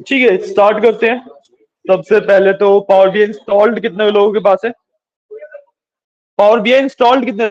ठीक है, स्टार्ट करते हैं। सबसे पहले तो पावर बीआई इंस्टॉल्ड कितने लोगों के पास है? पावर बीआई इंस्टॉल्ड कितने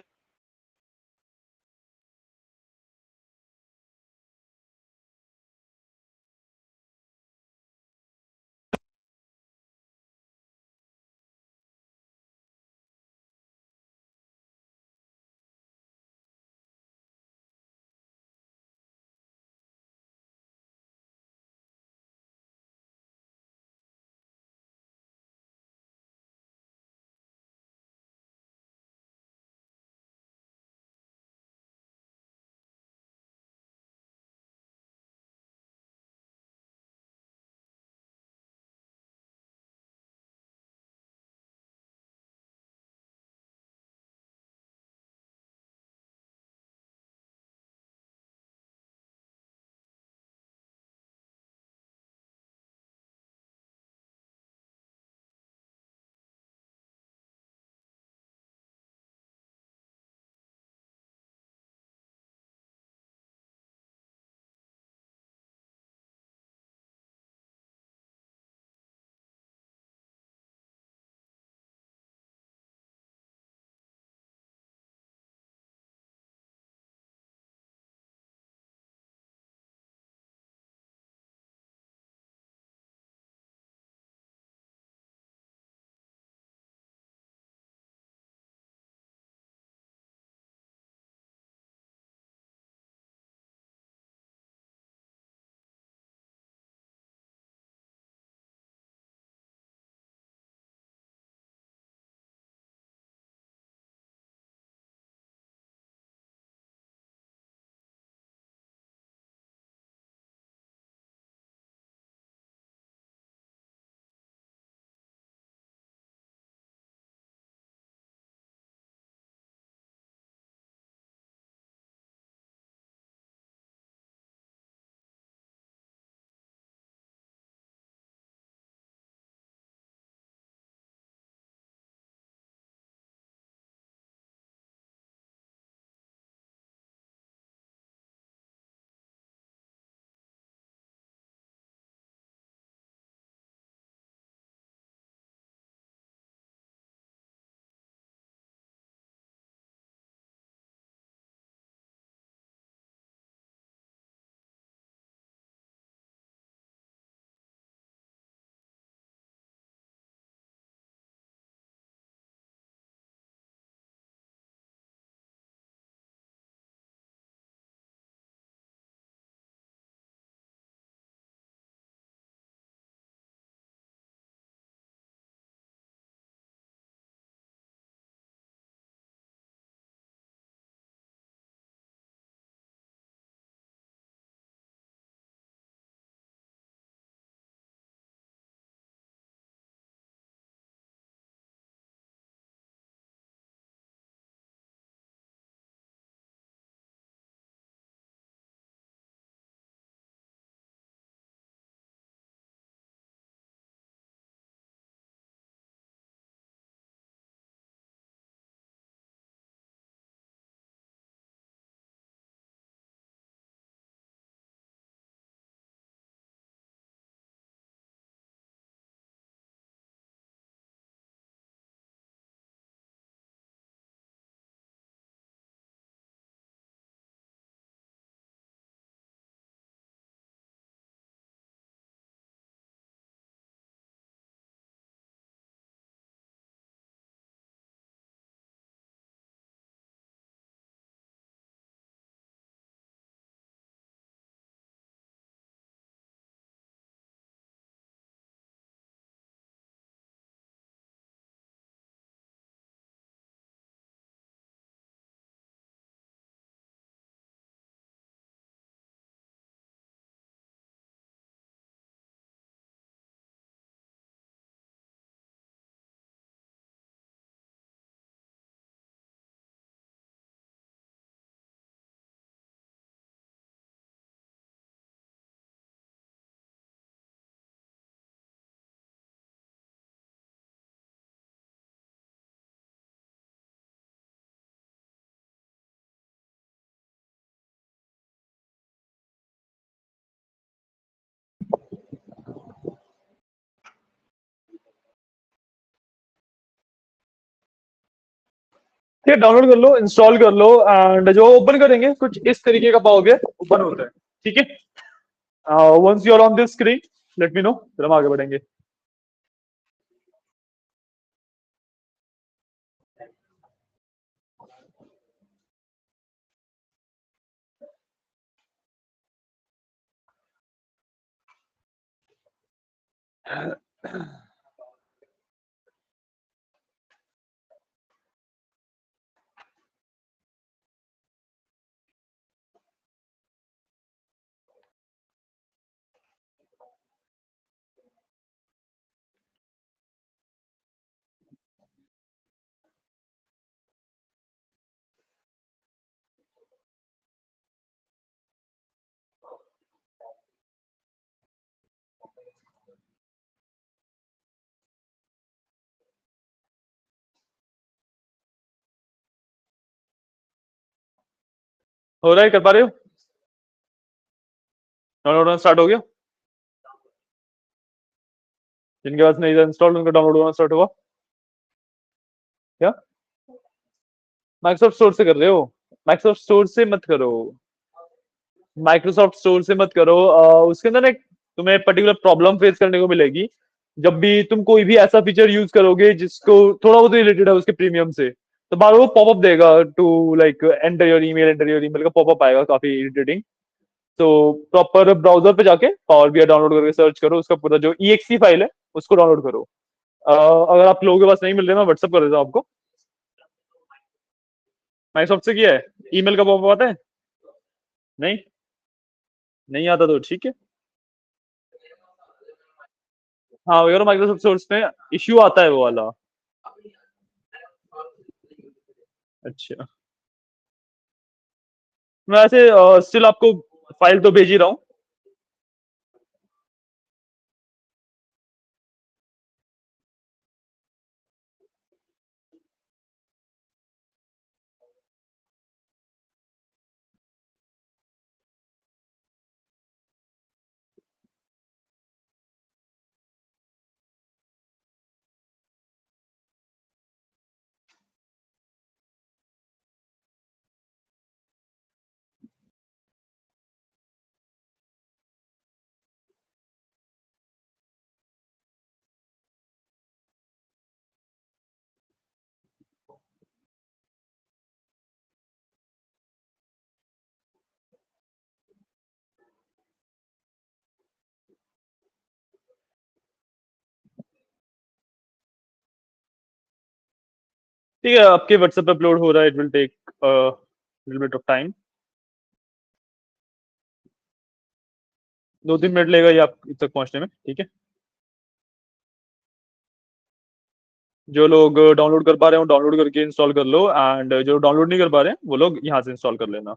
ठीक है, डाउनलोड कर लो, इंस्टॉल कर लो, एंड जो ओपन करेंगे कुछ इस तरीके का पाओगे, ओपन होता है। ठीक है, once you are on this screen, let me know, फिर हम आगे बढ़ेंगे। हो रहा है, कर पा रहे हो? डाउनलोड होना स्टार्ट हो गया? जिनके पास नहीं था इंस्टॉल, उनका डाउनलोड होना स्टार्ट हुआ क्या? माइक्रोसॉफ्ट स्टोर से कर रहे हो? माइक्रोसॉफ्ट स्टोर से मत करो, माइक्रोसॉफ्ट स्टोर से मत करो। उसके अंदर एक तुम्हें पर्टिकुलर प्रॉब्लम फेस करने को मिलेगी जब भी तुम कोई भी ऐसा फीचर यूज करोगे जिसको थोड़ा बहुत रिलेटेड है उसके प्रीमियम से, तो बार वो पॉपअप देगा to like enter your email का पॉपअप आएगा, काफी इरिटेटिंग। तो प्रॉपर ब्राउजर पे जाके पावर बीआई डाउनलोड करके सर्च करो, उसका पूरा जो EXE फाइल है उसको डाउनलोड करो। अगर आप लोगों के पास नहीं मिल रहे, मैं व्हाट्सअप कर देता हूँ आपको। माइक्रोसॉफ्ट से किया है? ईमेल का पॉपअप आता है? नहीं, नहीं आता तो ठीक है। हाँ, अगर माइक्रोसॉफ्ट सोर्स में इश्यू आता है वो वाला। अच्छा, मैं ऐसे स्टिल आपको फाइल तो भेज ही रहा हूँ। ठीक है, आपके व्हाट्सएप पे अपलोड हो रहा है, it will take little bit of time. 2-3 minute लगेगा ये आप तक पहुंचने में। ठीक है, जो लोग डाउनलोड कर पा रहे हो डाउनलोड करके इंस्टॉल कर लो, एंड जो डाउनलोड नहीं कर पा रहे हैं वो लोग यहाँ से इंस्टॉल कर लेना।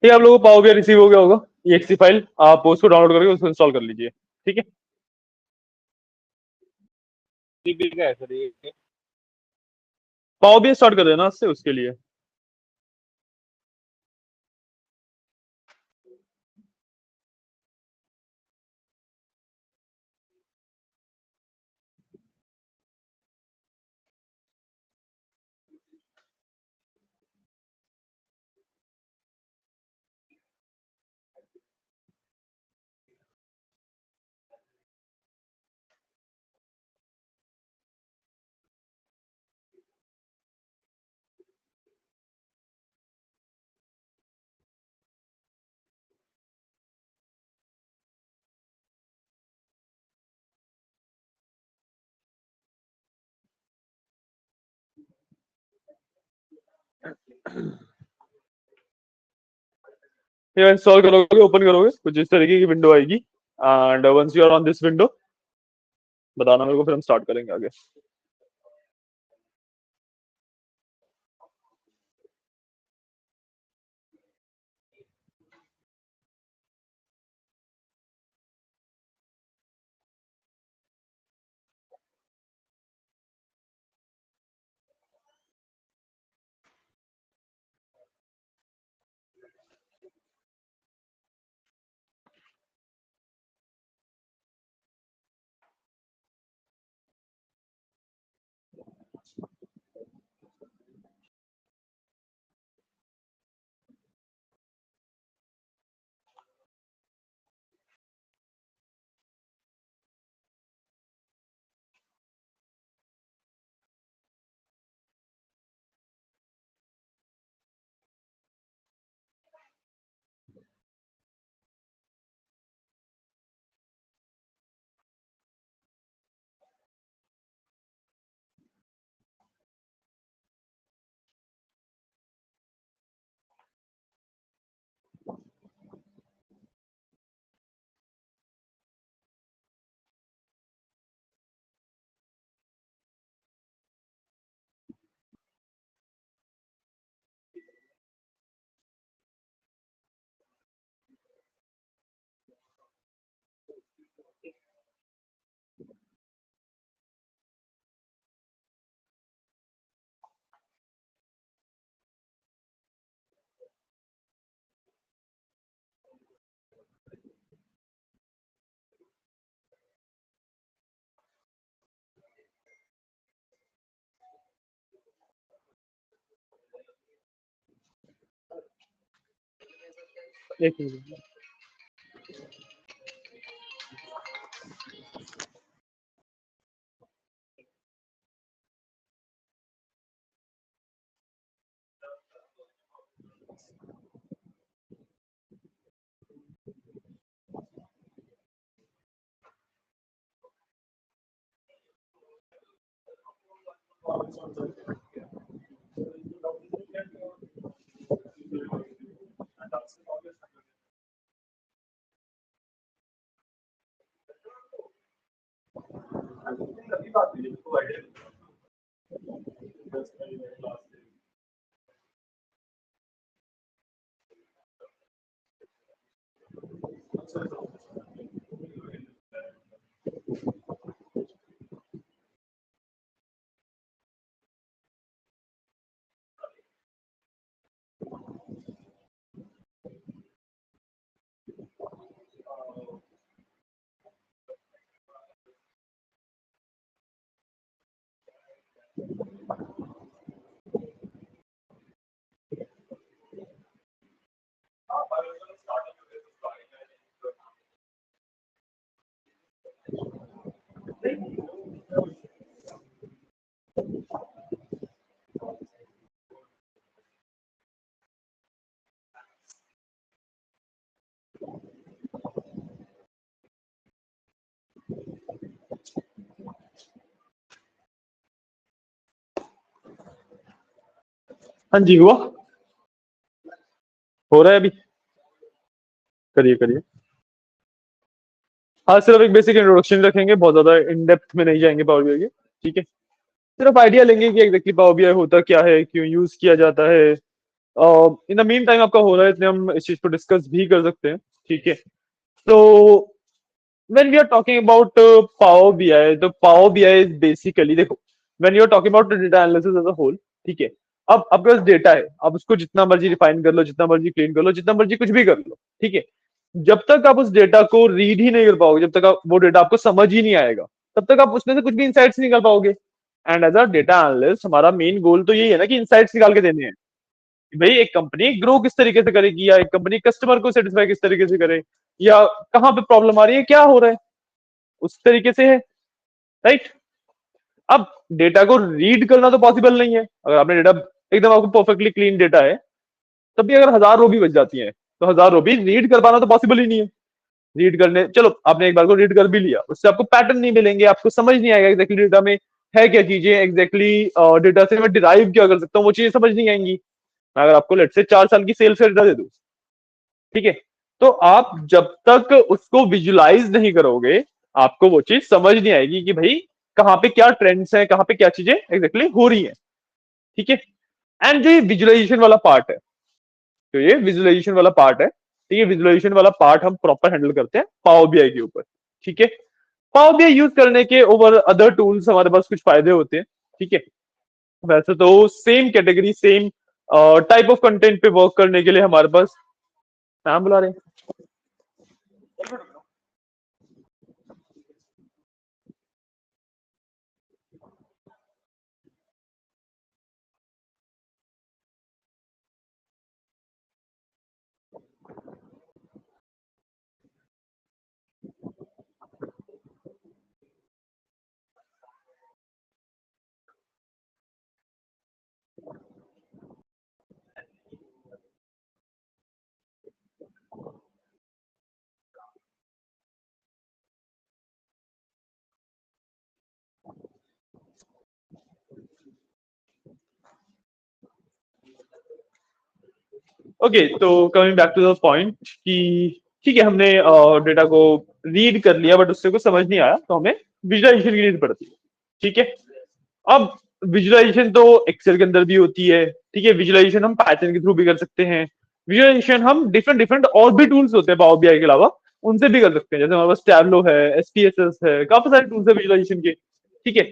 ठीक है, आप लोगों को पावर बीआई रिसीव हो गया होगा, EXE फाइल आप उसको डाउनलोड करके उसको इंस्टॉल कर लीजिए। ठीक है, जीबी का है सर ये। पावर बीआई स्टार्ट कर देना उससे, उसके लिए। ये इंस्टॉल करोगे, ओपन करोगे, कुछ इस तरीके की विंडो आएगी। And once you are on this window, बताना मेरे को, फिर हम स्टार्ट करेंगे आगे। एक मिनट। हाँ जी, हुआ? हो रहा है अभी? करिए करिए। हाँ, सिर्फ एक बेसिक इंट्रोडक्शन रखेंगे, बहुत ज्यादा इन डेप्थ में नहीं जाएंगे पावर बीआई के। ठीक है, सिर्फ आइडिया लेंगे कि एग्जैक्टली पावर बीआई होता क्या है, क्यों यूज किया जाता है। इन द मीन टाइम आपका हो रहा है, इसलिए हम इस चीज को डिस्कस भी कर सकते हैं। ठीक है, तो when we are talking about Power BI, तो Power BI is basically, देखो, when you are talking about data analysis as a whole, ठीक है, अब आपके पास डेटा है, आप उसको जितना मर्जी रिफाइन कर लो, जितना मर्जी क्लीन कर लो, जितना मर्जी कुछ भी कर लो, ठीक है, जब तक आप उस डेटा को रीड ही नहीं कर पाओगे, जब तक आप वो डेटा आपको समझ ही नहीं आएगा, तब तक आप उसमें से कुछ भी इंसाइट्स निकाल पाओगे। And as a data analyst हमारा मेन गोल तो यही है ना कि इंसाइट्स निकाल के देने हैं कि भाई एक कंपनी ग्रो किस तरीके से करेगी, या एक कंपनी कस्टमर को सेटिस्फाई किस तरीके से करे, या कहाँ पे प्रॉब्लम आ रही है, क्या हो रहा है, उस तरीके से है। राइट। अब डेटा को रीड करना तो पॉसिबल नहीं है, अगर आपने डेटा एकदम आपको परफेक्टली क्लीन डेटा है, तब भी अगर 1000 रो भी बच जाती हैं, तो 1000 रो भी रीड कर पाना तो पॉसिबल ही नहीं है। रीड करने, चलो आपने एक बार को रीड कर भी लिया, उससे आपको पैटर्न नहीं मिलेंगे, आपको समझ नहीं आएगा एग्जैक्टली डेटा में है क्या चीजें, एग्जैक्टली डेटा से मैं डिराइव क्या कर सकता हूँ, वो चीजें समझ नहीं आएंगी। मैं अगर आपको लेट से 4 साल की सेल्स का डेटा दे दूं, ठीक है, तो आप जब तक उसको विजुलाइज नहीं करोगे आपको वो चीज समझ नहीं आएगी कि भाई कहाँ पे क्या ट्रेंड्स हैं, कहाँ पे क्या चीजें एग्जैक्टली हो रही हैं। ठीक है। एंड जो ये विजुअलाइजेशन वाला पार्ट है, तो ये विजुअलाइजेशन वाला पार्ट है, ठीक है, विजुअलाइजेशन वाला पार्ट हम प्रॉपर हैंडल करते हैं पावर बीआई के ऊपर। ठीक है। पावर बीआई यूज करने के ओवर अदर टूल्स हमारे पास कुछ फायदे होते हैं। ठीक है। वैसे तो same category, same type of content पे वर्क करने के लिए हमारे पास, नाम बुला रहे हैं। ओके, तो coming back to the point कि ठीक है, हमने डेटा को रीड कर लिया बट उससे कुछ समझ नहीं आया, तो हमें विजुअलाइजेशन की नीड पड़ती है। ठीक है। अब विजुअलाइजेशन तो एक्सेल के अंदर भी होती है। ठीक है। विजुअलाइजेशन हम पाइथन के थ्रू भी कर सकते हैं। विजुअलाइजेशन हम डिफरेंट डिफरेंट और भी टूल्स होते हैं पावर बीआई के अलावा, उनसे भी कर सकते हैं। जैसे हमारे पास टैबलो है, एसपीएसएस है, काफी सारे टूल्स है विजुअलाइजेशन के। ठीक है।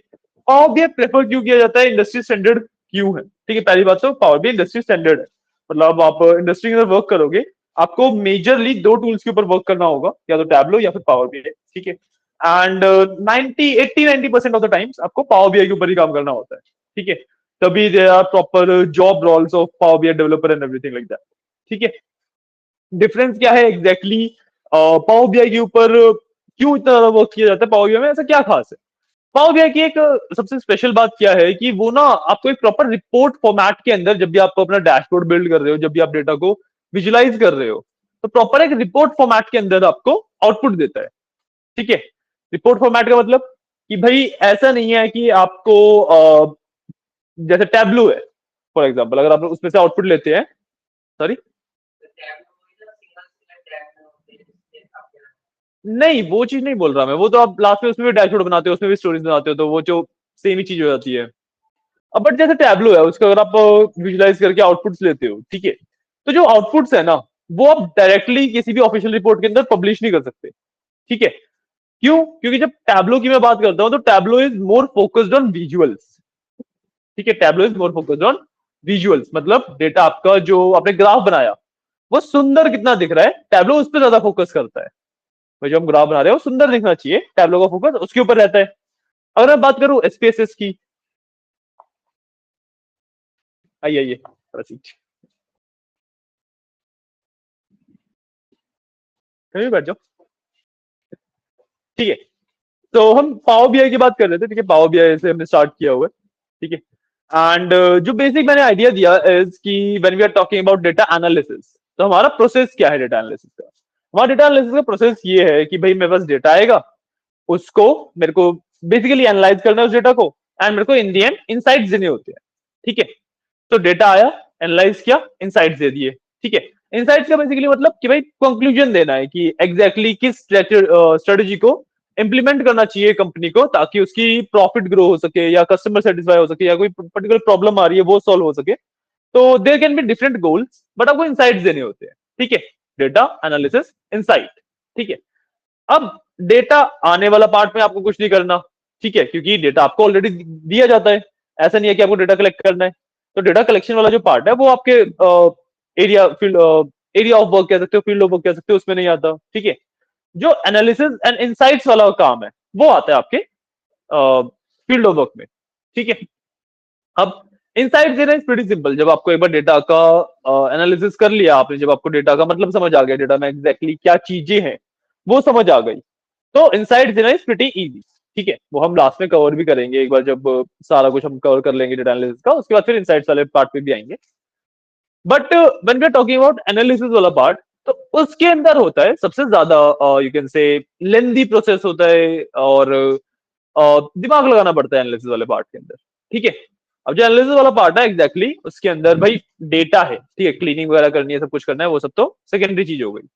पावर बीआई प्रेफर क्यों किया जाता है, इंडस्ट्री स्टैंडर्ड क्यों है। ठीक है, पहली बात तो पावर बीआई इंडस्ट्री स्टैंडर्ड है, मतलब आप इंडस्ट्री के अंदर वर्क करोगे, आपको मेजरली दो टूल्स के ऊपर वर्क करना होगा, या तो टैबलो या फिर पावर बीआई। ठीक है। एंड 90 80 90% ऑफ द टाइम्स आपको पावर बीआई के ऊपर ही काम करना होता है। ठीक है। तभी they are proper job roles of Power BI developer and everything like that. ठीक है। डिफरेंस क्या है एग्जैक्टली पावर बीआई के ऊपर, क्यों इतना ज्यादा वर्क किया जाता है पावर बीआई में, ऐसा क्या खास है। पावर बीआई की एक सबसे स्पेशल बात क्या है कि वो ना आपको एक प्रॉपर रिपोर्ट फॉर्मेट के अंदर, जब भी आप अपना डैशबोर्ड बिल्ड कर रहे हो, जब भी आप डेटा को विजुलाइज कर रहे हो, तो प्रॉपर एक रिपोर्ट फॉर्मेट के अंदर आपको आउटपुट देता है। ठीक है। रिपोर्ट फॉर्मेट का मतलब कि भाई ऐसा नहीं है कि आपको जैसे टैबलू है फॉर एग्जांपल, अगर आप उसमें से आउटपुट लेते हैं, सॉरी, नहीं वो चीज नहीं बोल रहा मैं, वो तो आप लास्ट में उसमें भी डैशबोर्ड बनाते हो, उसमें भी स्टोरीज बनाते हो, तो वो जो सेम ही चीज हो जाती है। अब बट जैसे टैबलो है, उसका अगर आप विजुलाइज करके आउटपुट्स लेते हो, ठीक है, तो जो आउटपुट्स है ना, वो आप डायरेक्टली किसी भी ऑफिशियल रिपोर्ट के अंदर पब्लिश नहीं कर सकते। ठीक है। क्यों, क्योंकि जब टैबलो की मैं बात करता हूं तो Tableau is more focused on visuals. ठीक है। Tableau is more focused on visuals, मतलब डेटा आपका जो आपने ग्राफ बनाया वो सुंदर कितना दिख रहा है, टैबलो उस पर ज्यादा फोकस करता है। भाई जो हम ग्राफ बना रहे हो सुंदर दिखना चाहिए, टैबलो का फोकस उसके ऊपर रहता है। अगर मैं बात करूं एसपीएसएस की, आइए आइए कहीं भी बैठ जाओ। ठीक है। तो हम पावर बीआई की बात कर रहे थे। ठीक है, पावर बीआई से हमने स्टार्ट किया हुआ है। ठीक है। एंड जो बेसिक मैंने आइडिया दिया इज कि when we are talking about data analysis, तो हमारा प्रोसेस क्या है डेटा एनालिसिस का। हमारा डेटा एनालिसिस का प्रोसेस ये है कि भाई मेरे पास डेटा आएगा, उसको मेरे को बेसिकली एनालाइज करना है उस डेटा को, एंड मेरे को इन दी एंड इनसाइट्स देने होते हैं। ठीक है। तो डेटा आया, एनालाइज किया, इनसाइट्स दे दिए। ठीक है। इनसाइट्स का बेसिकली मतलब कि भाई कंक्लूजन देना है कि एग्जैक्टली किस स्ट्रेटेजी को इंप्लीमेंट करना चाहिए कंपनी को, ताकि उसकी प्रॉफिट ग्रो हो सके, या कस्टमर सेटिस्फाई हो सके, या कोई पर्टिकुलर प्रॉब्लम आ रही है वो सॉल्व हो सके। तो there can be different goals, but आपको इनसाइट्स देने होते हैं। ठीक है। Data analysis, insight. ठीक है। अब डेटा आने वाला पार्ट में आपको कुछ नहीं करना। ठीक है, क्योंकि डेटा आपको ऑलरेडी दिया जाता है, ऐसा नहीं है कि आपको डेटा कलेक्ट करना है। तो डेटा कलेक्शन वाला जो पार्ट है वो आपके area field area of work कह सकते हो, फील्ड ऑफ वर्क कह सकते हो, उसमें नहीं आता। ठीक है। जो एनालिसिस एंड इनसाइट्स वाला काम है वो आता है आपके फील्ड ऑफ वर्क में। ठीक है। अब इनसाइट देना इज प्रीटी सिंपल। जब आपको एक बार डेटा का एनालिसिस कर लिया आपने, जब आपको डेटा का मतलब समझ आ गया, डेटा में एग्जैक्टली क्या चीजें हैं वो समझ आ गई, तो इनसाइट देना इज प्रीटी इजी। ठीक है। वो हम लास्ट में कवर भी करेंगे एक बार, जब सारा कुछ हम कवर कर लेंगे डेटा एनालिसिस का, उसके बाद फिर इनसाइट्स वाले पार्ट पे भी आएंगे। But when we are talking about analysis वाला पार्ट, तो उसके अंदर होता है सबसे ज्यादा यू कैन से लेंदी प्रोसेस होता है, और दिमाग लगाना पड़ता है एनालिसिस वाले पार्ट के अंदर। ठीक है। अब जो एनालिसिस वाला पार्ट है एग्जैक्टली उसके अंदर भाई डेटा है, ठीक है, क्लीनिंग वगैरह करनी है, सब कुछ करना है, वो सब तो सेकेंडरी चीज हो गई।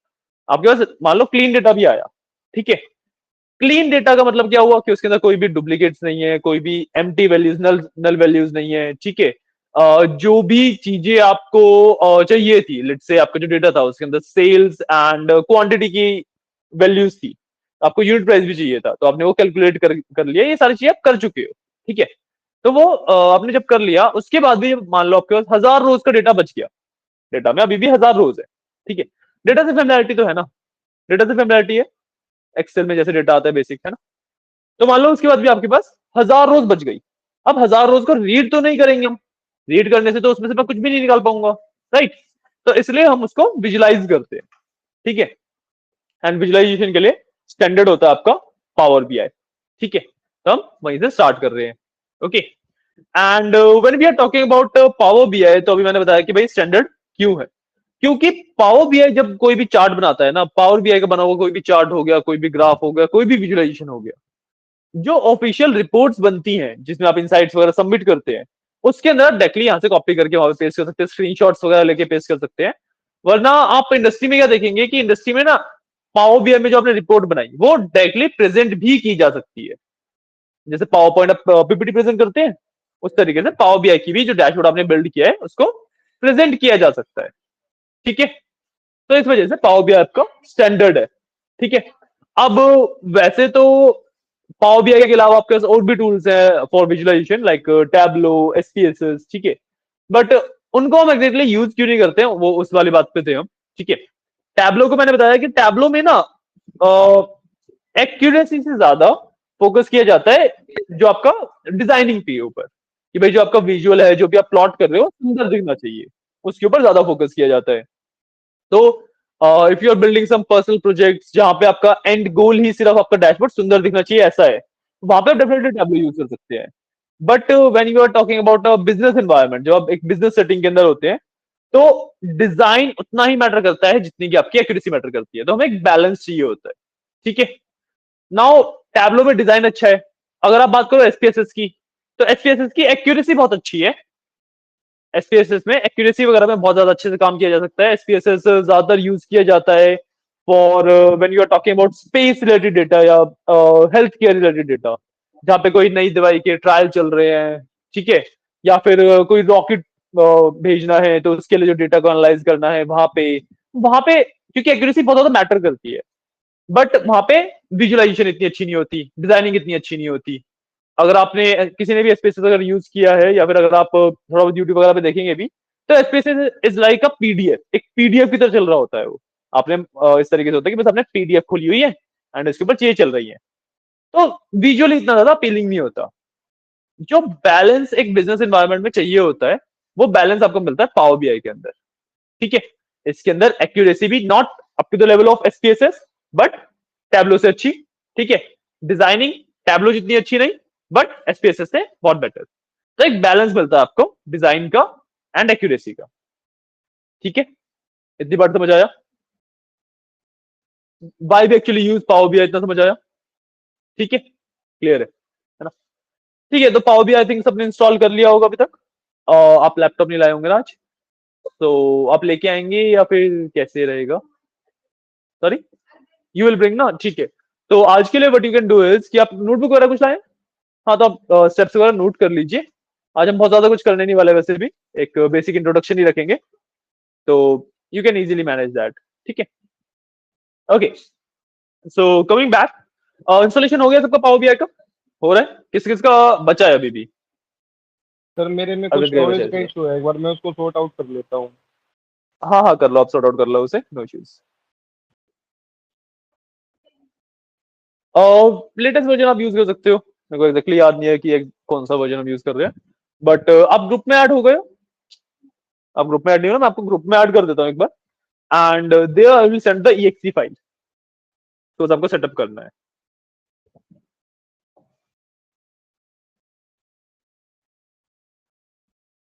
आपके पास मान लो क्लीन डेटा भी आया, ठीक है। क्लीन डेटा का मतलब क्या हुआ कि उसके अंदर कोई भी डुप्लीकेट्स नहीं है, कोई भी एम्प्टी वैल्यूज, नल नल वैल्यूज नहीं है, ठीक है। जो भी चीजें आपको चाहिए थी, लेट्स से आपका जो डेटा था उसके अंदर सेल्स एंड क्वांटिटी की वैल्यूज थी, आपको यूनिट प्राइस भी चाहिए था, तो आपने वो कैलकुलेट कर लिया, ये सारी चीजें आप कर चुके हो, ठीक है। तो वो आपने जब कर लिया उसके बाद भी मान लो आपके पास 1000 रोज का डेटा बच गया, डेटा में अभी भी 1000 रोज है, ठीक है। डेटा से फेमिलियरिटी तो है ना, डेटा से फेमिलियरिटी है, एक्सेल में जैसे डेटा आता है बेसिक, है ना। तो मान लो उसके बाद भी आपके पास 1000 रोज बच गई। अब 1000 रोज को रीड तो नहीं करेंगे हम, रीड करने से तो उसमें से मैं कुछ भी नहीं निकाल पाऊंगा, राइट। तो इसलिए हम उसको विजुलाइज करते हैं, ठीक है। एंड विजुलाइजेशन के लिए स्टैंडर्ड होता है आपका पावर बीआई, ठीक है। तो हम वहीं से स्टार्ट कर रहे हैं, okay. And when we are talking about Power BI, तो अभी मैंने बताया कि भाई स्टैंडर्ड क्यों है, क्योंकि पावर बीआई जब कोई भी चार्ट बनाता है ना, पावर बीआई का बना हुआ कोई भी चार्ट हो गया, कोई भी ग्राफ हो गया, कोई भी विजुलाइजेशन हो गया, जो ऑफिशियल रिपोर्ट्स बनती हैं जिसमें आप इनसाइट्स वगैरह सबमिट करते हैं, उसके अंदर आप डायरेक्टली यहां से कॉपी करके वहां पे पेस्ट कर सकते हैं, स्क्रीनशॉट्स वगैरह लेके पेस्ट कर सकते हैं। वरना आप इंडस्ट्री में क्या देखेंगे कि इंडस्ट्री में ना पावर बीआई में जो आपने रिपोर्ट बनाई वो डायरेक्टली प्रेजेंट भी की जा सकती है, जैसे पावर पॉइंट आप पीपीटी प्रेजेंट करते हैं, उस तरीके से पावर बीआई की भी जो डैशबोर्ड आपने बिल्ड किया है उसको प्रेजेंट किया जा सकता है, ठीक है। तो इस वजह से पावर बीआई आपका स्टैंडर्ड है, ठीक है। अब वैसे तो पावर बीआई के अलावा आपके पास और भी टूल्स है for visualization like Tableau, SPSS, ठीक है। बट उनको हम एग्जैक्टली यूज क्यों नहीं करते हैं, वो उस वाली बात पे थे हम, ठीक है। टैबलो को मैंने बताया कि टैबलो में ना एक्यूरेसी से ज्यादा फोकस किया जाता है जो आपका डिजाइनिंग के ऊपर, कि भाई जो आपका विजुअल है, जो भी आप प्लॉट कर रहे हो सुंदर दिखना चाहिए, उसके ऊपर ज्यादा फोकस किया जाता है। तो if you are building some personal projects जहां पे आपका एंड गोल ही सिर्फ आपका डैशबोर्ड सुंदर दिखना चाहिए ऐसा है, वहां पे आप डेफिनेटली टैबलो यूज कर सकते हैं। But when you are talking about a business environment, जब आप एक बिजनेस सेटिंग के अंदर होते हैं, तो डिजाइन उतना ही मैटर करता है जितनी की आपकी एक्यूरेसी मैटर करती है, तो हमें एक बैलेंस चाहिए होता है, ठीक है। नाउ टैबलो में डिजाइन अच्छा है, अगर आप बात करो एसपीएसएस की, तो एसपीएसएस की एक्यूरेसी बहुत अच्छी है, एसपीएसएस में एक्यूरेसी वगैरह में बहुत ज्यादा अच्छे से काम किया जा सकता है, एसपीएसएस ज्यादातर यूज किया जाता है for when you are talking about space related data या हेल्थ केयर रिलेटेड डेटा, जहां पे कोई नई दवाई के ट्रायल चल रहे हैं, ठीक है। या फिर कोई रॉकेट भेजना है तो उसके लिए जो डेटा को एनालाइज करना है, वहां पे क्योंकि एक्यूरेसी बहुत ज्यादा मैटर करती है, बट वहां पे विजुअलाइजेशन इतनी अच्छी नहीं होती, डिजाइनिंग इतनी अच्छी नहीं होती। अगर आपने किसी ने भी एसपीएसएस अगर यूज किया है या फिर अगर आप थोड़ा बहुत यूट्यूब वगैरह पे देखेंगे भी, तो SPSS is like a PDF, एक पीडीएफ की तरह चल रहा होता है वो। आपने इस तरीके से होता है कि बस आपने पीडीएफ खोली हुई है एंड इसके ऊपर चीजें चल रही है, तो विजुअली इतना ज्यादा अपीलिंग नहीं होता। जो बैलेंस एक बिजनेस एनवायरनमेंट में चाहिए होता है, वो बैलेंस आपको मिलता है पावर बीआई के अंदर, ठीक है। इसके अंदर एक्यूरेसी भी not up to the level of SPSS, but Tableau से अच्छी, ठीक है। डिजाइनिंग टैबलो जितनी अच्छी नहीं, बट एसपीएसएस से बहुत बेटर। तो एक बैलेंस मिलता है आपको डिजाइन का एंड एक्यूरेसी का, ठीक है। इतनी बात समझ आया, वाई भी एक्चुअली यूज पावर बीआई, इतना समझ आया, ठीक है, क्लियर है ना। ठीक है, तो पावर बीआई आई थिंक सबने इंस्टॉल कर लिया होगा अभी तक। आप लैपटॉप नहीं लाए होंगे ना आज, तो आप लेके आएंगे या फिर कैसे रहेगा? सॉरी, यू विल ब्रिंग ना, ठीक है। तो आज के लिए what you can do is कि आप नोटबुक वगैरह कुछ लाए? हाँ, तो आप स्टेप्स वगैरह नोट कर लीजिए। आज हम बहुत ज्यादा कुछ करने नहीं वाले, वैसे भी एक बेसिक इंट्रोडक्शन ही रखेंगे, तो you can easily manage that, ठीक है। Okay, so coming back, installation हो गया सबका पावर बीआई का? हो रहा है? किस किस का बचा है अभी भी? सर मेरे में कुछ अगर गए स्टोरेज बचा का है इशू है, एक बार मैं उसको सॉर्ट आउट कर लेता हूँ। हाँ हाँ, कर लो, आप सॉर्ट आउट कर लो उसे, नो इश्यूज। और लेटेस्ट वर्जन आप यूज कर सकते हो, मेरे को एग्जैक्टली याद नहीं है कि कौन सा वर्जन हम यूज कर रहे हैं, बट आप ग्रुप में ऐड हो गए हो? आप ग्रुप में ऐड नहीं हो ना, मैं आपको ग्रुप में ऐड कर देता हूँ एक बार, and there I will send the EXE file, तो बस आपको सेटअप करना है।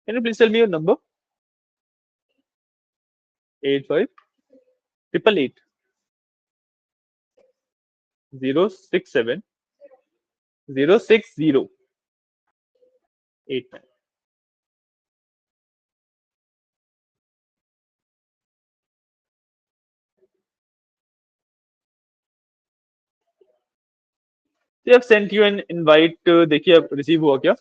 Can you please tell me your number? 858880670608। Have sent you an invite, देखिए अब रिसीव हुआ क्या?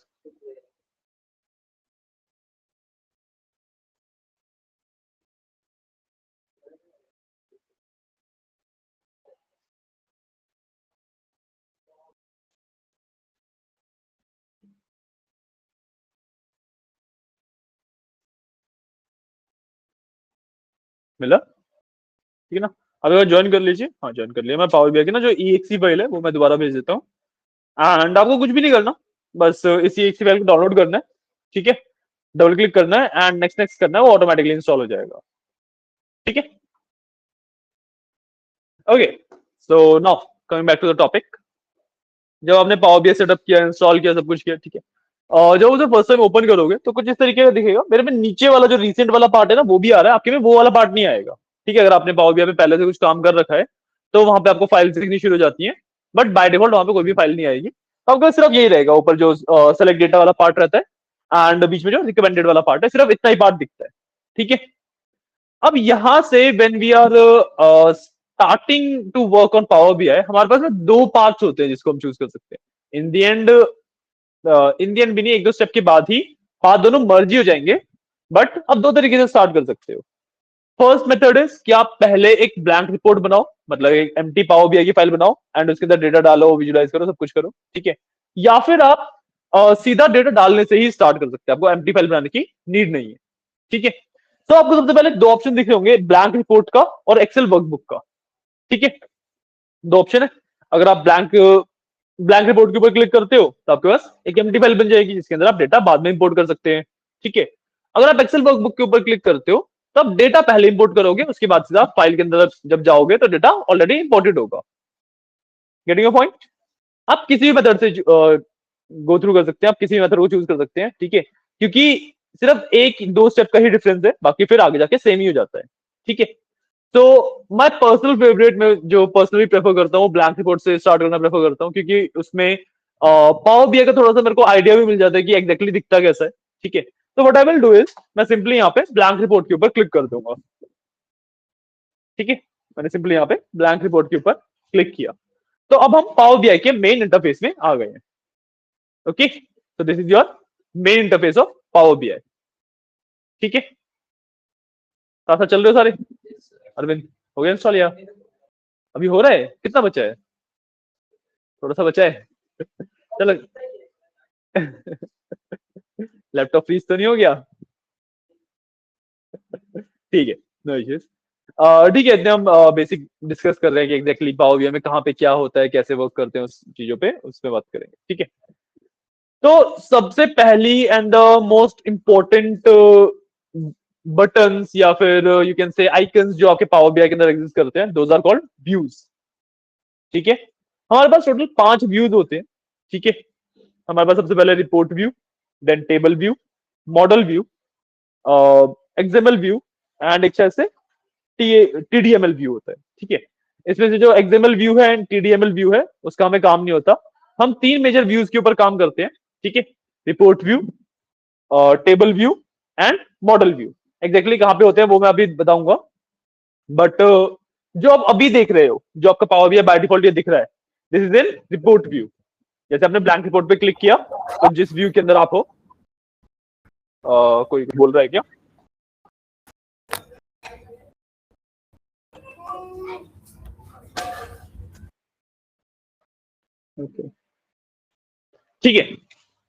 मिला? ठीक है ना? अब अगर ज्वाइन कर लीजिए, हाँ ज्वाइन कर लिया मैं। पावर बीआई की ना जो EXE फाइल है वो मैं दोबारा भेज देता हूँ। एंड आपको कुछ भी नहीं करना, बस इस EXE फाइल को डाउनलोड करना है, ठीक है? डबल क्लिक करना है एंड नेक्स्ट नेक्स्ट करना है, वो ऑटोमेटिकली इंस्टॉल हो जाएगा, ठीक है? Okay, so now coming back to the topic. जब आपने पावर बीआई सेटअप किया, इंस्टॉल किया, सब कुछ किया, ठीक है? और जब उसे फर्स्ट टाइम ओपन करोगे तो कुछ इस तरीके का दिखेगा। मेरे में नीचे वाला जो रिसेंट वाला पार्ट है ना वो भी आ रहा है, आपके में वो वाला पार्ट नहीं आएगा, ठीक है? अगर आपने पावर बीआई में पहले से कुछ काम कर रखा है तो वहां पे आपको फाइल दिखनी शुरू हो जाती है, बट बाय डिफॉल्ट वहां पे कोई भी फाइल नहीं आएगी। तो आपका सिर्फ यही रहेगा, ऊपर जो सेलेक्ट डेटा वाला पार्ट रहता है एंड बीच में जो रिकमेंडेड वाला पार्ट है, सिर्फ इतना ही पार्ट दिखता है, ठीक है? अब यहां से when we are starting to work on Power BI, हमारे पास में दो पार्ट्स होते हैं जिसको हम चूज कर सकते हैं। इन दी एंड इंडियन भी नहीं, एक दो स्टेप के बाद ही हाथ दोनों मर्जी हो जाएंगे, बट अब दो तरीके से स्टार्ट कर सकते हो। फर्स्ट मेथड इज कि आप पहले एक ब्लैंक रिपोर्ट बनाओ, मतलब एक एम्प्टी पावर बीआई की फाइल बनाओ एंड उसके अंदर डेटा डालो, विजुलाइज करो, सब कुछ करो, ठीक है? या फिर आप सीधा डेटा डालने से ही स्टार्ट कर सकते हैं, आपको एम्प्टी फाइल बनाने की नीड नहीं है, ठीक है? तो आपको सबसे पहले दो ऑप्शन दिख रहे होंगे, ब्लैंक रिपोर्ट का और एक्सेल वर्कबुक का, ठीक है? दो ऑप्शन है। अगर आप ब्लैंक ब्लैंक रिपोर्ट के ऊपर क्लिक करते हो तो आपके पास एक एम्प्टी फाइल बन जाएगी जिसके अंदर आप डेटा बाद में इंपोर्ट कर सकते हैं, ठीक है? अगर आप एक्सेल वर्कबुक के ऊपर क्लिक करते हो तो आप डेटा पहले इंपोर्ट करोगे, उसके बाद सीधा फाइल के अंदर जब जाओगे तो डेटा ऑलरेडी इंपोर्टेड होगा। Getting your point? आप किसी भी मेथड से गो थ्रू कर सकते हैं, आप किसी भी मेथड को चूज कर सकते हैं, ठीक है? क्योंकि सिर्फ एक दो स्टेप का ही डिफरेंस है, बाकी फिर आगे जाके सेम ही हो जाता है, ठीक है? तो माय पर्सनल फेवरेट में जो पर्सनली प्रेफर करता हूँ, ब्लैंक रिपोर्ट से स्टार्ट करना प्रेफर करता हूँ, क्योंकि उसमें पावर बीआई का थोड़ा सा मेरे को आइडिया भी मिल जाता है कि एग्जैक्टली दिखता कैसा है, ठीक है? तो what I will do is मैं सिंपली यहाँ पे ब्लैंक रिपोर्ट के ऊपर क्लिक कर दूंगा, ठीक है? मैंने सिंपली यहाँ पे ब्लैंक रिपोर्ट के ऊपर क्लिक किया, तो अब हम पावर बीआई के मेन इंटरफेस में आ गए हैं। Okay, so this is your main interface of Power BI, ठीक है? साथ साथ चल रहे हो सारे? अरविंद, हो गया इंस्टॉल या अभी हो रहा है? कितना बचा है? थोड़ा सा बचा है। चलो। लैपटॉप फ्रीज तो नहीं हो गया? ठीक है, नो इश्यूज। ठीक है, इतने हम बेसिक डिस्कस कर रहे हैं कि एग्जैक्टली पावर बीआई में कहाँ पे क्या होता है, कैसे वर्क करते हैं, उस चीजों पे उसमें बात करेंगे, ठीक है? तो सबसे पहली and the most important buttons या फिर यू कैन से आइकन्स जो आपके पावर बीआई के अंदर एग्जिस्ट करते हैं, दोज आर कॉल्ड व्यूज, ठीक है? हमारे पास टोटल 5 व्यूज होते हैं, ठीक है? हमारे पास सबसे पहले report view, then table view, model view, XML view and एक शायद से टीडीएमएल व्यू होता है, ठीक है? इसमें से जो एक्सएमएल व्यू है एंड टीडीएमएल व्यू है उसका हमें काम नहीं होता, हम तीन मेजर व्यूज के ऊपर काम करते हैं, ठीक है? Report view, table view and model view. Exactly कहां पे होते हैं वो मैं अभी बताऊंगा, बट जो आप अभी देख रहे हो, जो आपका पावर बीआई बाय डिफॉल्ट ये दिख रहा है, this is in report view. जैसे आपने ब्लैंक रिपोर्ट पे क्लिक किया तो जिस व्यू के अंदर आप हो, कोई बोल रहा है क्या? ठीक है,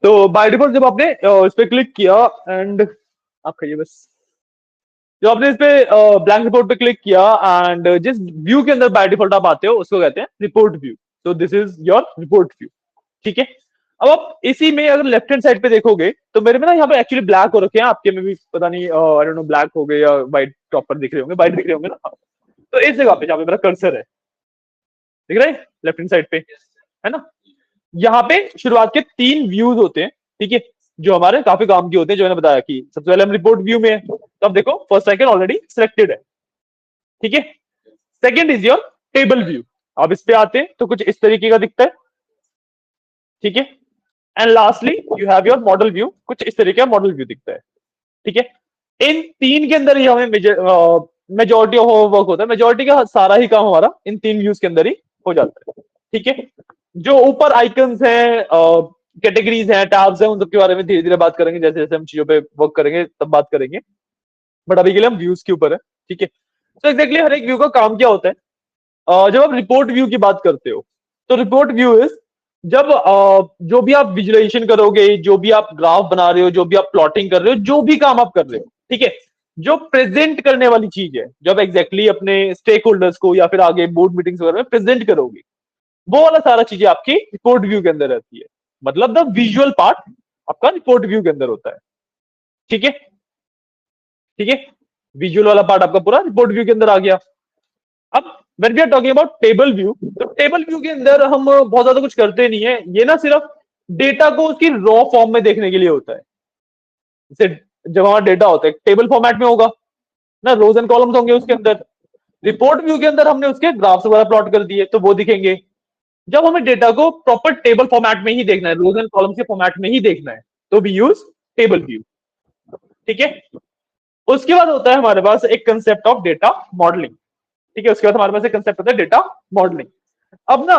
तो बाय डिफॉल्ट जब आपने इस पे क्लिक किया एंड आप खाइए बस, जो आपने इस पे ब्लैंक रिपोर्ट पे क्लिक किया एंड जिस व्यू के अंदर बाय डिफॉल्ट आप आते हो उसको कहते हैं रिपोर्ट व्यू। तो this is your report view, ठीक है? अब आप इसी में अगर लेफ्ट हैंड साइड पे देखोगे तो मेरे में ना यहाँ पे एक्चुअली ब्लैक हो रखे हैं, आपके में भी पता नहीं आई डोंट नो ब्लैक हो गए या व्हाइट टॉप पर दिख रहे होंगे, व्हाइट दिख रहे होंगे ना? तो इस जगह पे जहाँ पे मेरा कर्सर है, दिख रहा है लेफ्ट हैंड साइड पे, है ना? यहाँ पे शुरुआत के 3 व्यूज होते हैं, ठीक है? जो हमारे काफी काम के होते हैं, जो मैंने बताया कि सबसे पहले हम रिपोर्ट व्यू में है, तो अब देखो फर्स्ट आइकन ऑलरेडी सिलेक्टेड है, ठीक है? Second is your table view, अब इस पे आते हैं तो कुछ इस तरीके का दिखता है, ठीक है? And lastly you have your model view, कुछ इस तरीके का मॉडल व्यू दिखता है, ठीक है? इन तीन के अंदर ही हमें मेजोरिटी ऑफ वर्क होता है, मेजोरिटी का सारा ही काम हमारा इन तीन व्यूज के अंदर ही हो जाता है, ठीक है? जो ऊपर आइकन्स हैं, कैटेगरीज हैं, टैब्स हैं, उन सब के बारे में धीरे धीरे बात करेंगे, जैसे जैसे हम चीजों पे वर्क करेंगे तब बात करेंगे। बट अभी के लिए हम व्यूज के ऊपर है, ठीक है। तो एग्जैक्टली हर एक व्यू का काम क्या होता है? जब आप रिपोर्ट व्यू की बात करते हो, तो रिपोर्ट व्यू इज जब जो भी आप विजुअलाइजेशन करोगे, जो भी आप ग्राफ बना रहे हो, जो भी आप प्लॉटिंग कर रहे हो, जो भी काम आप कर रहे हो, ठीक है, जो प्रेजेंट करने वाली चीज है, जब एग्जैक्टली अपने स्टेक होल्डर्स को या फिर आगे बोर्ड मीटिंग्स वगैरह में प्रेजेंट करोगे, वो वाला सारा चीजें आपकी रिपोर्ट व्यू के अंदर रहती है। मतलब द विजुअल पार्ट आपका रिपोर्ट व्यू के अंदर होता है, ठीक है, ठीक है। विजुअल वाला पार्ट आपका पूरा रिपोर्ट व्यू के अंदर आ गया। अब when we are talking about table view, तो टेबल व्यू के अंदर हम बहुत ज्यादा कुछ करते नहीं है, ये ना सिर्फ डेटा को उसकी रॉ फॉर्म में देखने के लिए होता है। जैसे जब हमारा डेटा होता है टेबल फॉर्मेट में होगा ना, रोज एंड कॉलम्स होंगे उसके अंदर। रिपोर्ट व्यू के अंदर हमने उसके ग्राफ्स वगैरह प्लॉट कर दिए तो वो दिखेंगे। जब हमें डेटा को प्रॉपर टेबल फॉर्मेट में ही देखना है, रोज एंड कॉलम्स के फॉर्मेट में ही देखना है, तो वी यूज टेबल व्यू, ठीक है। उसके बाद होता है हमारे पास एक कंसेप्ट ऑफ डेटा मॉडलिंग, ठीक है। उसके बाद हमारे पास एक कंसेप्ट होता है डेटा मॉडलिंग। अब ना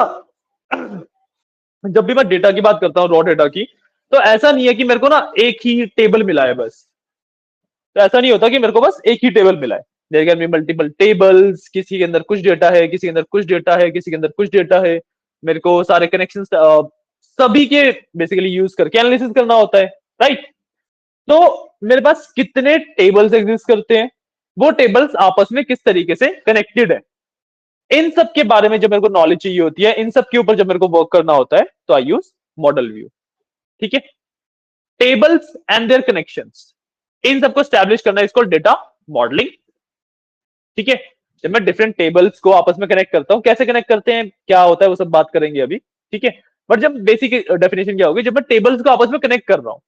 जब भी मैं डेटा की बात करता हूँ, रॉ डेटा की, तो ऐसा नहीं है कि मेरे को ना एक ही टेबल मिला है बस। तो ऐसा नहीं होता कि मेरे को बस एक ही टेबल मिला है। There can be multiple tables, किसी के अंदर कुछ डेटा है, किसी के अंदर कुछ डेटा है, किसी के अंदर कुछ डेटा है। मेरे को सारे कनेक्शंस सभी के बेसिकली यूज करके एनालिसिस करना होता है, राइट। तो मेरे पास कितने टेबल्स एग्जिस्ट करते हैं, वो टेबल्स आपस में किस तरीके से कनेक्टेड है, इन सब के बारे में जब मेरे को नॉलेज चाहिए होती है, इन सब के ऊपर जब मेरे को वर्क करना होता है, तो आई यूज मॉडल व्यू, ठीक है। टेबल्स एंड देयर कनेक्शंस, इन सबको स्टैब्लिश करना, इसको डेटा मॉडलिंग, ठीक है। जब मैं डिफरेंट टेबल्स को आपस में कनेक्ट करता हूं, कैसे कनेक्ट करते हैं, क्या होता है, वो सब बात करेंगे अभी, ठीक है। बट जब बेसिक डेफिनेशन क्या होगी, जब मैं टेबल्स को आपस में कनेक्ट कर रहा हूं,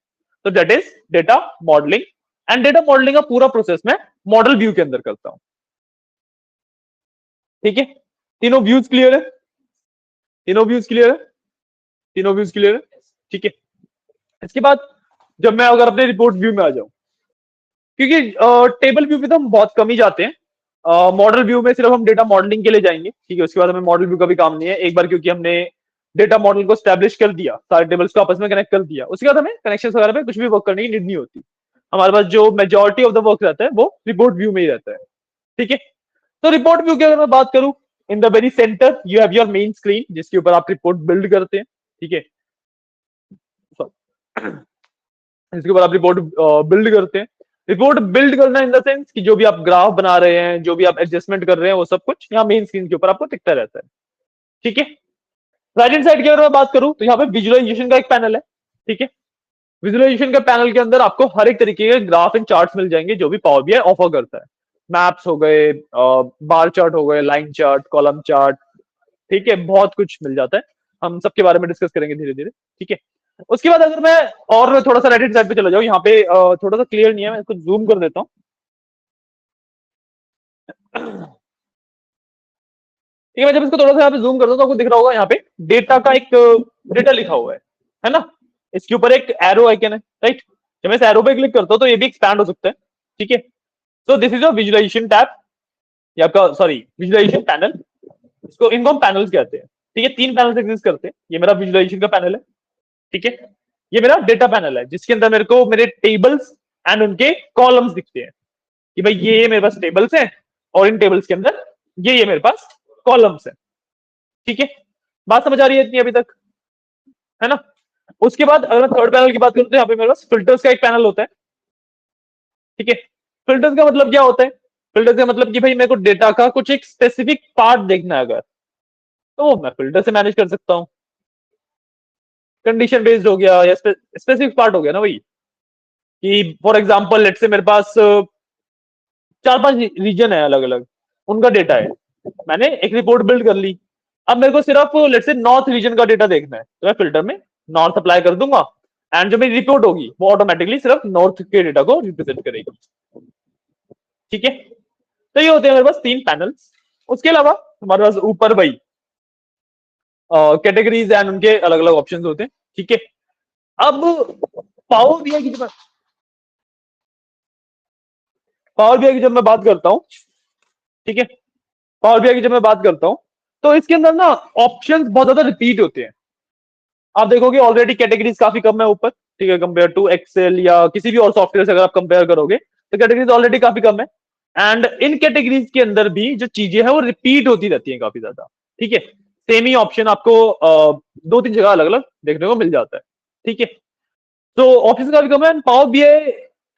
तो that is data modelling. And data modelling का पूरा प्रोसेस मैं मॉडल व्यू के अंदर करता हूं, ठीक है। तीनों व्यूज क्लियर है? तीनों व्यूज क्लियर है? तीनों व्यूज क्लियर है, ठीक है। इसके बाद जब मैं अगर अपने रिपोर्ट व्यू में आ जाऊं, क्योंकि टेबल व्यू पे तो हम बहुत कम ही जाते हैं, मॉडल व्यू में सिर्फ हम डेटा मॉडलिंग के लिए जाएंगे, ठीक है। उसके बाद हमें मॉडल व्यू का भी काम नहीं है एक बार, क्योंकि हमने डेटा मॉडल को स्टैब्लिश कर दिया, सारे टेबल्स को आपस में कनेक्ट कर दिया, उसके बाद हमें कनेक्शन वगैरह पे कुछ भी वर्क करने की नीड नहीं होती। हमारे पास जो मेजोरिटी ऑफ द वर्क रहता है वो रिपोर्ट व्यू में ही रहता है, ठीक है। तो रिपोर्ट व्यू की अगर मैं बात करूं, in the very centre you have your main screen, जिसके ऊपर आप रिपोर्ट बिल्ड करते हैं, ठीक है। इसके ऊपर आप रिपोर्ट बिल्ड करते हैं। रिपोर्ट बिल्ड करना इन द सेंस कि जो भी आप ग्राफ बना रहे हैं, जो भी आप एडजस्टमेंट कर रहे हैं, वो सब कुछ यहाँ मेन स्क्रीन के ऊपर आपको दिखता रहता है, ठीक है। राइट हैंड साइड की अगर मैं बात करूं, तो यहाँ पे विजुअलाइजेशन का एक पैनल है, ठीक है। विजुअलाइजेशन के पैनल के अंदर आपको हर एक तरीके के ग्राफ एंड चार्ट्स मिल जाएंगे, जो भी पावर बीआई ऑफर करता है। मैप्स हो गए, बार चार्ट हो गए, लाइन चार्ट, कॉलम चार्ट, ठीक है, बहुत कुछ मिल जाता है। हम सबके बारे में डिस्कस करेंगे धीरे धीरे, ठीक है। उसके बाद अगर मैं और थोड़ा सा राइट हैंड साइड पे चला जाऊं, यहाँ पे थोड़ा सा क्लियर नहीं है, मैं इसको जूम कर देता हूँ। ठीक है, मैं जब इसको थोड़ा सा यहाँ पे जूम करता हूँ, तो आपको दिख रहा होगा यहाँ पे डेटा का एक डेटा लिखा हुआ है ना। इसके ऊपर एक एरो आइकन है, राइट। जब मैं इस एरो पे क्लिक करता हूँ, तो ये भी एक्सपैंड हो सकता है, ठीक है। So this is your visualisation tab, ये आपका सॉरी विजुअलाइजेशन पैनल, इसको इनको हम पैनल्स कहते हैं, ठीक है। तीन पैनल्स एग्जिस्ट करते हैं। ये मेरा विजुअलाइजेशन का पैनल है, ठीक है। ये मेरा डेटा पैनल है, जिसके अंदर मेरे को मेरे टेबल्स एंड उनके कॉलम्स दिखते हैं, कि भाई ये मेरे पास टेबल्स हैं और इन टेबल्स के अंदर ये मेरे पास कॉलम्स है, ठीक है। बात समझ आ रही है इतनी अभी तक, है ना। उसके बाद अगर मैं थर्ड पैनल की बात करूं, तो यहाँ पे मेरे पास फिल्टर्स का एक पैनल होता है, ठीक है। फिल्टर्स का मतलब क्या होता है? फिल्टर्स का मतलब कि भाई मेरे को डेटा का कुछ एक स्पेसिफिक पार्ट देखना है अगर, तो मैं फिल्टर से मैनेज कर सकता हूँ। कंडीशन बेस्ड हो गया या स्पेसिफिक पार्ट हो गया ना, वही कि फॉर एग्जांपल लेट्स से मेरे पास चार पांच रीजन है अलग अलग, उनका डेटा है, मैंने एक रिपोर्ट बिल्ड कर ली। अब मेरे को सिर्फ लेट्स से नॉर्थ रीजन का डेटा देखना है, तो मैं फिल्टर में नॉर्थ अप्लाई कर दूंगा, एंड जो मेरी रिपोर्ट होगी वो ऑटोमेटिकली सिर्फ नॉर्थ के डेटा को रिप्रेजेंट करेगी, ठीक है। तो ये होते हैं मेरे पास तीन पैनल्स। उसके अलावा हमारे पास ऊपर भाई कैटेगरीज एंड उनके अलग अलग ऑप्शंस होते हैं, ठीक है। अब पावर बीआई की जब पावर बीआई की जब मैं बात करता हूं, ठीक है, पावर बीआई की जब मैं बात करता हूं, तो इसके अंदर ना ऑप्शंस बहुत ज्यादा रिपीट होते हैं। आप देखोगे ऑलरेडी कैटेगरीज काफी कम है ऊपर, ठीक है, कंपेयर टू एक्सेल या किसी भी और सॉफ्टवेयर से अगर आप कंपेयर करोगे तो कैटेगरीज ऑलरेडी काफी कम है। एंड इन कैटेगरीज के अंदर भी जो चीजें हैं वो रिपीट होती रहती हैं काफी ज्यादा, ठीक है। सेम ही ऑप्शन आपको दो तीन जगह अलग अलग देखने को मिल जाता है, ठीक है। तो ऑप्शन काफी कम है। पावर बीआई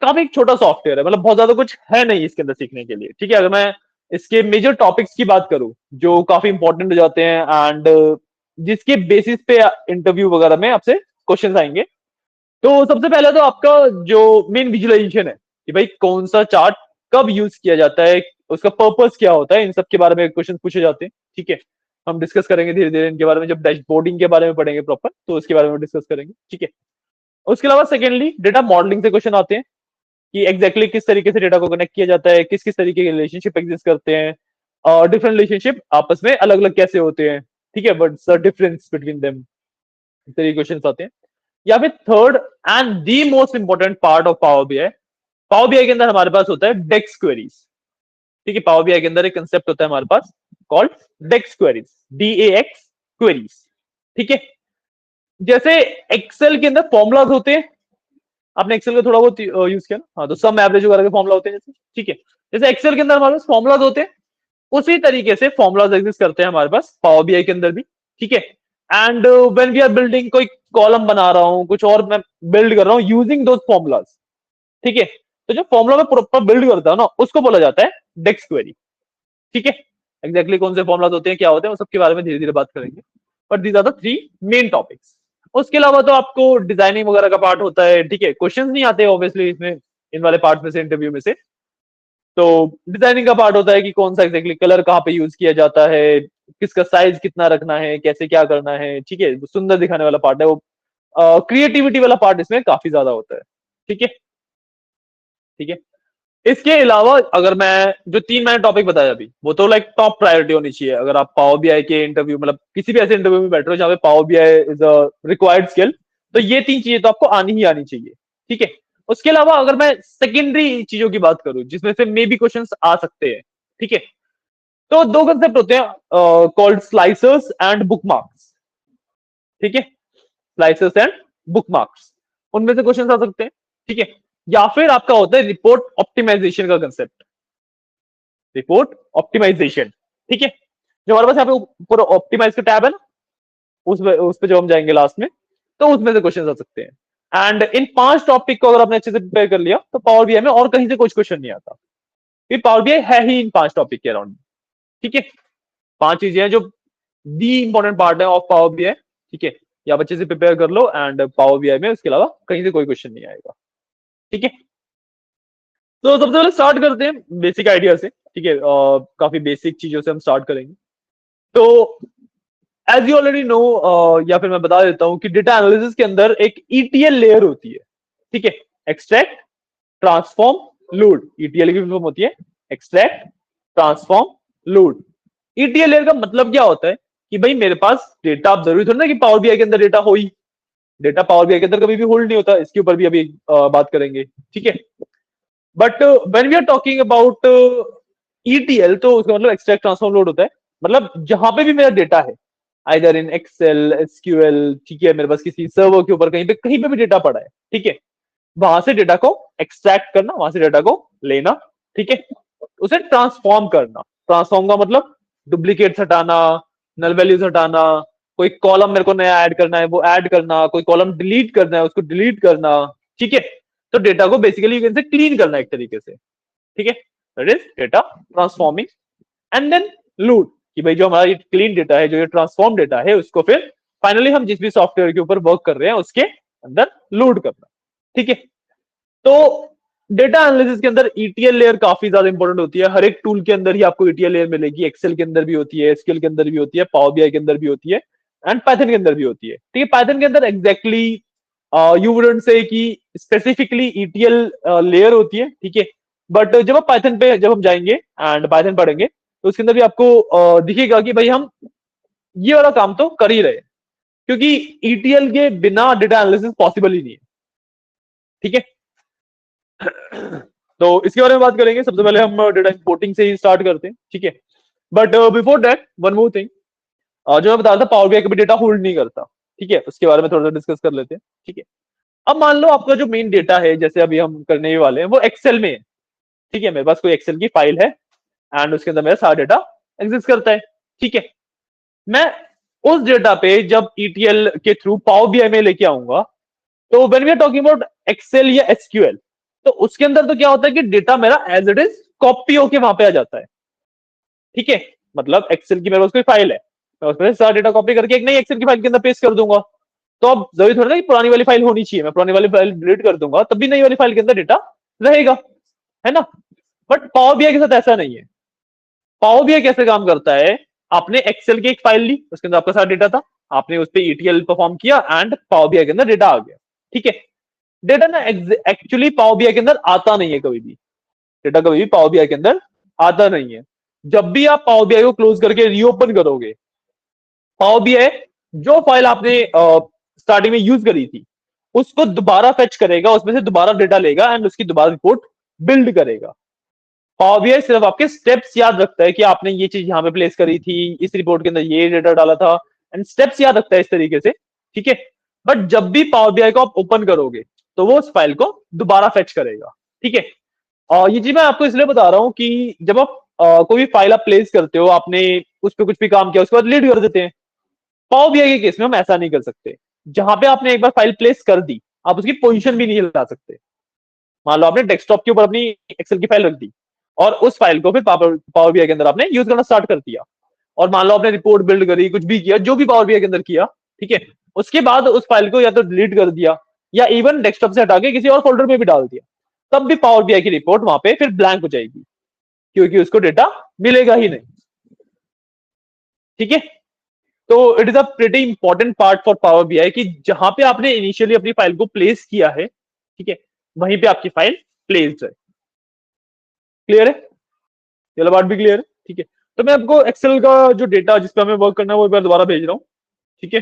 काफी एक छोटा सॉफ्टवेयर है, मतलब बहुत ज्यादा कुछ है नहीं इसके अंदर सीखने के लिए, ठीक है। अगर मैं इसके मेजर टॉपिक्स की बात करूं जो काफी इंपॉर्टेंट हो जाते हैं एंड जिसके बेसिस पे इंटरव्यू वगैरह में आपसे क्वेश्चन आएंगे, तो सबसे पहले तो आपका जो मेन विजुअलाइजेशन है कि भाई कौन सा चार्ट कब यूज किया जाता है, उसका पर्पस क्या होता है, इन सब के बारे में क्वेश्चन पूछे जाते हैं, ठीक है। हम डिस्कस करेंगे धीरे धीरे इनके बारे में, जब डैशबोर्डिंग के बारे में पढ़ेंगे प्रॉपर तो उसके बारे में डिस्कस करेंगे, ठीक है। उसके अलावा सेकेंडली डेटा मॉडलिंग से क्वेश्चन आते हैं कि एग्जैक्टली किस तरीके से डेटा को कनेक्ट किया जाता है, किस किस तरीके के रिलेशनशिप एग्जिस्ट करते हैं और डिफरेंट रिलेशनशिप आपस में अलग अलग कैसे होते हैं, ठीक है, बट डिफरेंस बिटवीन देम, इस तरीके क्वेश्चन आते हैं। या फिर third and the most important part of Power BI, power BI के अंदर हमारे पास होता है डेक्स क्वेरीज, ठीक है। पावर बीआई के अंदर एक कंसेप्ट होता है हमारे पास कॉल्ड डेक्स क्वेरीज, DAX क्वेरीज, ठीक है। जैसे एक्सेल के अंदर फॉर्मुलाज होते हैं, आपने एक्सेल का थोड़ा बहुत यूज किया ना, हाँ, तो सम एवरेज वगैरह के फॉर्मुला होते हैं जैसे, ठीक है। जैसे एक्सेल के अंदर हमारे पास फॉर्मुलाज होते हैं, उसी तरीके से फॉर्मुलाज एग्जिस्ट करते हैं हमारे पास पावर बीआई के अंदर भी, ठीक है। And when we are building, कोई कॉलम बना रहा हूं, कुछ और मैं बिल्ड कर रहा हूं यूजिंग दोस फॉर्मुलाज, ठीक है। तो जो फॉर्मुला में प्रॉपर बिल्ड करता है ना उसको बोला जाता है डेक्स क्वेरी, ठीक है। एग्जैक्टली कौन से फॉर्मुलाज होते हैं, क्या होते हैं, वो सबके बारे में धीरे धीरे बात करेंगे, but these are the three main topics. उसके अलावा तो आपको डिजाइनिंग वगैरह का पार्ट होता है, ठीक है। क्वेश्चंस नहीं आते ऑब्वियसली इसमें, इन वाले पार्ट में से, इंटरव्यू में से। तो डिजाइनिंग का पार्ट होता है कि कौन सा एग्जैक्टली कलर कहाँ पे यूज किया जाता है, किसका साइज कितना रखना है, कैसे क्या करना है, ठीक है। सुंदर दिखाने वाला पार्ट है वो, क्रिएटिविटी वाला पार्ट इसमें काफी ज्यादा होता है, ठीक है, ठीक है। इसके अलावा अगर मैं जो तीन मैंने टॉपिक बताया अभी, वो तो लाइक टॉप प्रायोरिटी होनी चाहिए अगर आप पावर बीआई के इंटरव्यू, मतलब किसी भी ऐसे इंटरव्यू में बैठ रहे हो जहाँ पे power BI is a required skill, तो ये तीन चीजें तो आपको आनी ही आनी चाहिए, ठीक है। उसके अलावा अगर मैं सेकेंडरी चीजों की बात करूं जिसमें से मे बी क्वेश्चंस आ सकते हैं, ठीक है, तो दो कंसेप्ट होते हैं कॉल्ड स्लाइसर्स एंड बुकमार्क्स, ठीक है। स्लाइसर्स एंड बुकमार्क्स, उनमें से क्वेश्चंस आ सकते हैं, ठीक है। या फिर आपका होता है रिपोर्ट ऑप्टिमाइजेशन का कंसेप्ट, रिपोर्ट ऑप्टिमाइजेशन, ठीक है। जो हमारे पास यहाँ पे ऊपर ऑप्टिमाइज का टैब है ना, उस पे जो हम जाएंगे लास्ट में, तो उसमें से क्वेश्चन आ सकते हैं। एंड इन पांच टॉपिक को अगर आपने अच्छे से प्रिपेयर कर लिया तो पावर बीआई में और कहीं से कुछ क्वेश्चन नहीं आता, क्योंकि पावर बीआई है ही इन पांच टॉपिक के अराउंड, ठीक है। पांच चीजें हैं जो दी इंपॉर्टेंट पार्ट है ऑफ पावर बीआई, ठीक है। ये आप अच्छे से प्रिपेयर कर लो एंड पावर बीआई में उसके अलावा कहीं से कोई क्वेश्चन नहीं आएगा, ठीक है। तो सबसे पहले स्टार्ट करते हैं बेसिक आइडिया से, ठीक है। काफी बेसिक चीजों से हम स्टार्ट करेंगे। तो एज यू ऑलरेडी नो, या फिर मैं बता देता हूं कि डेटा एनालिसिस के अंदर एक ईटीएल लेयर होती है, ठीक है। एक्सट्रैक्ट, ट्रांसफॉर्म, लोड, ईटीएल की फॉर्म होती है extract, transform, load. ETL layer का मतलब क्या होता है कि भाई मेरे पास डेटा, आप जरूरी थोड़ा ना कि पावर बीआई के अंदर डेटा हो ही, डेटा पावर बीआई के अंदर कभी भी होल्ड नहीं होता, इसके ऊपर भी अभी बात करेंगे, ठीक है। But when we are talking about ETL, तो उसका मतलब एक्सट्रैक्ट, ट्रांसफॉर्म, लोड होता है। मतलब जहां पे भी मेरा डेटा है, आइदर इन एक्सेल, एसक्यूएल, ठीक है, मेरे पास किसी सर्वर के ऊपर कहीं पे भी डेटा पड़ा है, ठीक है, वहां से डेटा को एक्सट्रैक्ट करना, वहां से डेटा को लेना, ठीक है, उसे ट्रांसफॉर्म करना। ट्रांसफॉर्म का मतलब डुप्लीकेट हटाना, नल वैल्यूज हटाना, कोई कॉलम मेरे को नया ऐड करना है वो ऐड करना, कोई कॉलम डिलीट करना है उसको डिलीट करना, ठीक है। तो डेटा को basically you can say clean करना एक तरीके से, ठीक है, that is data transforming. And then load, कि भाई जो हमारा ये क्लीन डेटा है, जो ये ट्रांसफॉर्म डेटा है, उसको फिर फाइनली हम जिस भी सॉफ्टवेयर के ऊपर वर्क कर रहे हैं उसके अंदर लोड करना, ठीक है। तो डेटा एनालिसिस के अंदर ईटीएल लेयर काफी ज्यादा इंपॉर्टेंट होती है। हर एक टूल के अंदर ही आपको ईटीएल लेयर मिलेगी, एक्सेल के अंदर भी होती है, एसक्यूएल के अंदर भी होती है, पावर बीआई के अंदर भी होती है एंड पाइथन के अंदर भी होती है, ठीक है। पाइथन के अंदर एग्जैक्टली यू वुडंट से कि स्पेसिफिकली ईटीएल लेयर होती है, ठीक है। बट जब आप पाइथन पे जब हम जाएंगे एंड पाइथन पढ़ेंगे तो उसके अंदर भी आपको दिखेगा कि भाई हम ये वाला काम तो कर ही रहे हैं, क्योंकि ईटीएल के बिना डेटा एनालिसिस पॉसिबल ही नहीं है, ठीक है। तो इसके बारे में बात करेंगे। सबसे पहले हम डेटा इंपोर्टिंग से ही स्टार्ट करते हैं, ठीक है। But before that one more thing, जो मैं बता रहा था पावर बीआई कभी डेटा होल्ड नहीं करता, ठीक है, उसके बारे में थोड़ा सा डिस्कस कर लेते हैं, ठीक है। अब मान लो आपका जो मेन डेटा है, जैसे अभी हम करने ही वाले हैं, वो एक्सेल में है, ठीक है, मेरे पास कोई एक्सेल की फाइल है एंड उसके अंदर मेरा सारा डेटा एग्जिस्ट करता है, ठीक है। मैं उस डेटा पे जब ईटीएल के थ्रू पावर बीआई में लेके आऊंगा, तो when we are talking about Excel या एसक्यूएल, तो उसके अंदर तो क्या होता है कि डेटा मेरा एज इट इज कॉपी होके वहां पे आ जाता है, ठीक है। मतलब एक्सेल की मेरे पास कोई फाइल है, मैं उसमें से सारा डेटा कॉपी करके एक नई एक्सेल की फाइल के अंदर पेस्ट कर दूंगा। तो अब जरूरी थोड़ा ना कि पुरानी वाली फाइल होनी चाहिए, मैं पुरानी वाली फाइल डिलीट कर दूंगा तब भी नई वाली फाइल के अंदर डेटा रहेगा, है ना। बट पावर बीआई के साथ ऐसा नहीं है। पावर बीआई कैसे काम करता है, आपने एक्सेल की एक फाइल ली, उसके अंदर आपका सारा डेटा था, आपने उस पर ईटीएल परफॉर्म किया एंड पावर बीआई के अंदर डेटा आ गया, ठीक है। डेटा ना एक्चुअली पावर बीआई के अंदर आता नहीं है कभी भी, डेटा कभी भी पावर बीआई के अंदर आता नहीं है। जब भी आप पावर बीआई को क्लोज करके रीओपन करोगे, पावर बीआई जो फाइल आपने स्टार्टिंग में यूज करी थी उसको दोबारा फेच करेगा, उसमें से दोबारा डेटा लेगा एंड उसकी दोबारा रिपोर्ट बिल्ड करेगा। पावर बीआई सिर्फ आपके स्टेप्स याद रखता है कि आपने ये चीज यहां पे प्लेस करी थी, इस रिपोर्ट के अंदर ये डेटा डाला था, एंड स्टेप्स याद रखता है इस तरीके से, ठीक है। बट जब भी पावर बीआई को आप ओपन करोगे तो वो उस फाइल को दोबारा फेच करेगा, ठीक है। और ये चीज मैं आपको इसलिए बता रहा हूँ कि जब आप कोई भी फाइल आप प्लेस करते हो, आपने उस पर कुछ भी काम किया उसके बाद लीड कर देते हैं। पावर बीआई के केस में हम ऐसा नहीं कर सकते। जहां पे आपने एक बार फाइल प्लेस कर दी, आप उसकी पोजीशन भी नहीं हिला सकते। मान लो आपने डेस्कटॉप के ऊपर अपनी एक्सेल की फाइल रख दी और उस फाइल को फिर पावर बीआई के अंदर आपने यूज करना स्टार्ट कर दिया, और मान लो आपने रिपोर्ट बिल्ड करी, कुछ भी किया, जो भी पावर बीआई के अंदर किया, ठीक है, उसके बाद उस फाइल को या तो डिलीट कर दिया या इवन डेस्कटॉप से हटा के किसी और फोल्डर में भी डाल दिया, तब भी पावर बीआई की रिपोर्ट वहां पे फिर ब्लैंक हो जाएगी, क्योंकि उसको डेटा मिलेगा ही नहीं, ठीक है। तो it is a pretty important part for power BI कि जहां पे आपने इनिशियली अपनी फाइल को प्लेस किया है, ठीक है, वहीं पे आपकी फाइल प्लेस्ड है। क्लियर है, ये वाला बात भी क्लियर है, ठीक है। तो मैं आपको एक्सेल का जो डेटा जिस पे हमें वर्क करना है वो एक बार दोबारा भेज रहा हूँ, ठीक है।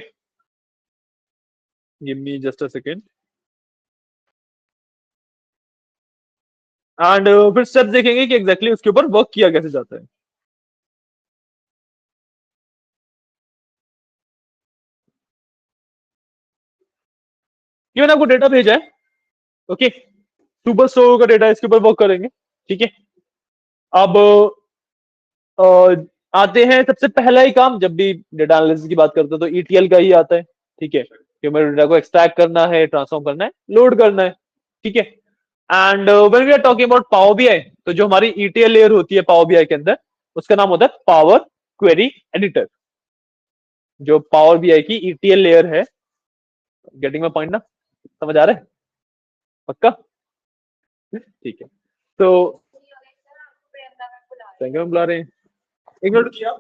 Give me just a second and फिर स्टेप्स देखेंगे कि एग्जैक्टली उसके ऊपर वर्क किया कैसे जाता है। ये मैंने आपको डेटा भेजा है, ओके। सुपर स्टोर का डेटा इसके ऊपर वर्क करेंगे, ठीक है। अब अ, आते हैं सबसे पहला ही काम, जब भी डेटा एनालिसिस की बात करते हैं तो ईटीएल का ही आता है, ठीक है, कि हमें डेटा को एक्सट्रैक्ट करना है, ट्रांसफॉर्म करना है, लोड करना है, ठीक है। And when we are talking about Power BI, तो जो हमारी ईटीएल लेयर होती है पावर बीआई के अंदर, उसका नाम होता है पावर क्वेरी एडिटर। जो पावर बीआई की ईटीएल लेयर है, गेटिंग माय पॉइंट ना, समझ आ रहा है पक्का, ठीक है। तो थैंक यू, बुला रहे हैं, एक मिनट किया।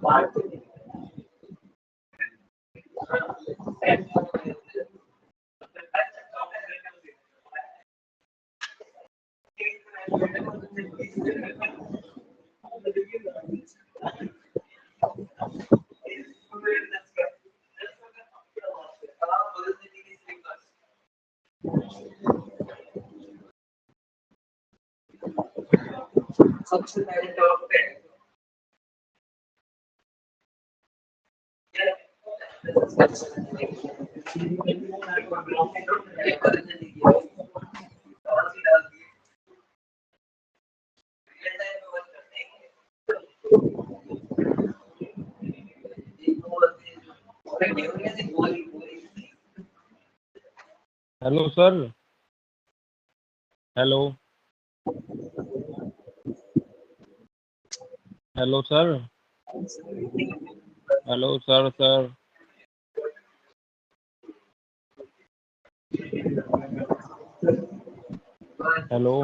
Hello sir. Hello hello sir. Hello sir sir. Hello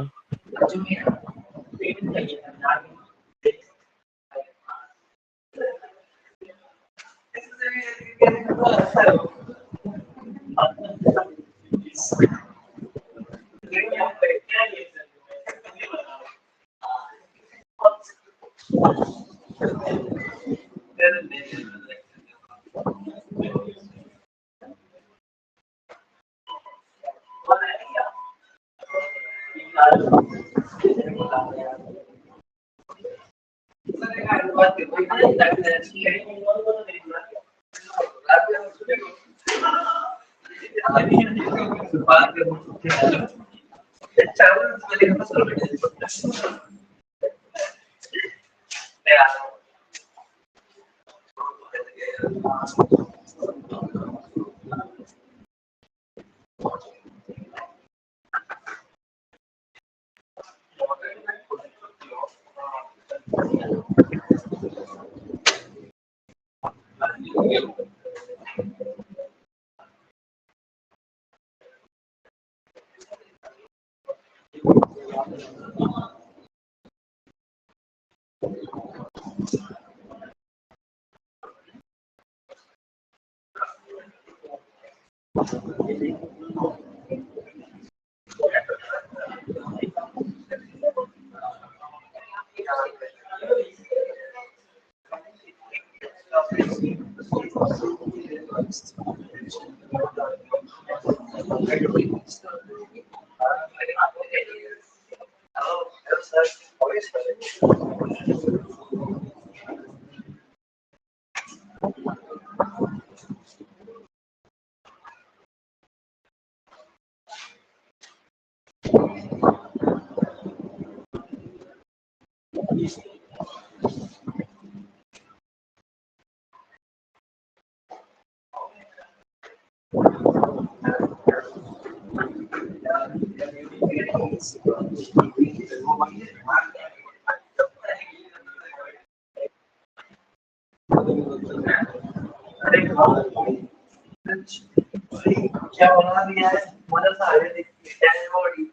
क्या बना दिया है मदर सारे देखते हैं बॉडी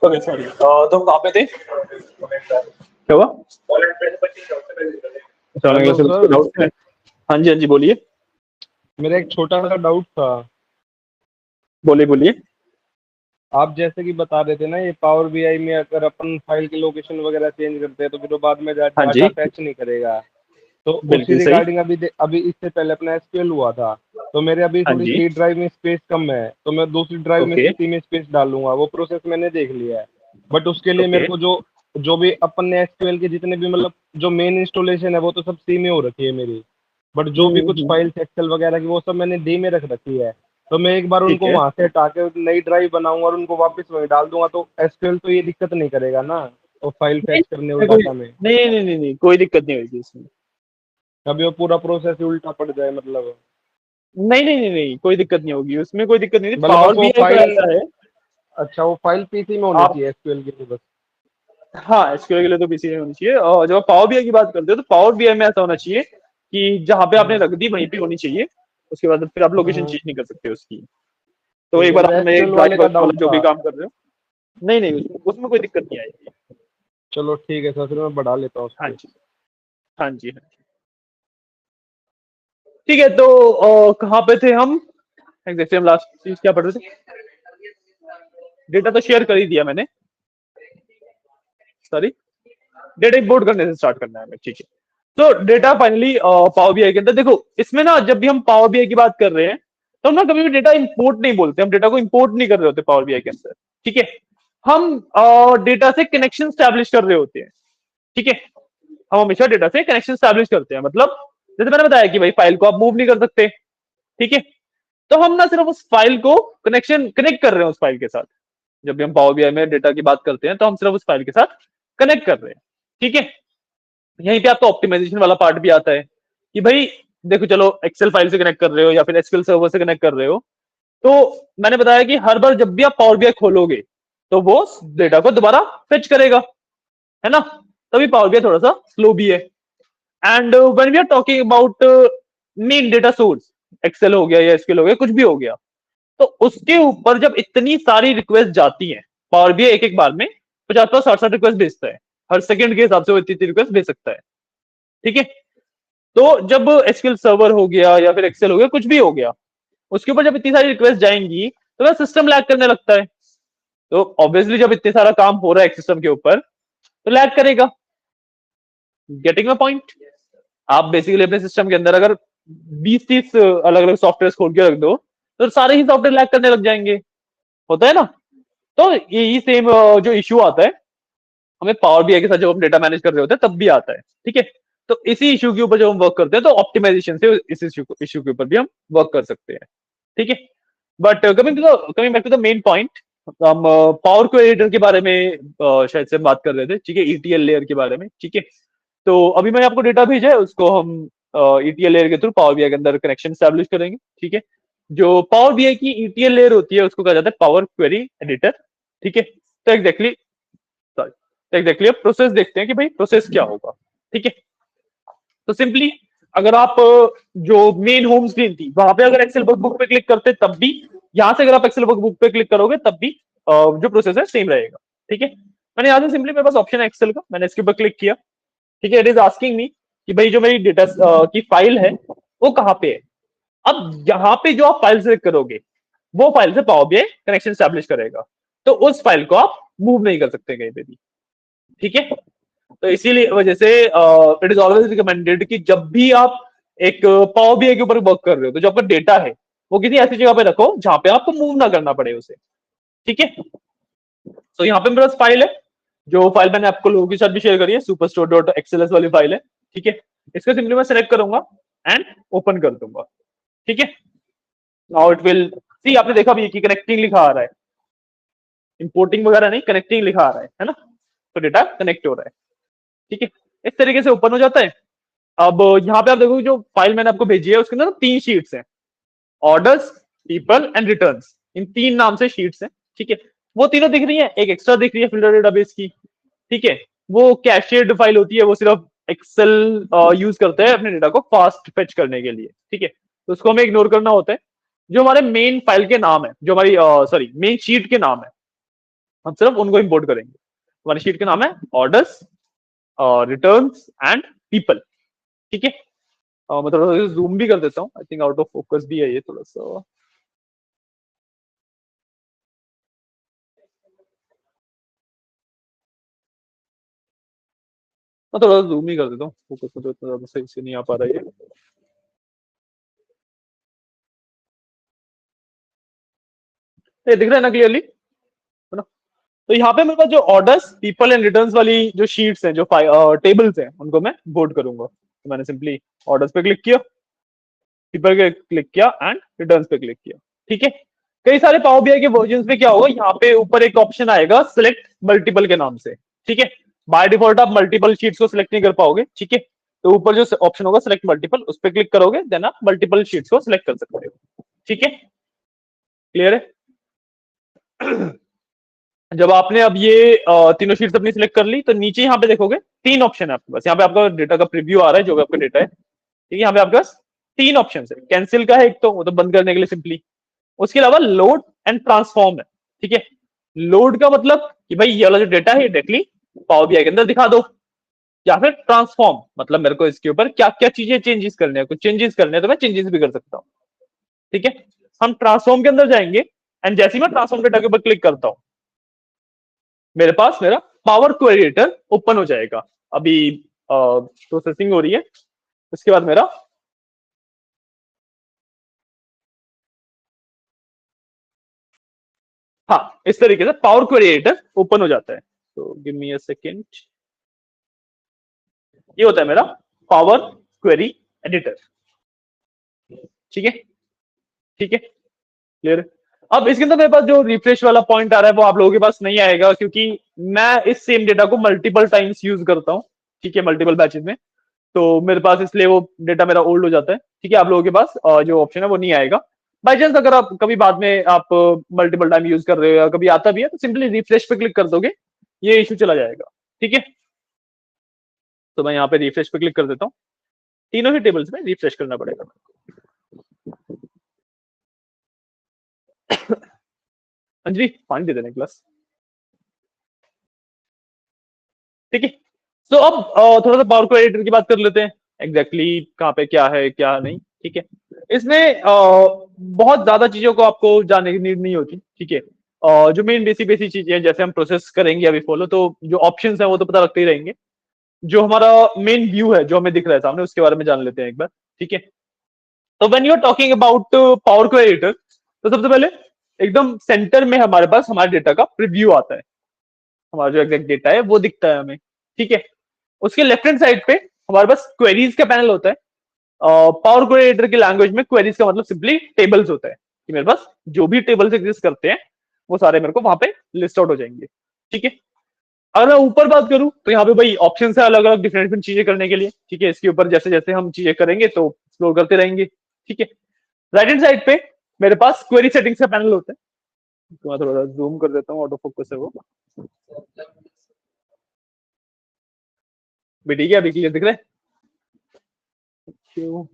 ओके सॉरी तो कहाँ पे थे क्या हुआ अचानक हेलो ऐसे कुछ सर। डाउट है हाँ जी बोलिए मेरा एक छोटा सा डाउट था। बोलिए बोलिए आप जैसे कि बता रहे थे ना, ये पावर बीआई में अगर अपन फाइल की लोकेशन वगैरह चेंज करते हैं तो फिर वो बाद में हाँ डाटा जी फैच नहीं करेगा। तो उसी बिल्कुल सही रिगार्डिंग अभी इससे पहले अपना एसक्यूएल हुआ था। तो मेरे अभी हाँ थोड़ी जी सी ड्राइव में स्पेस कम है, तो मैं दूसरी ड्राइव में ओके से सी में स्पेस डालूंगा। वो प्रोसेस मैंने देख लिया है। बट उसके लिए ओके मेरे को जो जो भी अपन ने एसक्यूएल के जितने भी मतलब जो मेन इंस्टॉलेशन है वो तो सब सी में हो रखी है मेरी। बट जो भी कुछ हम्म। फाइल्स एक्सेल वगैरह की वो सब मैंने डी में रख रखी है। तो मैं एक बार ठीक उनको है वहां से हटा के नई ड्राइव बनाऊंगा और उनको वापस वहीं डाल दूंगा, तो एसक्यूएल तो ये दिक्कत नहीं करेगा ना, और फाइल नहीं फैच करने और कोई डाटा में। नहीं कोई दिक्कत नहीं होगी इसमें कभी वो पूरा प्रोसेस ही उल्टा पड़ जाए मतलब। नहीं नहीं नहीं नहीं, कोई दिक्कत नहीं होगी उसमें, कोई दिक्कत नहीं होगी। मतलब पावर बस वो बीआई का फाइल, ऐसा है, अच्छा वो फाइल पीसी में होनी आप, चाहिए एसक्यूएल के लिए बस। हाँ एसक्यूएल के लिए तो पीसी में होनी चाहिए। और जब आप पावर बीआई की बात करते हो तो पावर बीआई में ऐसा होना चाहिए कि जहां पे आपने हाँ रख दी वहीं पे होनी चाहिए। उसके बाद फिर आप लोकेशन हाँ, चेंज नहीं कर सकते उसकी। तो ठीक एक है, बार मतलब आप में एसक्यूएल वाले का ड्राइव वाला डाउट जो भी था। काम कर रहे हो, नहीं नहीं उसमें कोई दिक्कत नहीं आएगी। चलो ठीक है सर, फिर मैं बढ़ा लेता हूँ हाँ उसको। जी, हाँ जी, हाँ जी। ठीक है, तो कहाँ पे थे हम एग्जैक्टली? हम लास्ट चीज क्या पढ़ रहे थे? डेटा तो शेयर कर ही दिया मैंने, सॉरी। डेटा इंपोर्ट करने से स्टार्ट करना है हमें, ठीक है। तो डेटा फाइनली पावर बीआई के अंदर देखो, इसमें ना जब भी हम पावर बीआई की बात कर रहे हैं तो हम ना कभी भी डेटा इंपोर्ट नहीं बोलते, हम डेटा को इंपोर्ट नहीं कर रहे होते पावर बीआई के अंदर, ठीक है। हम डेटा से कनेक्शन स्टैब्लिश कर रहे होते हैं, ठीक है। हम हमेशा डेटा से कनेक्शन स्टैब्लिश करते हैं, मतलब जैसे मैंने बताया कि भाई फाइल को आप मूव नहीं कर सकते, ठीक है। तो हम ना सिर्फ उस फाइल को कनेक्ट कर रहे हैं उस फाइल के साथ। जब भी हम पावर बीआई में डेटा की बात करते हैं तो हम सिर्फ उस फाइल के साथ कनेक्ट कर रहे हैं, ठीक है। यहीं पे आपका ऑप्टिमाइजेशन वाला पार्ट भी आता है कि भाई देखो, चलो एक्सेल फाइल से कनेक्ट कर रहे हो या फिर एसक्यूएल सर्वर से कनेक्ट कर रहे हो, तो मैंने बताया कि हर बार जब भी आप पावर बीआई खोलोगे तो वो डेटा को दोबारा फेच करेगा, है ना। तभी पावर बीआई थोड़ा सा स्लो भी है। And when we are talking about main data source, Excel हो गया या एसक्यूएल हो गया, कुछ भी हो गया, तो उसके ऊपर जब इतनी सारी रिक्वेस्ट जाती हैं, पावर बीआई एक एक बार में 50-60 रिक्वेस्ट भेजता है, हर सेकंड के हिसाब से वो इतनी रिक्वेस्ट भेज सकता है, ठीक है। तो जब एसक्यूएल सर्वर हो गया या फिर एक्सेल हो गया, कुछ भी हो गया, उसके ऊपर जब इतनी सारी रिक्वेस्ट जाएंगी तो वह सिस्टम लैग करने लगता है। तो ऑब्वियसली जब इतने सारा काम हो रहा है एक सिस्टम के ऊपर तो लैग करेगा। Getting my point? आप बेसिकली अपने सिस्टम के अंदर अगर 20-30 अलग अलग सॉफ्टवेयर खोल के रख दो तो सारे ही सॉफ्टवेयर लैग करने लग जाएंगे, होता है ना। तो यही सेम जो इश्यू आता है हमें पावर बीआई के साथ जब हम डेटा मैनेज कर रहे होते हैं तब भी आता है, ठीक है। तो इसी इश्यू के ऊपर जब हम वर्क करते हैं तो ऑप्टिमाइजेशन से इस इश्यू के ऊपर भी हम वर्क कर सकते हैं, ठीक है। But coming back to the main point, हम पावर क्वेरी एडिटर के बारे में शायद से बात कर रहे थे, ठीक है, ईटीएल लेयर के बारे में, ठीक है। तो अभी मैंने आपको डेटा भेजा है, उसको हम ईटीएल लेयर के थ्रू पावर बीआई के अंदर कनेक्शन स्टैब्लिश करेंगे, ठीक है। जो पावर बीआई की ईटीएल लेयर होती है उसको कहा जाता है पावर क्वेरी एडिटर, ठीक है। तो एग्जैक्टली, सॉरी, तो एग्जैक्टली अब प्रोसेस देखते हैं कि भाई प्रोसेस क्या होगा, ठीक है। तो सिंपली अगर आप जो मेन होम स्क्रीन थी वहां पे अगर एक्सेल वर्कबुक पे क्लिक करते तब भी, यहां से अगर आप एक्सेल वर्कबुक पे क्लिक करोगे तब भी जो प्रोसेस है सेम रहेगा, ठीक है। मैंने यहां से सिंपली, मेरे पास ऑप्शन है एक्सेल का, मैंने इसके ऊपर क्लिक किया, ठीक है। इट इज आस्किंग मी कि भाई जो मेरी डेटा की फाइल है वो कहाँ पे है। अब यहाँ पे जो आप फाइल सेलेक्ट करोगे वो फाइल से पावर बीआई कनेक्शन स्टैब्लिश करेगा, तो उस फाइल को आप मूव नहीं कर सकते कहीं पे भी, ठीक है। तो इसीलिए वजह से इट इज ऑलवेज रिकमेंडेड कि जब भी आप एक पावर बीआई के ऊपर वर्क कर रहे हो तो जो आपका डेटा है वो किसी ऐसी जगह पे रखो जहां पे आपको मूव ना करना पड़े उसे, ठीक है। तो यहाँ पे मेरे पास फाइल है, जो फाइल मैंने आपको लोगों के साथ भी शेयर करी है, superstore.xls वाली फाइल है, ठीक है। इसको सिंपली मैं सेलेक्ट करूंगा एंड ओपन कर दूंगा, ठीक है। नाउ इट विल सी, आपने देखा भी कि कनेक्टिंग लिखा आ रहा है, इंपोर्टिंग वगैरह नहीं, कनेक्टिंग लिखा आ रहा है ना। तो डेटा कनेक्ट हो रहा है, ठीक है। इस तरीके से ओपन हो जाता है। अब यहाँ पे आप देखोगे जो फाइल मैंने आपको भेजी है उसके अंदर 3 शीट्स हैं, ऑर्डर्स, पीपल एंड रिटर्न्स, इन 3 नाम से शीट्स हैं, ठीक है। वो तीनों दिख रही है, एक एक्स्ट्रा दिख रही है फिल्टर डेटाबेस की, ठीक है। वो कैशेड फाइल होती है, वो सिर्फ एक्सेल यूज करते हैं अपने डेटा को फास्ट फेच करने के लिए, ठीक है। तो उसको हमें इग्नोर करना होता है। जो हमारे मेन फाइल के नाम है, जो हमारी सॉरी मेन शीट के नाम है, हम सिर्फ उनको इंपोर्ट करेंगे। हमारी शीट के नाम है ऑर्डर्स, रिटर्न्स एंड पीपल, ठीक है। मैं थोड़ा सा जूम भी कर देता हूँ, I think out of focus भी है ये थोड़ा सा। मैं थोड़ा सा जूम ही कर देता हूँ, फोकस में तो इतना ज्यादा सही से नहीं आ पा रहा है। ये दिख रहा है ना क्लियरली, है ना। तो यहाँ पे मेरे पास जो ऑर्डर्स, पीपल एंड रिटर्न्स वाली जो शीट्स हैं, जो टेबल्स हैं, उनको मैं बोर्ड करूंगा। तो मैंने सिंपली ऑर्डर्स पे क्लिक किया, पीपल पे क्लिक किया एंड रिटर्न्स पे क्लिक किया, ठीक है। कई सारे पावर बीआई के वर्जन में क्या होगा, यहाँ पे ऊपर एक ऑप्शन आएगा सिलेक्ट मल्टीपल के नाम से, ठीक है। बाय डिफॉल्ट आप मल्टीपल शीट्स को सिलेक्ट नहीं कर पाओगे, ठीक है। तो ऊपर जो ऑप्शन होगा सिलेक्ट मल्टीपल, उस पर क्लिक करोगे, देन आप मल्टीपल शीट्स को सिलेक्ट कर सकते हो। ठीक है, क्लियर है? जब आपने अब ये तीनों शीट्स अपनी सिलेक्ट कर ली, तो नीचे यहाँ पे देखोगे 3 ऑप्शन है आपके पास। यहाँ पे आपका डेटा का प्रीव्यू आ रहा है, जो भी आपका डेटा है। ठीक है, यहाँ पे आपके पास 3 ऑप्शन है। कैंसिल का है एक, तो वो तो बंद करने के लिए सिंपली। उसके अलावा लोड एंड ट्रांसफॉर्म है। ठीक है, लोड का मतलब कि भाई ये वाला जो डेटा है ये डायरेक्टली पावर बीआई के अंदर दिखा दो, या फिर ट्रांसफॉर्म मतलब मेरे को इसके ऊपर क्या क्या चीजें चेंजेस करने हैं, कुछ चेंजेस करने हैं तो मैं चेंजेस भी कर सकता हूँ। ठीक है, हम ट्रांसफॉर्म के अंदर जाएंगे, एंड जैसे ही मैं ट्रांसफॉर्म डेटा के ऊपर क्लिक करता हूं, मेरे पास मेरा पावर क्वेरी एडिटर ओपन हो जाएगा। अभी प्रोसेसिंग हो रही है, उसके बाद मेरा हाँ इस तरीके से पावर क्वेरी एडिटर ओपन हो जाता है। तो गिव मी अ सेकेंड, ये होता है मेरा पावर क्वेरी एडिटर। ठीक है, ठीक है, क्लियर है? अब इसके अंदर मेरे पास जो रिफ्रेश वाला पॉइंट आ रहा है वो आप लोगों के पास नहीं आएगा, क्योंकि मैं इस सेम डेटा को मल्टीपल टाइम्स यूज करता हूं। ठीक है, मल्टीपल बैचेस में, तो मेरे पास इसलिए वो डेटा मेरा ओल्ड हो जाता है। ठीक है, आप लोगों के पास जो ऑप्शन है वो नहीं आएगा। बाई चांस अगर आप कभी बाद में आप मल्टीपल टाइम यूज कर रहे हो या कभी आता भी है, तो सिंपली रिफ्रेश पे क्लिक कर दोगे, ये इशू चला जाएगा। ठीक है, तो मैं यहाँ पे रिफ्रेश पे क्लिक कर देता हूँ। तीनों ही टेबल्स में रिफ्रेश करना पड़ेगा। अंजलि पानी दे देना एक गिलास। ठीक है, तो अब थोड़ा सा पावर क्वेरी एडिटर की बात कर लेते हैं, एग्जैक्टली कहाँ पे क्या है क्या नहीं। ठीक है, इसमें बहुत ज्यादा चीजों को आपको जानने की नीड नहीं होती। ठीक है, जो मेन बेसिक बेसिक चीजें हैं, जैसे हम प्रोसेस करेंगे अभी फॉलो, तो जो ऑप्शंस हैं वो तो पता लगते ही रहेंगे। जो हमारा मेन व्यू है जो हमें दिख रहा है सामने, उसके बारे में जान लेते हैं एक बार। ठीक है, तो when you are talking about Power Query editor, तो सबसे पहले एकदम सेंटर में हमारे पास हमारे डेटा का प्रीव्यू आता है। हमारा जो एग्जैक्ट डेटा है वो दिखता है हमें। ठीक है, उसके लेफ्ट हैंड साइड पे हमारे पास क्वेरीज का पैनल होता है। पावर क्वेरी एडिटर की लैंग्वेज में क्वेरीज का मतलब सिंपली टेबल्स होता है, कि मेरे पास जो भी टेबल्स एग्जिस्ट करते हैं वो सारे मेरे को वहां पे लिस्ट आउट हो जाएंगे। ठीक है, अगर मैं ऊपर बात करूं तो यहाँ पे भाई ऑप्शन है अलग अलग डिफरेंट डिफरेंट चीजें करने के लिए। ठीक है, इसके ऊपर जैसे जैसे हम चीजें करेंगे तो एक्सप्लोर करते रहेंगे। ठीक है, राइट हैंड साइड पे मेरे पास क्वेरी सेटिंग्स का पैनल होता है। तो मैं थोड़ा जूम कर देता हूँ, ऑटो फोकस है वो भी। ठीक है, अभी क्लियर दिख रहा है? क्यों?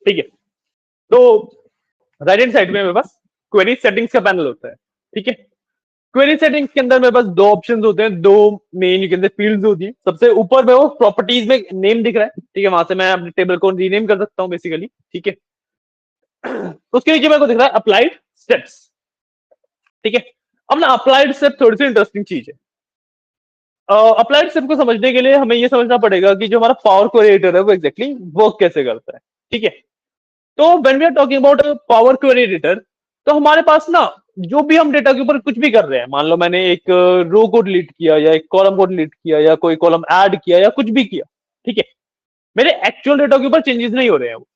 ठीक है, तो राइट हैंड साइड में मेरे पास क्वेरी सेटिंग्स का पैनल होता है। ठीक है, क्वेरी सेटिंग्स के अंदर मेरे पास दो ऑप्शंस होते हैं, दो मेन यू कैन से फील्ड्स होती है। सबसे ऊपर में वो प्रॉपर्टीज में नेम दिख रहा है। ठीक है, वहां से मैं अपने टेबल को रीनेम कर सकता हूँ बेसिकली। ठीक है, तो उसके नीचे मेरे को दिख रहा है अप्लाइड स्टेप्स। ठीक है, अब ना अप्लाइड स्टेप थोड़ी सी इंटरेस्टिंग चीज है। अप्लाइड स्टेप को समझने के लिए हमें ये समझना पड़ेगा कि जो हमारा पावर क्वेरी एडिटर है वो एग्जैक्टली वर्क कैसे करता है। ठीक है, तो when we are talking about Power Query editor, तो हमारे पास ना जो भी हम डेटा के ऊपर कुछ भी कर रहे हैं, मान लो मैंने एक रो को डिलीट किया या एक कॉलम को डिलीट किया या कोई कॉलम ऐड किया या कुछ भी किया। ठीक है, मेरे एक्चुअल डेटा के ऊपर चेंजेस नहीं हो रहे हैं, वो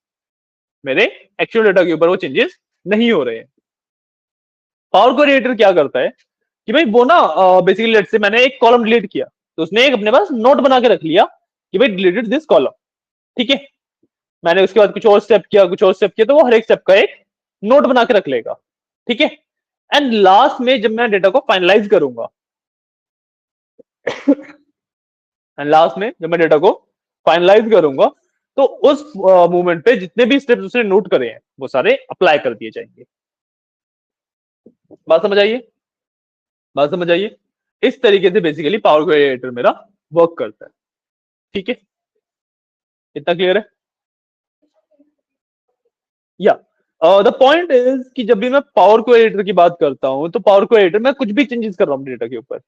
मेरे एक्चुअल डेटा के ऊपर वो चेंजेस नहीं हो रहे हैं। पावर क्वेरी एडिटर क्या करता है कि भाई वो ना बेसिकली लेट्स से मैंने एक कॉलम डिलीट किया, तो उसने एक अपने पास नोट बना के रख लिया कि भाई डिलीटेड दिस कॉलम। ठीक है, मैंने उसके बाद कुछ और स्टेप किया, कुछ और स्टेप किया, तो वो हर एक स्टेप का एक नोट बना के रख लेगा। ठीक है, एंड लास्ट में जब मैं डेटा को फाइनलाइज करूंगा एंड लास्ट में जब मैं डेटा को फाइनलाइज करूंगा, तो उस मूवमेंट पे जितने भी स्टेप्स उसने नोट करे हैं वो सारे अप्लाई कर दिए जाएंगे। बात समझ आइए, बात समझ आइए। इस तरीके से बेसिकली पावर क्वेरी एडिटर मेरा वर्क करता है। ठीक है, इतना क्लियर है? या द पॉइंट इज कि जब भी मैं पावर क्वेरी एडिटर की बात करता हूं, तो पावर क्वेरी एडिटर में कुछ भी चेंजेस कर रहा हूं डेटा के ऊपर,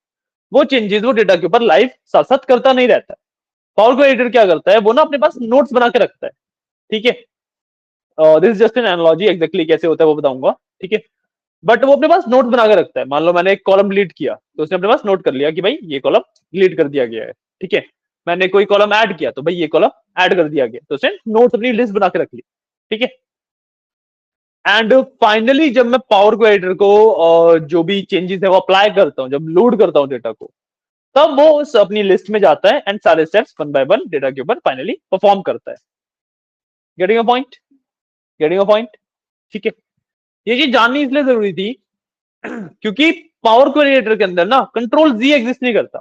वो चेंजेस वो डेटा के ऊपर लाइव साथ साथ करता नहीं रहता है। पावर क्वेरी एडिटर क्या करता है, वो ना अपने पास नोट्स बना के रखता है। ठीक है, this just an analogy, exactly कैसे होता है वो बताऊंगा। ठीक है, बट वो अपने पास नोट बना के रखता है। मान लो मैंने एक कॉलम डिलीट किया, तो उसने अपने पास नोट कर लिया कि भाई ये कॉलम डिलीट कर दिया गया है। ठीक है, मैंने कोई कॉलम ऐड किया, तो भाई ये कॉलम ऐड कर दिया गया, तो उसने नोट्स अपनी लिस्ट बना के रख ली। ठीक है, एंड फाइनली जब मैं पावर क्वेरी को जो भी चेंजेस है वो अप्लाई करता हूँ, जब लोड करता हूँ डेटा को, तब वो उस अपनी लिस्ट में जाता है एंड सारे steps one by one data के ऊपर फाइनली परफॉर्म करता है। Getting a point? Getting a point? ठीक है, ये चीज जाननी इसलिए जरूरी थी क्योंकि पावर क्वेरी के अंदर ना कंट्रोल जी एग्जिस्ट नहीं करता,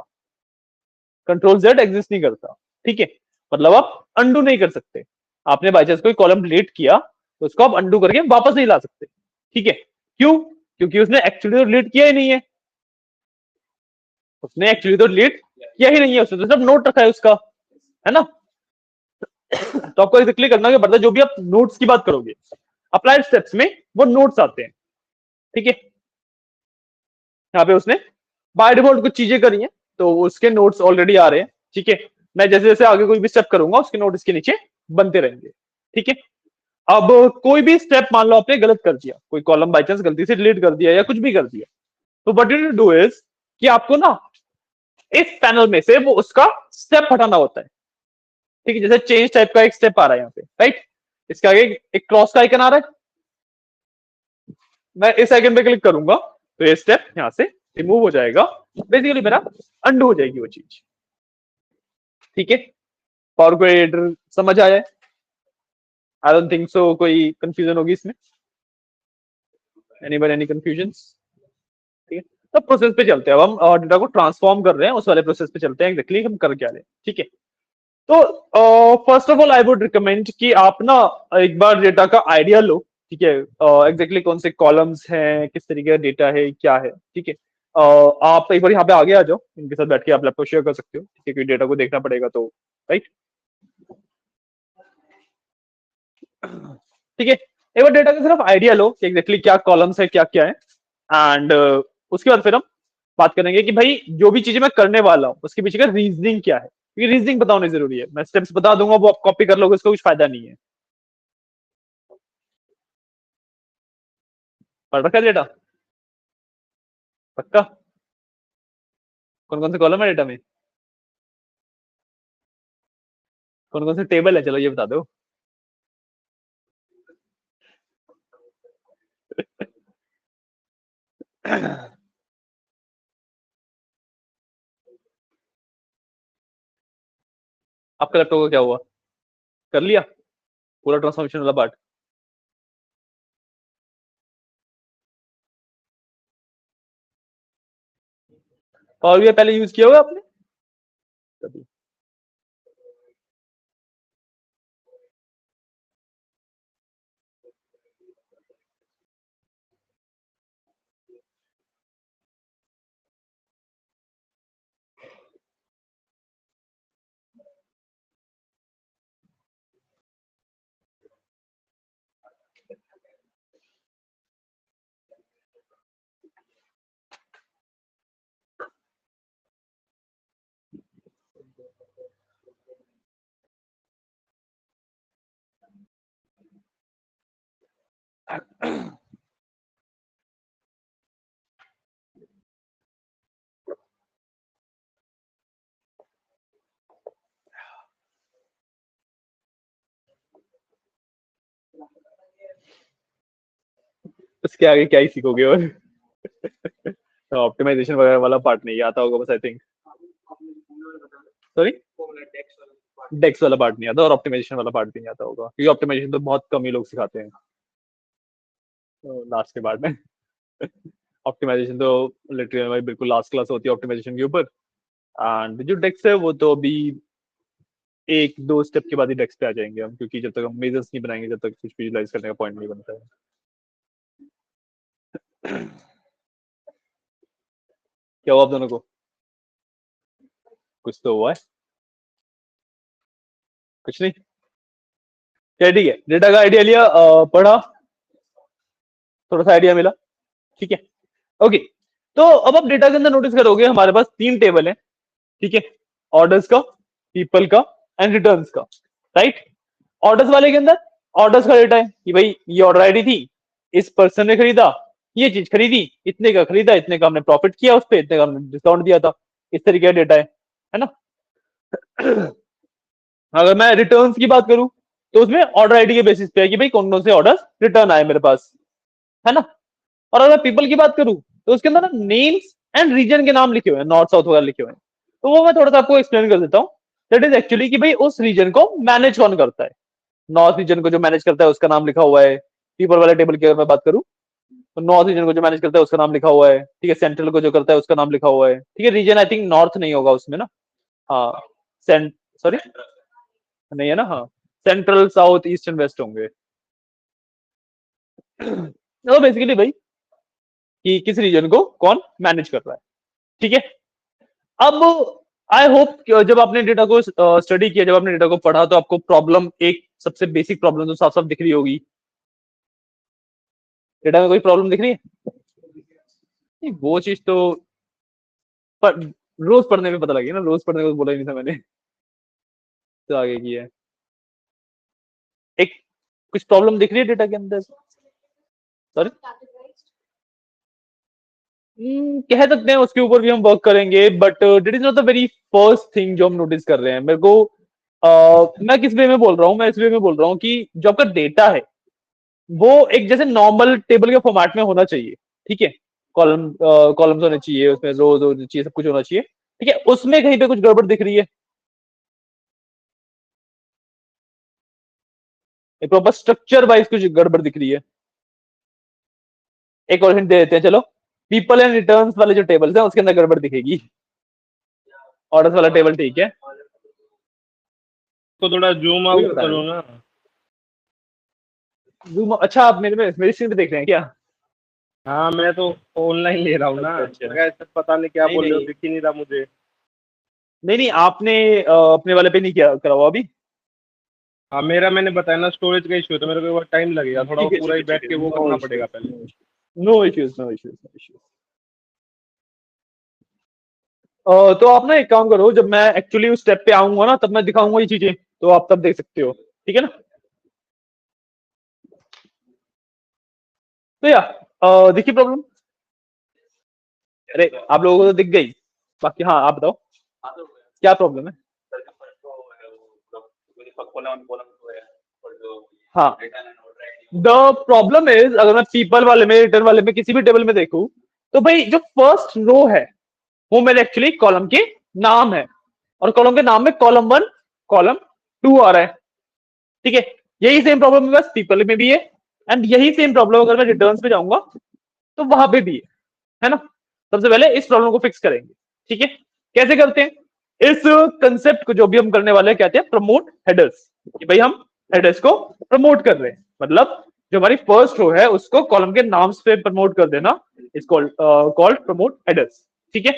कंट्रोल जेड एग्जिस्ट नहीं करता। ठीक है, मतलब आप अंडू नहीं कर सकते। आपने बाई चांस कोई कॉलम डिलीट किया तो उसको आप अंडू करके वापस नहीं ला सकते। ठीक है, क्यों? क्योंकि उसने एक्चुअली तो डिलीट किया ही नहीं है, उसने एक्चुअली तो डिलीट किया ही नहीं है, उसने तो सिर्फ नोट रखा है उसका, है ना। तो आपको एग्जैक्टली करना क्या पड़ता है, जो भी आप नोट्स की बात करोगे अप्लाइड स्टेप्स में वो नोट्स आते हैं। ठीक है, यहाँ पे उसने बाय डिफॉल्ट कुछ चीजें करी हैं तो उसके नोट्स ऑलरेडी आ रहे हैं। ठीक है, मैं जैसे जैसे आगे कोई भी स्टेप करूंगा उसके नोट इसके नीचे बनते रहेंगे। ठीक है, अब कोई भी स्टेप मान लो आपने गलत कर दिया, कोई कॉलम बाई चांस गलती से डिलीट कर दिया या कुछ भी कर दिया, तो व्हाट यू डू इज कि आपको ना इस पैनल में से वो उसका स्टेप हटाना होता है। ठीक है, जैसे चेंज टाइप का एक स्टेप आ रहा है यहाँ पे, राइट, इसके आगे एक क्रॉस का आइकन आ रहा है, मैं इस आइकन पे क्लिक करूंगा तो ये स्टेप यहां से रिमूव हो जाएगा, बेसिकली मेरा अंडू हो जाएगी वो चीज। ठीक है, पावर क्वेरी समझ आया है? आई डोंट थिंक सो कोई कंफ्यूजन होगी इसमें। Anybody any confusions? ठीक है, तो प्रोसेस पे चलते हैं। अब हम डेटा को ट्रांसफॉर्म कर रहे हैं, उस वाले प्रोसेस पे चलते हैं एग्जैक्टली हम कर क्या रहे हैं। ठीक है, तो first of all I would recommend कि आप ना एक बार डेटा का आइडिया लो। ठीक है, एग्जैक्टली कौन से कॉलम्स हैं, किस तरीके का डेटा है, क्या है। ठीक है, आप एक बार यहाँ पे आगे आ जाओ, इनके साथ बैठ के आप लैपटॉप शेयर कर सकते हो। ठीक है, क्योंकि डेटा को देखना पड़ेगा तो, राइट। ठीक है, एक बार डेटा का सिर्फ आइडिया लो कि एग्जैक्टली क्या कॉलम्स है, क्या क्या है, एंड उसके बाद फिर हम बात करेंगे कि भाई जो भी चीजें मैं करने वाला हूँ उसके पीछे का रीजनिंग क्या है, क्योंकि रीजनिंग बताना जरूरी है। मैं स्टेप्स बता दूंगा, वो आप कॉपी कर लोगे, उसका कुछ फायदा नहीं है। पढ़ रखा है डेटा पक्का? कौन कौन से कॉलम है डेटा में, कौन कौन से टेबल है, चलो ये बता दो। आपका लैपटॉप का क्या हुआ, कर लिया पूरा ट्रांसफॉर्मेशन वाला पार्ट? पावर बीआई पहले यूज किया हुआ आपने कभी? उसके आगे क्या ही सीखोगे और ऑप्टिमाइजेशन वगैरह वाला पार्ट नहीं आता होगा बस, आई थिंक। सॉरी, डेक्स वाला पार्ट नहीं आता और ऑप्टिमाइजेशन वाला पार्ट भी नहीं आता होगा, क्योंकि ऑप्टिमाइजेशन तो बहुत कम ही लोग सिखाते हैं लास्ट के पार्ट में। ऑप्टिमाइजेशन तो लिटरली भाई बिल्कुल लास्ट क्लास होती है ऑप्टिमाइजेशन के ऊपर, एंड जो डेक्स है वो तो अभी एक दो स्टेप के बाद ही डेक्स पे आ जाएंगे हम, क्योंकि जब तक हम मेजर्स नहीं बनाएंगे जब तक कुछ विजुलाइज करने का पॉइंट नहीं बनता है। क्या हुआ आप दोनों को, कुछ तो हुआ है? कुछ नहीं, क्या? ठीक है, डेटा का आइडिया लिया, पढ़ा, थोड़ा सा आइडिया मिला। ठीक है, ओके। तो अब आप डेटा के अंदर नोटिस करोगे हमारे पास तीन टेबल है। ठीक है, ऑर्डर्स का, पीपल का एंड रिटर्न्स का, राइट। ऑर्डर्स वाले के अंदर ऑर्डर्स का डेटा है कि भाई ये ऑर्डर आईडी थी, इस पर्सन ने खरीदा, ये चीज खरीदी, इतने का खरीदा, इतने का हमने प्रॉफिट किया उस पर, इतने का हमने डिस्काउंट दिया था, इस तरीके का डेटा है ना। अगर मैं रिटर्न्स की बात करूं तो उसमें ऑर्डर आईडी के बेसिस पे है कि भाई कौन कौन से ऑर्डर रिटर्न आए मेरे पास, है ना। और अगर पीपल की बात करूं तो उसके अंदर ना नेम्स एंड रीजन के नाम लिखे हुए हैं, नॉर्थ साउथ वगैरह लिखे हुए हैं। तो वो मैं थोड़ा सा आपको एक्सप्लेन कर देता हूँ। दैट इज एक्चुअली कि भाई उस रीजन को मैनेज कौन करता है। नॉर्थ रीजन को जो मैनेज करता है उसका नाम लिखा हुआ है पीपल वाले टेबल की। अगर मैं बात करूं तो नॉर्थ रीजन को जो मैनेज करता है उसका नाम लिखा हुआ है, ठीक है। सेंट्रल को जो करता है उसका नाम लिखा हुआ है, ठीक है। रीजन आई थिंक नॉर्थ नहीं होगा उसमें ना, हाँ। सेंट सॉरी नहीं है ना, हाँ। Central south east and west होंगे। तो बेसिकली भाई कि किस रीजन को कौन मैनेज कर रहा है, ठीक है। अब आई होप जब आपने डेटा को स्टडी किया, जब आपने डेटा को पढ़ा, तो आपको प्रॉब्लम एक सबसे बेसिक प्रॉब्लम तो साफ साफ दिख रही होगी। डेटा में कोई प्रॉब्लम दिख रही है? नहीं, वो चीज तो पर रोज पढ़ने में पता लगी ना, रोज पढ़ने को बोला ही नहीं था मैंने। तो आगे की है एक कुछ प्रॉब्लम दिख रही है डेटा के अंदर? सॉरी, कह सकते हैं उसके ऊपर भी हम वर्क करेंगे, but that is not the very first thing जो हम नोटिस कर रहे हैं। मेरे को मैं किस वे में बोल रहा हूँ, मैं इस वे में बोल रहा हूँ कि जो आपका डेटा है वो एक जैसे नॉर्मल टेबल के फॉर्मेट में होना चाहिए, ठीक है। कॉलम्स होने चाहिए, उसमें रोज होनी चाहिए, सब कुछ होना चाहिए, ठीक है। उसमें कहीं पे कुछ गड़बड़ दिख रही है? एक प्रॉपर स्ट्रक्चर वाइज कुछ गड़बड़ दिख रही है? एक और हिंट दे देते हैं चलो। पीपल एंड रिटर्न्स वाले जो टेबल्स हैं उसके अंदर गड़बड़ दिखेगी। ऑर्डर्स वाला टेबल ठीक है। तो थोड़ा जूम वही आउट बता रहे करो हैं। ना। अच्छा, आप मेरी स्क्रीन पे देख रहे हैं क्या? हाँ, मैं तो ऑनलाइन ले रहा हूँ ना। अच्छा अच्छा। मैं कहा, ऐसे पता नहीं क्या नहीं बोल रहे हो, नहीं दिख ही नहीं रहा मुझे। नहीं नहीं, आपने अपने वाले पे नहीं किया करा हुआ अभी? हाँ, मेरा मैंने बताया ना, स्टोरेज का इशू है, तो मेरे को एक बार टाइम लगेगा थोड़ा, वो ठीक है पूरा ठीक ही है ठीक बैठ है, के वो नो करना इश्यूज पड़ेगा पहले। No issues no issues no issues. तो आप ना एक काम करो, जब मैं एक्चुअली उस स्टेप पे आऊंगा ना तब मैं दिखाऊंगा ये चीजें, तो आप तब देख सकते हो, ठीक है ना। तो या देखिए प्रॉब्लम, अरे आप लोगों को तो दिख गई, बाकी हाँ आप बताओ क्या प्रॉब्लम है। हाँ, द प्रॉब्लम इज अगर मैं पीपल वाले में, रिटर्न वाले में, किसी भी टेबल में देखूं तो भाई जो फर्स्ट रो है वो मेरे एक्चुअली कॉलम के नाम है, और कॉलम के नाम में कॉलम 1 कॉलम 2 आ रहा है, ठीक है। यही सेम प्रॉब्लम बस पीपल में भी है, एंड यही सेम प्रॉब्लम अगर मैं रिटर्न्स पे जाऊंगा तो वहां पे भी है ना। सबसे पहले इस प्रॉब्लम को फिक्स करेंगे, ठीक है। कैसे करते हैं इस कंसेप्ट को, जो भी हम करने वाले हैं, कहते हैं प्रमोट हेडर्स। कि भाई हम हेडर्स को प्रमोट कर रहे हैं, मतलब जो हमारी फर्स्ट रो है उसको कॉलम के नाम से प्रमोट कर देना, इज कॉल्ड प्रमोट हेडर्स, ठीक है।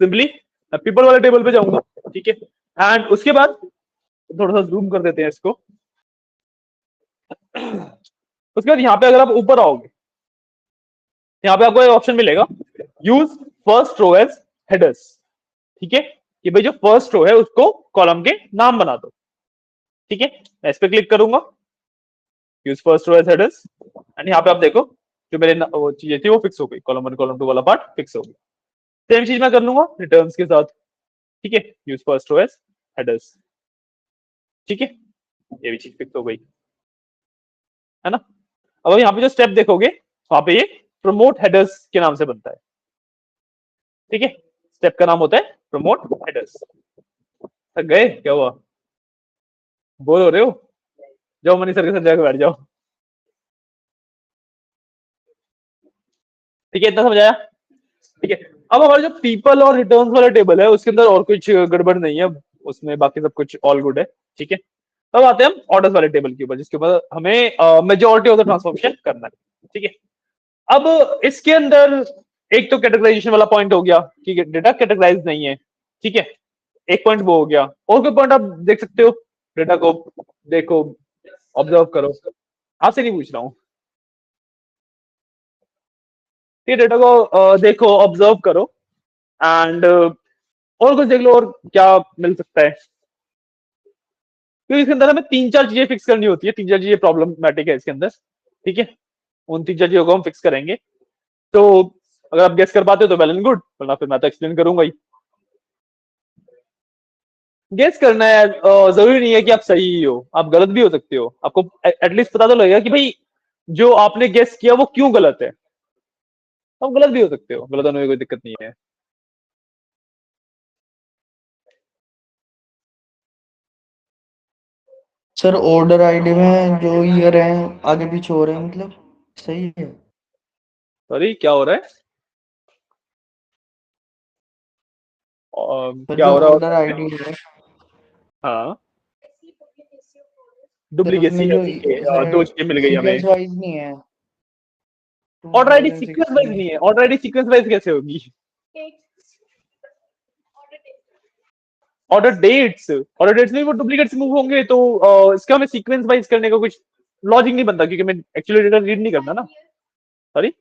सिंपली पीपल वाले टेबल पे जाऊंगा, ठीक है। एंड उसके बाद थोड़ा सा जूम कर देते हैं इसको। उसके बाद यहाँ पे अगर आप ऊपर आओगे, यहाँ पे आपको एक ऑप्शन मिलेगा, use first row as headers, ठीक है। कि भाई जो फर्स्ट रो है उसको कॉलम के नाम बना दो, ठीक है। मैं इस पे क्लिक करूंगा, use first row as headers, and यहाँ पे आप देखो जो मेरे वो चीजें थी वो फिक्स हो गई, कॉलम 1 कॉलम 2 वाला पार्ट फिक्स हो गया। सेम चीज मैं कर लूंगा रिटर्न्स के साथ, ठीक है। Use first row as headers, ठीक है। ये भी चीज फिक्स हो गई, है ना। अब यहाँ पे जो स्टेप देखोगे वहां पे ये प्रमोट हेडर्स के नाम से बनता है, ठीक है। स्टेप का नाम होता है प्रमोट हेडर्स। थक गए क्या हुआ, बोर हो रहे हो? जाओ मनी सर के साथ जाकर बैठ जाओ, ठीक है। इतना समझ आया, ठीक है। अब हमारा जो पीपल और रिटर्न्स वाला टेबल है उसके अंदर और कुछ गड़बड़ नहीं है, उसमें बाकी सब कुछ ऑल गुड है, ठीक है। अब आते हैं हम ऑर्डर्स वाले टेबल के ऊपर, जिसके ऊपर हमें मेजोरिटी ऑफ द ट्रांसफॉर्मेशन करना है, ठीक है। अब इसके अंदर एक तो कैटेगराइजेशन वाला पॉइंट हो गया कि डेटा कैटेगराइज नहीं है, ठीक है। एक पॉइंट वो हो गया, और कोई पॉइंट आप देख सकते हो? डेटा को देखो, ऑब्जर्व करो, आपसे नहीं पूछ रहा हूं, ठीक है। डेटा को देखो, ऑब्जर्व करो, एंड और कुछ देख लो और क्या मिल सकता है, क्योंकि इसके अंदर हमें 3-4 चीजें फिक्स करनी होती है, 3-4 चीजें प्रॉब्लमैटिक है इसके अंदर, ठीक है। उन 3-4 चीजों को हम फिक्स करेंगे, तो अगर आप गेस कर पाते हो तो वेल एंड गुड, वरना फिर मैं तो एक्सप्लेन करूंगा ही। गेस करना है, जरूरी नहीं है कि आप सही ही हो, आप गलत भी हो सकते हो। आपको एटलीस्ट पता तो लगेगा कि भाई जो आपने गेस किया वो क्यों गलत है। आप गलत भी हो सकते हो, गलत होने में कोई दिक्कत नहीं है। सर ऑर्डर आईडी में जो ईयर है आगे पीछे हो रहे हैं, मतलब सही है। सॉरी, क्या हो रहा है? सर क्या जो हो रहा ऑर्डर है? आईडी है हाँ, सर डुप्लीकेसी उसमें है, जो ठीक है, सर दो चीजें मिल गई हमें। सीक्वेंस वाइज नहीं है। ऑर्डर आईडी सीक्वेंस वाइज 2016 नहीं है, ऑर्डर आईडी सीक्वेंस वाइज कैसे होगी? ऑर्डर डेट्स में वो डुप्लीकेट्स मूव होंगे, तो इसका हमें सीक्वेंस वाइज करने का कुछ लॉजिक नहीं बनता, क्योंकि हमें एक्चुअली डेटा रीड नहीं करना ना। सॉरी,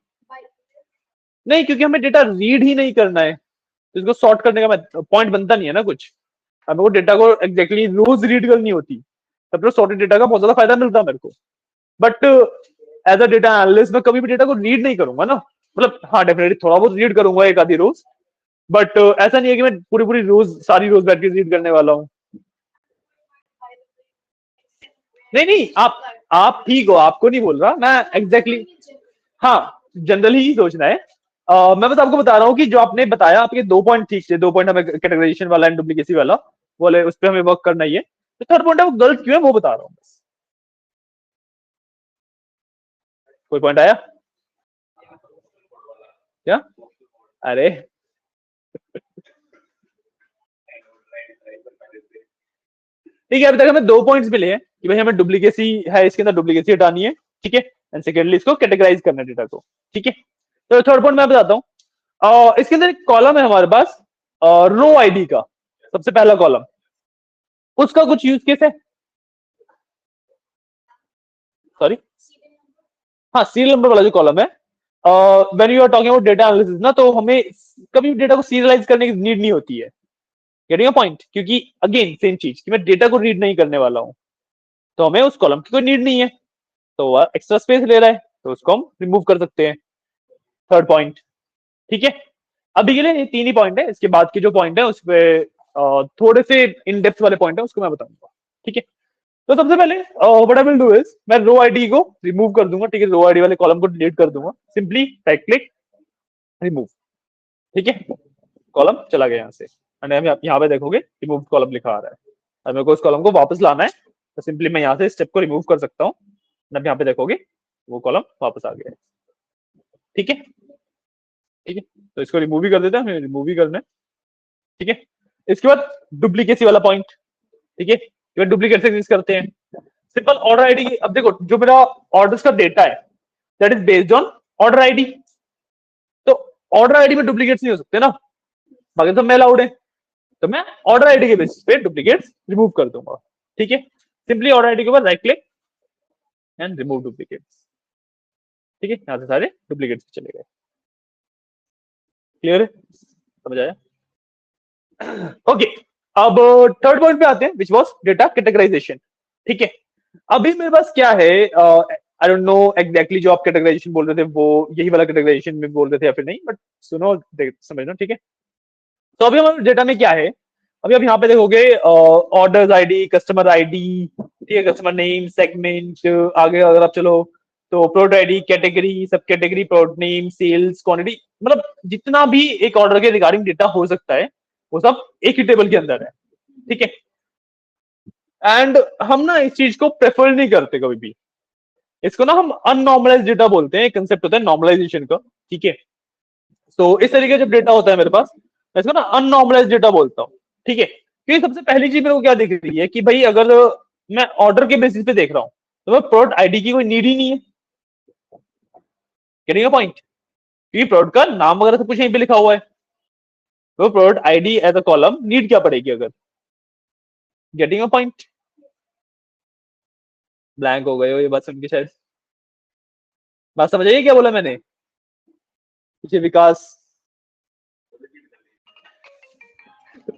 नहीं, क्योंकि हमें डेटा रीड ही नहीं करना है, तो इसको सॉर्ट करने का पॉइंट बनता नहीं है ना कुछ। हमें वो डेटा को एग्जैक्टली रोज रीड करनी होती, तब तो सॉर्टेड डेटा का बहुत ज्यादा फायदा मिलता है मेरे को। But as a data analyst मैं कभी भी डेटा को रीड नहीं करूंगा ना। मतलब हाँ, डेफिनेटली थोड़ा बहुत रीड करूंगा एक आधी रोज, बट ऐसा नहीं है कि मैं पूरी पूरी रोज सारी रोज बैठ के रीड करने वाला हूँ। नहीं नहीं, आप ठीक हो, आपको नहीं बोल रहा मैं एग्जैक्टली। हाँ, जनरली ही सोचना है। मैं बस आपको बता रहा हूँ कि जो आपने बताया, आपके 2 पॉइंट ठीक थे। 2 पॉइंट हमें कैटेगराइजेशन वाला एंड डुप्लीकेसी वाला बोले, उस पर हमें वर्क करना ही है। तो थर्ड पॉइंट है वो गलत क्यों है वो बता रहा हूँ बस। कोई पॉइंट आया क्या? अरे ठीक है, अभी तक हमें 2 पॉइंट्स मिले हैं कि भाई हमें डुप्लीकेसी है, इसके अंदर डुप्लीकेसी हटानी है, ठीक है। एंड सेकेंडली इसको कैटेगराइज करना है डेटा को, ठीक है। तो थर्ड पॉइंट मैं बताता हूँ। इसके अंदर एक कॉलम है हमारे पास रो आईडी का, सबसे पहला कॉलम, उसका कुछ यूज केस है। सॉरी, हाँ, सीरियल नंबर वाला जो कॉलम है, when you are talking about data analysis ना, तो हमें कभी डेटा को सीरियलाइज करने की नीड नहीं होती है। Getting a point? क्योंकि अगेन सेम चीज कि मैं डेटा को रीड नहीं करने वाला हूं, तो हमें उस कॉलम की कोई नीड नहीं है। तो वह एक्स्ट्रा स्पेस ले रहा है, तो उसको हम रिमूव कर सकते हैं। थर्ड पॉइंट, ठीक है। अभी के लिए ये 3 ही पॉइंट है, इसके बाद के जो पॉइंट है उस पर थोड़े से इन डेप्थ वाले पॉइंट है, उसको मैं बताऊंगा, ठीक है। तो सबसे पहले what I will do is, मैं रो आईडी को रिमूव कर दूंगा, ठीक है। रो आईडी वाले कॉलम को डिलीट कर दूंगा, सिंपली राइट क्लिक, रिमूव, ठीक है। कॉलम चला गया यहाँ से, एंड हम यहाँ पे देखोगे रिमूव कॉलम लिखा आ रहा है। अब मेरे को उस कॉलम को वापस लाना है, तो सिंपली मैं यहाँ से स्टेप को रिमूव कर सकता हूँ। अब यहाँ पे देखोगे वो कॉलम वापस आ गया है, ठीक है, ठीक है। तो इसको रिमूव ही कर देते हैं, रिमूव ही करना है, ठीक है। इसके बाद डुप्लीकेसी वाला पॉइंट, ठीक है। डुप्लीकेट से करते हैं सिंपल ऑर्डर आईडी की। अब देखो, जो मेरा ऑर्डर्स का डेटा है that is based on order ID, तो ऑर्डर आईडी में डुप्लीकेट्स नहीं हो सकते ना, बाकी सब मैं अलाउड है। तो मैं ऑर्डर आईडी के बेसिस पे डुप्लीकेट्स रिमूव कर दूंगा, ठीक है। सिंपली ऑर्डर आईडी के ऊपर right click and remove duplicates, ठीक है। यहां से सारे डुप्लीकेट्स चले गए। क्लियर है? समझ आया? ओके, अब थर्ड पॉइंट पे आते हैं, विच वाज डेटा कैटेगराइजेशन, ठीक है। अभी मेरे पास क्या है, आई डोंट नो एग्जैक्टली जो आप कैटेगराइजेशन बोल रहे थे वो यही वाला कैटेगराइजेशन में बोल रहे थे या फिर नहीं, बट सुनो समझना, ठीक है। तो अभी हमारे डेटा में क्या है, अभी आप यहाँ पे देखोगे ऑर्डर्स आईडी, कस्टमर आईडी, ठीक है, कस्टमर नेम, सेगमेंट, आगे अगर आप चलो तो product ID, category, sub category, product name, sales, quantity, मतलब जितना भी एक ऑर्डर के रिगार्डिंग डेटा हो सकता है वो सब एक ही टेबल के अंदर है, ठीक है। एंड हम ना इस चीज को प्रेफर नहीं करते कभी भी, इसको ना हम अननॉर्मलाइज डेटा बोलते हैं, कंसेप्ट होता है नॉर्मलाइजेशन का, ठीक है। तो इस तरीके का जब डेटा होता है मेरे पास, मैं इसको ना अननॉर्मलाइज डेटा बोलता हूँ, ठीक है। क्योंकि सबसे पहली चीज मेरे को क्या दिख रही है कि भाई अगर मैं ऑर्डर के बेसिस पे देख रहा हूँ तो मैं प्रोडक्ट आईडी की कोई नीड ही नहीं है। Getting a point? क्योंकि प्रोडक्ट का नाम वगैरह सब कुछ यहीं पे लिखा हुआ है, तो product ID as a column need क्या पड़ेगी अगर। Getting a point? ब्लैंक हो गए हो ये बात सुन के शायद, बात समझ आइए क्या बोला मैंने पीछे? विकास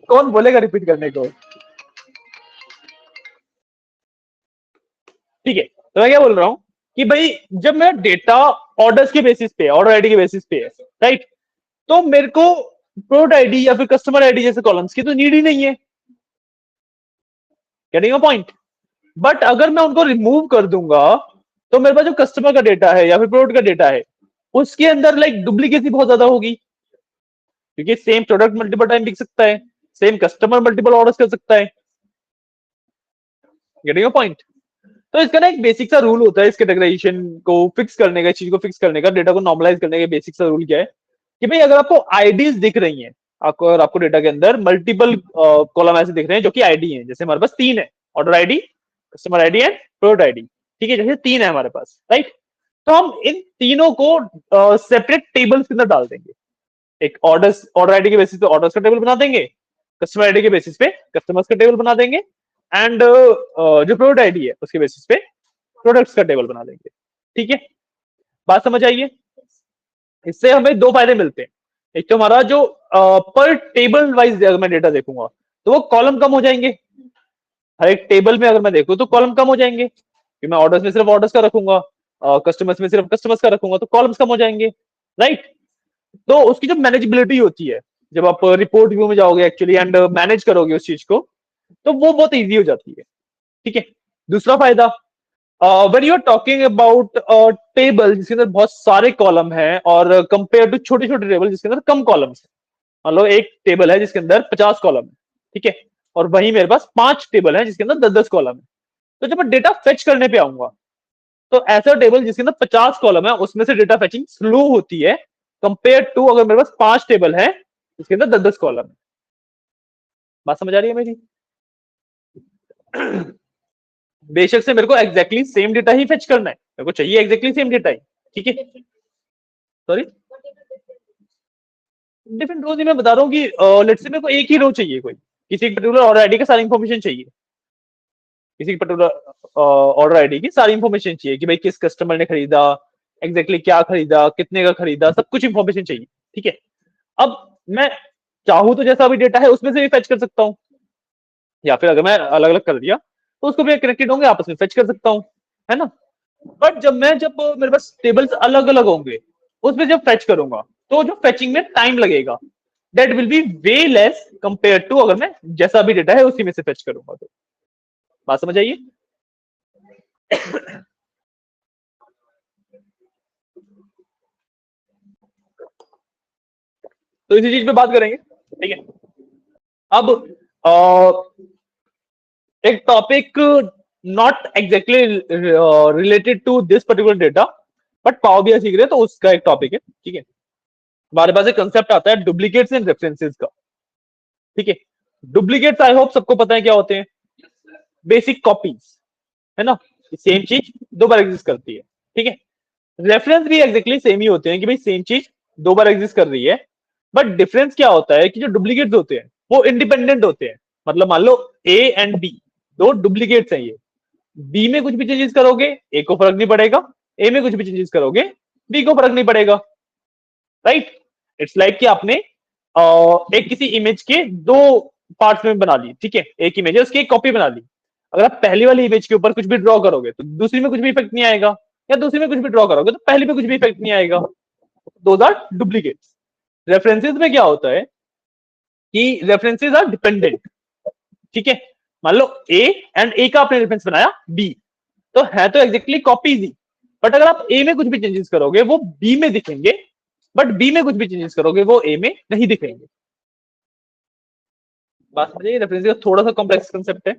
कौन बोलेगा रिपीट करने को? ठीक है, तो मैं क्या बोल रहा हूं कि भाई जब मेरा डेटा ऑर्डर्स के बेसिस पे, ऑर्डर आईडी के बेसिस पे है, राइट, तो मेरे को प्रोडक्ट आईडी या फिर कस्टमर आईडी जैसे कॉलम्स की तो नीड ही नहीं है। Getting your point. बट अगर मैं उनको रिमूव कर दूंगा तो मेरे पास जो कस्टमर का डेटा है या फिर प्रोडक्ट का डेटा है उसके अंदर लाइक डुप्लीकेसी बहुत ज्यादा होगी, क्योंकि सेम प्रोडक्ट मल्टीपल टाइम बिक सकता है, सेम कस्टमर मल्टीपल ऑर्डर्स कर सकता है। Getting your point. तो इसका ना एक बेसिक सा रूल होता है इस कैटेगराइजेशन को फिक्स करने का, चीज को फिक्स करने का, डेटा को नॉर्मलाइज करने का बेसिक सा रूल क्या है कि भाई अगर आपको आईडीज दिख रही हैं, आपको अगर आपको डेटा के अंदर मल्टीपल कॉलम ऐसे दिख रहे हैं जो कि आईडी है, जैसे हमारे पास 3 है, order ID, customer ID and product ID, ठीक है, जैसे 3 है हमारे पास, राइट। तो हम इन तीनों को सेपरेट टेबल्स के अंदर डाल देंगे। एक ऑर्डर आईडी के बेसिस पे ऑर्डर्स का टेबल बना देंगे, कस्टमर आईडी के बेसिस पे कस्टमर्स का टेबल बना देंगे, एंड जो प्रोडक्ट आईडी है उसके बेसिस पे प्रोडक्ट्स का टेबल बना देंगे, ठीक है। बात समझ आइए। इससे हमें 2 फायदे मिलते हैं। एक तो हमारा जो पर टेबल वाइज अगर मैं डेटा देखूंगा तो वो कॉलम कम हो जाएंगे, हर एक टेबल में अगर मैं देखूं तो कॉलम कम हो जाएंगे, कि मैं ऑर्डर्स में सिर्फ ऑर्डर्स का रखूंगा, कस्टमर्स में सिर्फ कस्टमर्स का रखूंगा तो कॉलम्स कम हो जाएंगे, राइट। तो उसकी जो मैनेजेबिलिटी होती है, जब आप रिपोर्ट व्यू में जाओगे एक्चुअली एंड मैनेज करोगे उस चीज को, तो वो बहुत इजी हो जाती है, ठीक है। दूसरा फायदा, when you are talking about table जिसके अंदर बहुत सारे कॉलम हैं और कंपेयर टू छोटे छोटे टेबल जिसके अंदर कम कॉलम्स है, मान लो एक टेबल है जिसके अंदर 50 कॉलम है, ठीक है, और वहीं मेरे पास 5 टेबल है जिसके अंदर 10-10 कॉलम है, तो जब मैं डेटा फेच करने पे आऊंगा तो ऐसा टेबल जिसके अंदर 50 कॉलम है उसमें से डेटा फेचिंग स्लो होती है कंपेयर टू अगर मेरे पास 5 टेबल है जिसके अंदर 10-10 कॉलम है। बात समझ आ रही है मेरी? बेशक से मेरे को एग्जैक्टली सेम डेटा ही फेच करना है, मेरे को चाहिए एग्जैक्टली सेम डेटा ही, ठीक है। सॉरी, डिफरेंट रोज मैं बता रहा हूँ कि लेट्स से मेरे को एक ही रो चाहिए, कोई किसी पर्टिकुलर ऑर्डर आईडी का सारी इंफॉर्मेशन चाहिए, किसी पर्टिकुलर ऑर्डर आईडी की सारी इंफॉर्मेशन चाहिए कि भाई किस कस्टमर ने खरीदा, एग्जैक्टली क्या खरीदा, कितने का खरीदा, सब कुछ इंफॉर्मेशन चाहिए, ठीक है। अब मैं चाहूं तो जैसा भी डेटा है उसमें से भी फेच कर सकता हूँ, या फिर अगर मैं अलग अलग कर दिया तो उसको भी कनेक्टेड होंगे आपस में फेच कर सकता हूँ, है ना। बट जब मेरे पास टेबल्स अलग अलग होंगे उसमें जब फेच करूंगा तो जो फेचिंग में टाइम लगेगा that will be way less compare to अगर मैं जैसा भी डेटा है उसी में से फेच करूंगा। तो बात समझ आइए। तो इसी चीज पे बात करेंगे, ठीक है। अब एक topic not exactly related to this particular data, but Power BI सीख रहे हैं तो उसका एक टॉपिक है, ठीक है। हमारे पास एक कंसेप्ट आता है डुप्लीकेट्स एंड रेफरेंसेस का, ठीक है। डुप्लीकेट्स आई होप सबको पता है क्या होते हैं, बेसिक कॉपीज, है ना, सेम चीज 2 बार एग्जिस्ट करती है, ठीक है। रेफरेंस भी एग्जैक्टली सेम ही होते हैं कि भाई सेम चीज 2 बार एग्जिस्ट कर रही है, बट डिफरेंस क्या होता है कि जो डुप्लीकेट्स होते हैं वो इंडिपेंडेंट होते हैं। मतलब मान लो ए एंड बी 2 डुप्लीकेट्स हैं, ये बी में कुछ भी चेंजेस करोगे ए को फर्क नहीं पड़ेगा, ए में कुछ भी चेंजेस करोगे बी को फर्क नहीं पड़ेगा, राइट। इट्स लाइक कि आपने एक किसी इमेज के 2 पार्ट्स में बना ली, ठीक है, एक इमेज है उसकी एक कॉपी बना ली। अगर आप पहली वाली इमेज के ऊपर कुछ भी ड्रॉ करोगे तो दूसरी में कुछ भी इफेक्ट नहीं आएगा, या दूसरी में कुछ भी ड्रॉ करोगे तो पहली में कुछ भी इफेक्ट नहीं आएगा। Those are duplicates. रेफरेंसेस में क्या होता है कि रेफरेंसेस आर डिपेंडेंट, ठीक है। मान लो ए एंड ए का आपने रेफरेंस बनाया बी, तो है तो एग्जैक्टली कॉपीज ही, बट अगर आप ए में कुछ भी चेंजेस करोगे वो बी में दिखेंगे, बट बी में कुछ भी चेंजेस करोगे वो ए में नहीं दिखेंगे। बात समझिए, रेफरेंस का थोड़ा सा कॉम्प्लेक्स कंसेप्ट है।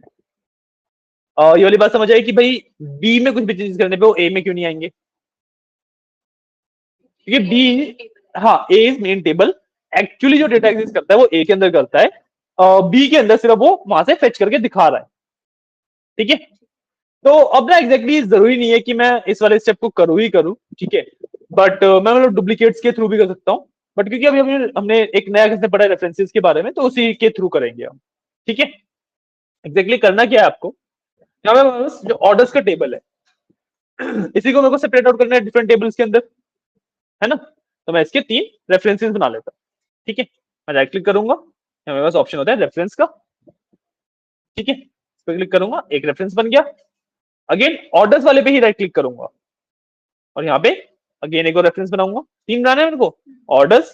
ये वाली बात समझ आई कि भाई बी में कुछ भी चेंजेस करने पे वो ए में क्यों नहीं आएंगे, क्योंकि बी, हाँ, ए इज मेन टेबल, एक्चुअली जो डेटा एग्जिस्ट करता है वो ए के अंदर करता है, बी के अंदर सिर्फ वो वहां से फेच करके दिखा रहा है, ठीक है। तो अब ना एग्जैक्टली जरूरी नहीं है कि मैं इस वाले स्टेप को करूँ ही करूँ, ठीक है, बट मैं मतलब डुप्लीकेट्स के थ्रू भी कर सकता हूँ, बट क्योंकि अभी हमने एक नया किसने पढ़ा है रेफरेंसेस के बारे में तो उसी के थ्रू करेंगे हम, ठीक है। एग्जैक्टली करना क्या है आपको, यहाँ पे जो ऑर्डर्स का टेबल है इसी को मेरे को सेपरेट आउट करना है डिफरेंट टेबल्स के अंदर, है ना। तो मैं इसके 3 रेफरेंसेस बना लेता हूँ, ठीक है। मैं राइट क्लिक करूंगा, मेरे पास ऑप्शन होता है रेफरेंस का, ठीक है, इस पर क्लिक करूंगा, एक रेफरेंस बन गया। अगेन ऑर्डर्स वाले पे ही राइट क्लिक करूंगा और यहाँ पे अगेन एक और रेफरेंस बनाऊंगा। 3 बनाने हैं मेरे को, orders,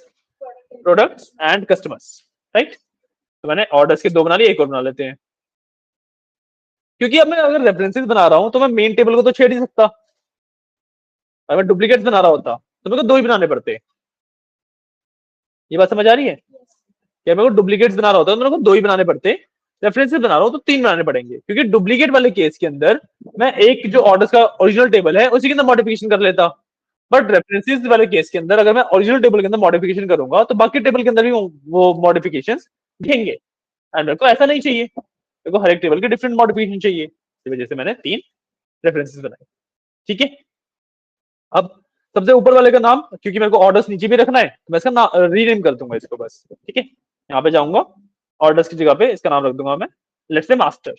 products and customers, right. तो मैंने ऑर्डर्स के 2 बना लिए, एक और बना लेते हैं। क्योंकि अब मैं अगर रेफरेंसेस बना रहा हूं तो मैं मेन टेबल को तो छेड़ नहीं सकता। अगर मैं डुप्लीकेट्स बना रहा होता तो मेरे को 2 ही बनाने पड़ते। ये बात समझ आ रही है? क्या मेरे को डुप्लीकेट्स बना रहा होता तो मेरे को 2 ही बनाने पड़ते, रेफरेंसेस बना रहा हूं तो 3 बनाने पड़ेंगे, क्योंकि डुप्लीकेट वाले केस के अंदर मैं एक जो ऑर्डर्स का ओरिजिनल टेबल है उसी के अंदर मॉडिफिकेशन कर लेता। बट रेफरेंसेस वाले केस के अंदर अगर मैं ओरिजिनल टेबल के अंदर मॉडिफिकेशन करूंगा तो बाकी टेबल के अंदर भी वो मॉडिफिकेशन दिखेंगे, एंड मेरे को ऐसा नहीं चाहिए, मेरे को हर एक टेबल के डिफरेंट मॉडिफिकेशन चाहिए, इस वजह से मैंने 3 रेफरेंसेस बनाए। ठीक है, अब सबसे ऊपर वाले का नाम, क्योंकि मेरे को ऑर्डर्स नीचे भी रखना है तो मैं इसका नाम रीनेम कर दूंगा इसको बस। ठीक है, यहाँ पे जाऊंगा, ऑर्डर्स की जगह पे इसका नाम रख दूंगा मैं, लेट्स से मास्टर।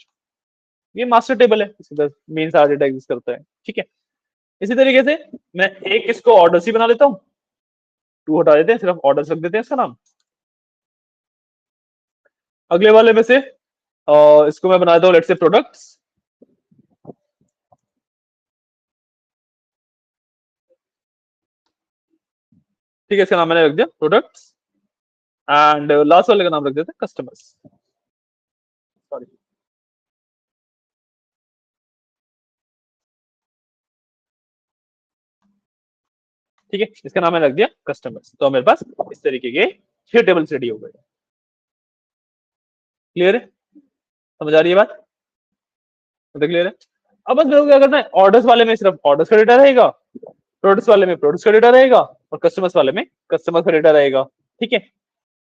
ये मास्टर टेबल है, इसके अंदर मेन सारा डेटा एग्जिस्ट करता है। ठीक है, इसी तरीके से मैं एक इसको ऑर्डर्स ही बना लेता हूँ, 2 हटा देते हैं, सिर्फ ऑर्डर्स रख देते हैं इसका नाम। अगले वाले में से इसको मैं बना देता हूँ लेट्स से प्रोडक्ट्स। ठीक है, इसका नाम मैंने रख दिया प्रोडक्ट्स, एंड लास्ट वाले का नाम रख देते हैं कस्टमर्स। सॉरी, ठीक है, इसका नाम मैंने रख दिया कस्टमर्स। तो मेरे पास इस तरीके के 6 टेबल्स रेडी हो गए। क्लियर है? समझ आ रही है बात? क्लियर है? अब बस मेरे को क्या करना है, ऑर्डर्स वाले में सिर्फ ऑर्डर्स का डेटा रहेगा, प्रोडक्ट्स वाले में प्रोडक्ट्स का डेटा रहेगा, और कस्टमर्स वाले में कस्टमर्स का डेटा रहेगा। ठीक है,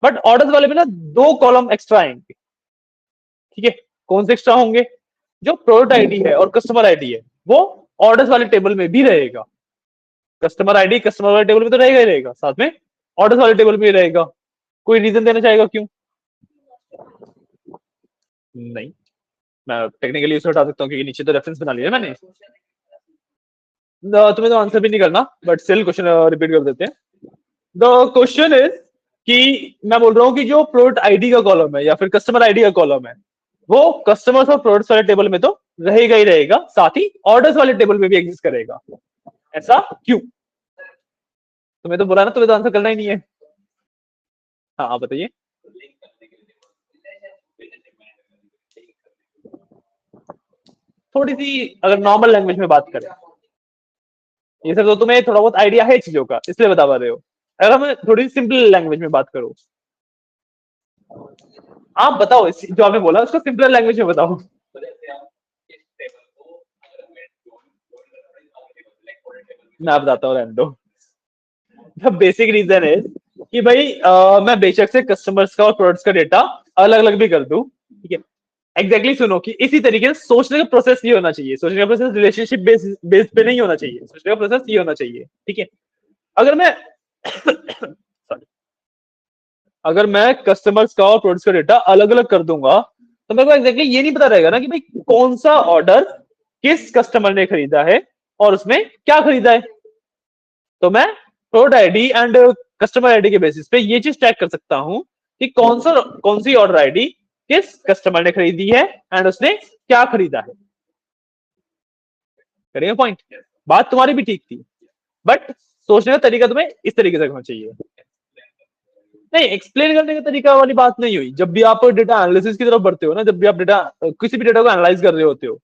बट ऑर्डर्स वाले में ना 2 कॉलम एक्स्ट्रा आएंगे। ठीक है, कौन से एक्स्ट्रा होंगे? जो प्रोडक्ट आईडी है और कस्टमर आईडी है वो ऑर्डर्स वाले टेबल में भी रहेगा। कस्टमर आईडी कस्टमर वाले टेबल में तो रहेगा ही रहेगा, साथ में ऑर्डर्स वाले टेबल में भी रहेगा। कोई रीजन देना चाहेगा क्यों? नहीं, मैं टेक्निकली उसे हटा सकता हूँ क्योंकि नीचे तो रेफरेंस बना लिया है मैंने। तुम्हें तो आंसर भी नहीं करना, बट स्टिल क्वेश्चन रिपीट कर देते हैं। द क्वेश्चन इज कि मैं बोल रहा हूँ कि जो प्रोडक्ट आईडी का कॉलम है या फिर कस्टमर आईडी का कॉलम है वो कस्टमर्स और प्रोडक्ट्स वाले टेबल में तो रहेगा ही रहेगा, साथ ही ऑर्डर्स वाले टेबल में भी एग्जिस्ट करेगा। ऐसा क्यों? तुम्हें तो बोला ना, तुम्हें तो आंसर करना ही नहीं है। हाँ, आप बताइए। थोड़ी सी अगर नॉर्मल लैंग्वेज में बात करें, ये सब तो तुम्हें थोड़ा बहुत आइडिया है चीजों का, इसलिए बता पा रहे हो। अगर हम थोड़ी सिंपल लैंग्वेज में बात करो, आप बताओ जो आपने बोला उसको सिंपल लैंग्वेज में बताओ। मैं बताता हूँ, रहने दो। द बेसिक रीजन है कि भाई मैं बेशक से कस्टमर्स का और प्रोडक्ट्स का डेटा अलग अलग भी कर दूं, ठीक है, एग्जैक्टली सुनो कि इसी तरीके से सोचने का प्रोसेस ये होना चाहिए। सोचने का प्रोसेस रिलेशनशिप बेस पे नहीं होना चाहिए, सोचने का प्रोसेस ये होना चाहिए। ठीक है, अगर मैं sorry, अगर मैं कस्टमर्स का और प्रोडक्ट्स का डेटा अलग अलग कर दूंगा तो मेरे को एग्जैक्टली ये नहीं पता रहेगा ना कि भाई कौन सा ऑर्डर किस कस्टमर ने खरीदा है और उसमें क्या खरीदा है। तो मैं product ID and customer ID के बेसिस पे ये चीज ट्रैक कर सकता हूं कि कौन सी ऑर्डर आईडी किस कस्टमर ने खरीदी है एंड उसने क्या खरीदा है। करेंगे पॉइंट? बात तुम्हारी भी ठीक थी, बट सोचने का तरीका तुम्हें इस तरीके से होना चाहिए। नहीं, एक्सप्लेन करने का तरीका वाली बात नहीं हुई। जब भी आप डेटा एनालिसिस की तरफ बढ़ते हो ना, जब भी आप किसी भी डेटा को एनालाइज कर रहे होते हो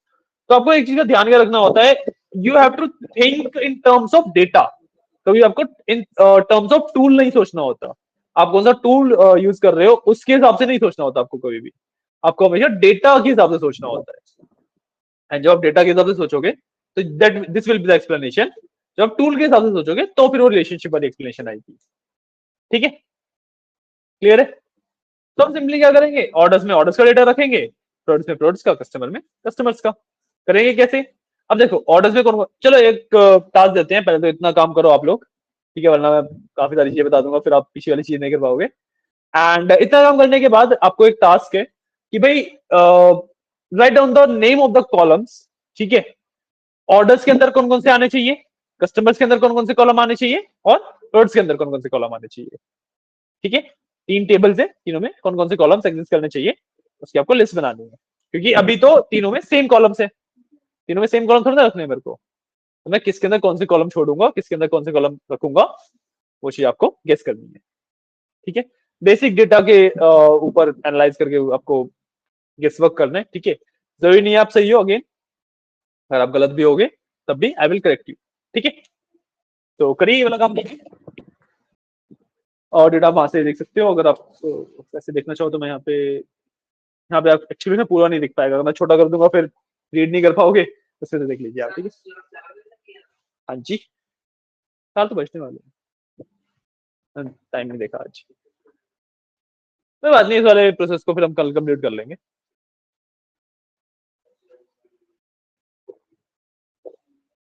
तो आपको एक चीज का ध्यान रखना होता है, you have to think in terms of data. कभी आपको इन टर्म्स ऑफ टूल नहीं सोचना होता। आप कौन सा टूल यूज कर रहे हो उसके हिसाब से नहीं सोचना होता आपको, कभी भी आपको हमेशा डेटा के हिसाब से सोचना होता है। एंड जब आप डेटा के हिसाब से सोचोगे तो that this will be the explanation. जब आप टूल के हिसाब से सोचोगे तो फिर वो रिलेशनशिप वाली एक्सप्लेनेशन आएगी। ठीक है, क्लियर है? तो हम सिंपली क्या करेंगे, ऑर्डर्स में ऑर्डर्स का डेटा रखेंगे, प्रोडक्ट्स में प्रोडक्ट्स का, कस्टमर में कस्टमर्स का। करेंगे कैसे? अब देखो ऑर्डर्स में कौन, चलो एक टास्क देते हैं, पहले तो इतना काम करो आप लोग, ठीक है, वरना मैं काफी सारी चीजें बता दूंगा फिर आप पीछे वाली चीज नहीं कर पाओगे। एंड इतना काम करने के बाद आपको एक टास्क है कि भाई write down the name of the columns. ठीक है, ऑर्डर्स के अंदर कौन कौन से आने चाहिए, कस्टमर्स के अंदर कौन कौन से कॉलम आने चाहिए और प्रोडक्ट्स के अंदर कौन कौन से कॉलम आने चाहिए। ठीक है, 3 टेबल्स है, तीनों में कौन कौन से कॉलम्स एग्जिस्ट करने चाहिए उसकी आपको लिस्ट बनानी है, क्योंकि अभी तो तीनों में सेम कॉलम्स है, तीनों में सेम कॉलम थोड़ा ना रखने हैं मेरे को, तो मैं किसके अंदर कौन से कॉलम छोड़ूंगा किसके अंदर कौन से कॉलम रखूंगा वो चीज आपको गेस करनी है। ठीक है, बेसिक डेटा के ऊपर एनालाइज करके आपको गेस वर्क करना है। ठीक है, जरूरी नहीं है आप सही हो, अगेन अगर आप गलत भी होगे तब भी आई विल करेक्ट यू, ठीक है। तो करिए ये वाला काम कीजिए, और डेटा वहां से देख सकते हो। अगर आप ऐसे देखना चाहो तो मैं यहाँ पे आप एक्चुअली ना पूरा नहीं दिख पाएगा, अगर मैं छोटा कर दूंगा फिर रीड नहीं कर पाओगे, उससे तो देख लीजिए आप, ठीक है। हाँ जी, 4 तो बजने वाले हैं, टाइम नहीं देखा आज। कोई बात नहीं, इस वाले प्रोसेस को फिर हम कल कंप्लीट कर लेंगे।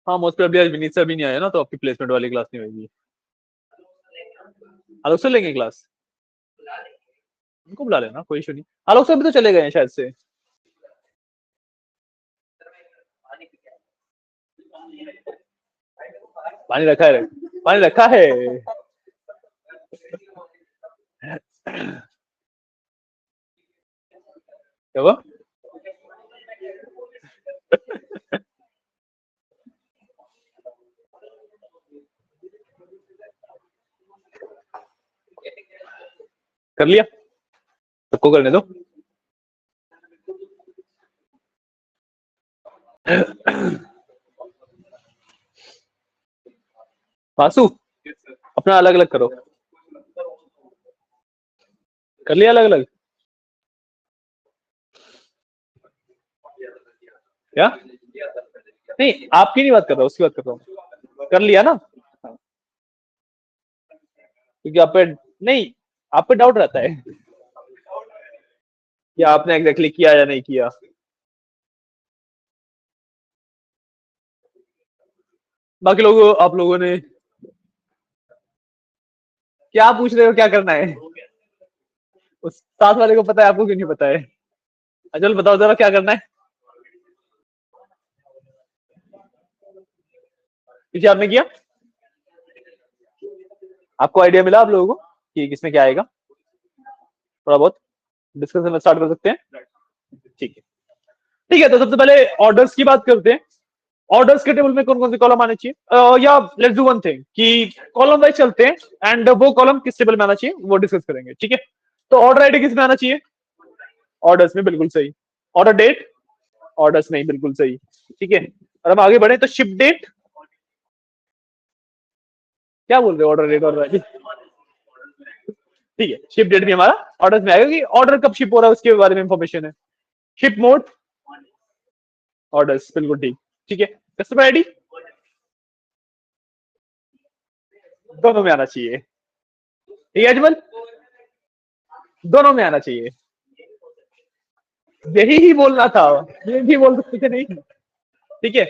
हाँ मोस्ट प्रोबेबली आज विनीत सर भी नहीं आया ना, तो आपकी प्लेसमेंट वाली क्लास नहीं होगी। आलोक सर लेंगे क्लास, उनको बुला लेना, कोई इशू नहीं। आलोक सर भी तो चले गए हैं शायद से। पानी रखा है, पानी रखा है। क्या हुआ? कर लिया, सबको करने दो। वासु अपना अलग अलग करो, कर लिया अलग अलग क्या? नहीं आपकी नहीं बात कर रहा, उसकी बात कर रहा हूँ। कर लिया ना, क्योंकि आप पे नहीं, आप पे डाउट रहता है कि आपने एग्जैक्टली किया या नहीं किया। बाकी लोगों, आप लोगों ने क्या पूछ रहे हो, क्या करना है? उस साथ वाले को पता है, आपको क्यों नहीं पता है? अचल बताओ जरा क्या करना है, पीछे आपने किया? आपको आइडिया मिला आप लोगों को कि किसमें क्या आएगा? थोड़ा बहुत डिस्कशन में स्टार्ट कर सकते हैं, ठीक है। ठीक है, तो सबसे पहले ऑर्डर्स की बात करते हैं। ऑर्डर्स के टेबल में कौन कौन से कॉलम आने चाहिए, या लेट्स डू वन थिंग कि कॉलम वाइज चलते हैं, एंड वो कॉलम किस टेबल में आना चाहिए वो डिस्कस करेंगे, ठीक है। तो ऑर्डर आईडी किस में आना चाहिए? ऑर्डर्स में, बिल्कुल सही। ऑर्डर डेट ऑर्डर्स में, बिल्कुल सही, ठीक है। और हम आगे बढ़े तो शिप डेट, क्या बोल रहे हो, ऑर्डर डेट ऑर्डर आईडी, ठीक है। शिप डेट भी हमारा ऑर्डर्स में आएगा कि ऑर्डर कब शिप हो रहा है उसके बारे में इंफॉर्मेशन है। शिप मोड ऑर्डर्स, बिल्कुल ठीक, ठीक है। कस्टमर आईडी दोनों में आना चाहिए, ठीक है अजमल, दोनों में आना चाहिए, यही ही बोलना था, ये भी बोल सकते थे नहीं, ठीक है।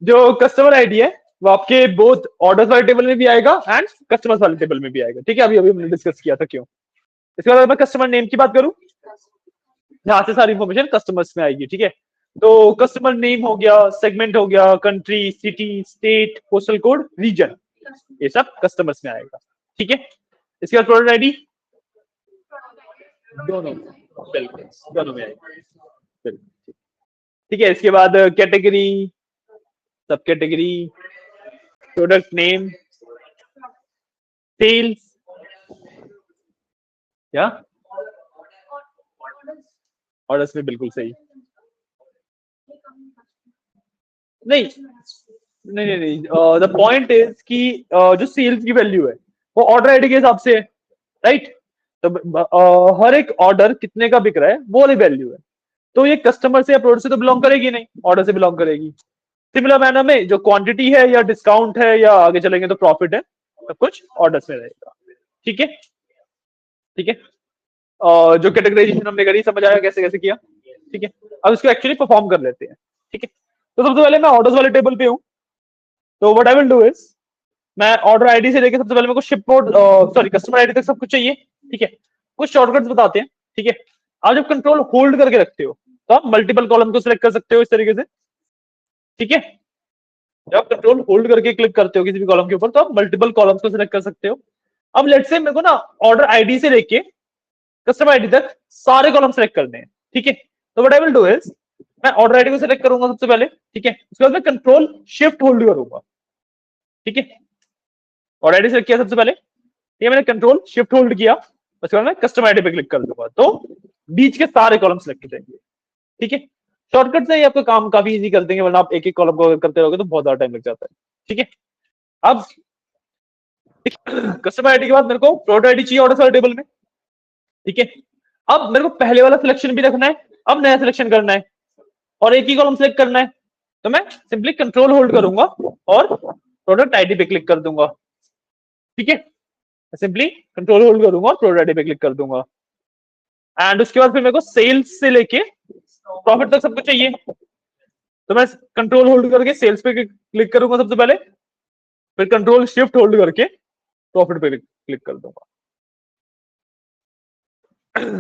जो कस्टमर आईडी है वो आपके बोथ ऑर्डर्स वाले टेबल में भी आएगा एंड कस्टमर्स वाले टेबल में भी आएगा, ठीक है। अभी अभी हमने डिस्कस किया था क्यों। इसके बाद मैं कस्टमर नेम की बात करूं, यहां से सारी इंफॉर्मेशन कस्टमर्स में आएगी, ठीक है। तो कस्टमर नेम हो गया, सेगमेंट हो गया, country, city, state, postal code, region, ये सब कस्टमर्स में आएगा, ठीक है। इसके बाद प्रोडक्ट आईडी दोनों, बिल्कुल दोनों में आएगी, बिल्कुल ठीक है। इसके बाद category, sub category, product name, sales, क्या ऑर्डर्स में, बिल्कुल सही। नहीं नहीं नहीं नहीं, द पॉइंट इज कि जो सेल्स की वैल्यू है वो ऑर्डर आईडी के हिसाब से है, राइट। तो हर एक ऑर्डर कितने का बिक रहा है वो वाली वैल्यू है, तो ये कस्टमर से या प्रोडक्ट से तो बिलोंग करेगी नहीं, ऑर्डर से बिलोंग करेगी। सिमिलर मैनर में जो क्वांटिटी है या डिस्काउंट है या आगे चलेंगे तो प्रॉफिट है, सब कुछ ऑर्डर्स में रहेगा, ठीक है, ठीक है। और जो कैटेगराइजेशन हमने करी, समझ आया कैसे कैसे किया, ठीक है। अब इसको एक्चुअली परफॉर्म कर लेते हैं, ठीक है। तो सबसे पहले मैं ऑर्डर्स वाले टेबल पे हूं, तो what I will do is, मैं ऑर्डर आईडी से लेकर सबसे पहले मेरे को ship mode, sorry customer ID तक सब कुछ चाहिए, ठीक है। कुछ शॉर्टकट्स बताते हैं, ठीक है। आप जब कंट्रोल होल्ड करके रखते हो तो आप मल्टीपल कॉलम को सिलेक्ट कर सकते हो इस तरीके से, ठीक है। जब कंट्रोल होल्ड करके क्लिक करते हो किसी भी कॉलम के ऊपर तो आप मल्टीपल कॉलम्स को सिलेक्ट कर सकते हो। अब लेट्स से मेरे को ना ऑर्डर आईडी से लेके कस्टमर आईडी तक सारे कॉलम सेलेक्ट करने हैं, ठीक है। तो what I will do is, मैं ऑर्डर आईडी को सिलेक्ट करूंगा सबसे पहले, ठीक है। उसके बाद मैं कंट्रोल शिफ्ट होल्ड करूंगा, ठीक है। ऑर्डर आईडी सेलेक्ट किया सबसे पहले, ये मैंने कंट्रोल शिफ्ट होल्ड किया, उसके बाद मैं कस्टमर आईडी पे क्लिक कर दूंगा तो बीच के सारे कॉलम सेलेक्ट हो जाएंगे, ठीक है। शॉर्टकट से ही आपका काम काफी इजी कर देंगे, वरना आप एक एक कॉलम को अगर करते रहोगे तो बहुत ज्यादा टाइम लग जाता है। ठीक है, अब कस्टमर आईडी के बाद मेरे को प्रोडक्ट आईडी चाहिए ऑर्डर सारे टेबल में। ठीक है, अब मेरे को पहले वाला सिलेक्शन भी रखना है, अब नया सिलेक्शन करना है और एक ही कॉलम सेलेक्ट करना है, तो मैं सिंपली कंट्रोल होल्ड करूंगा और प्रोडक्ट आईडी पे क्लिक कर दूंगा। ठीक है, सिंपली कंट्रोल होल्ड करूंगा और प्रोडक्ट आईडी पे क्लिक कर दूंगा। एंड उसके बाद फिर मेरे को सेल्स से लेके प्रॉफिट तक सब कुछ चाहिए, तो मैं कंट्रोल होल्ड करके सेल्स पे क्लिक करूंगा सबसे पहले, फिर कंट्रोल शिफ्ट होल्ड करके प्रॉफिट पे क्लिक कर दूंगा।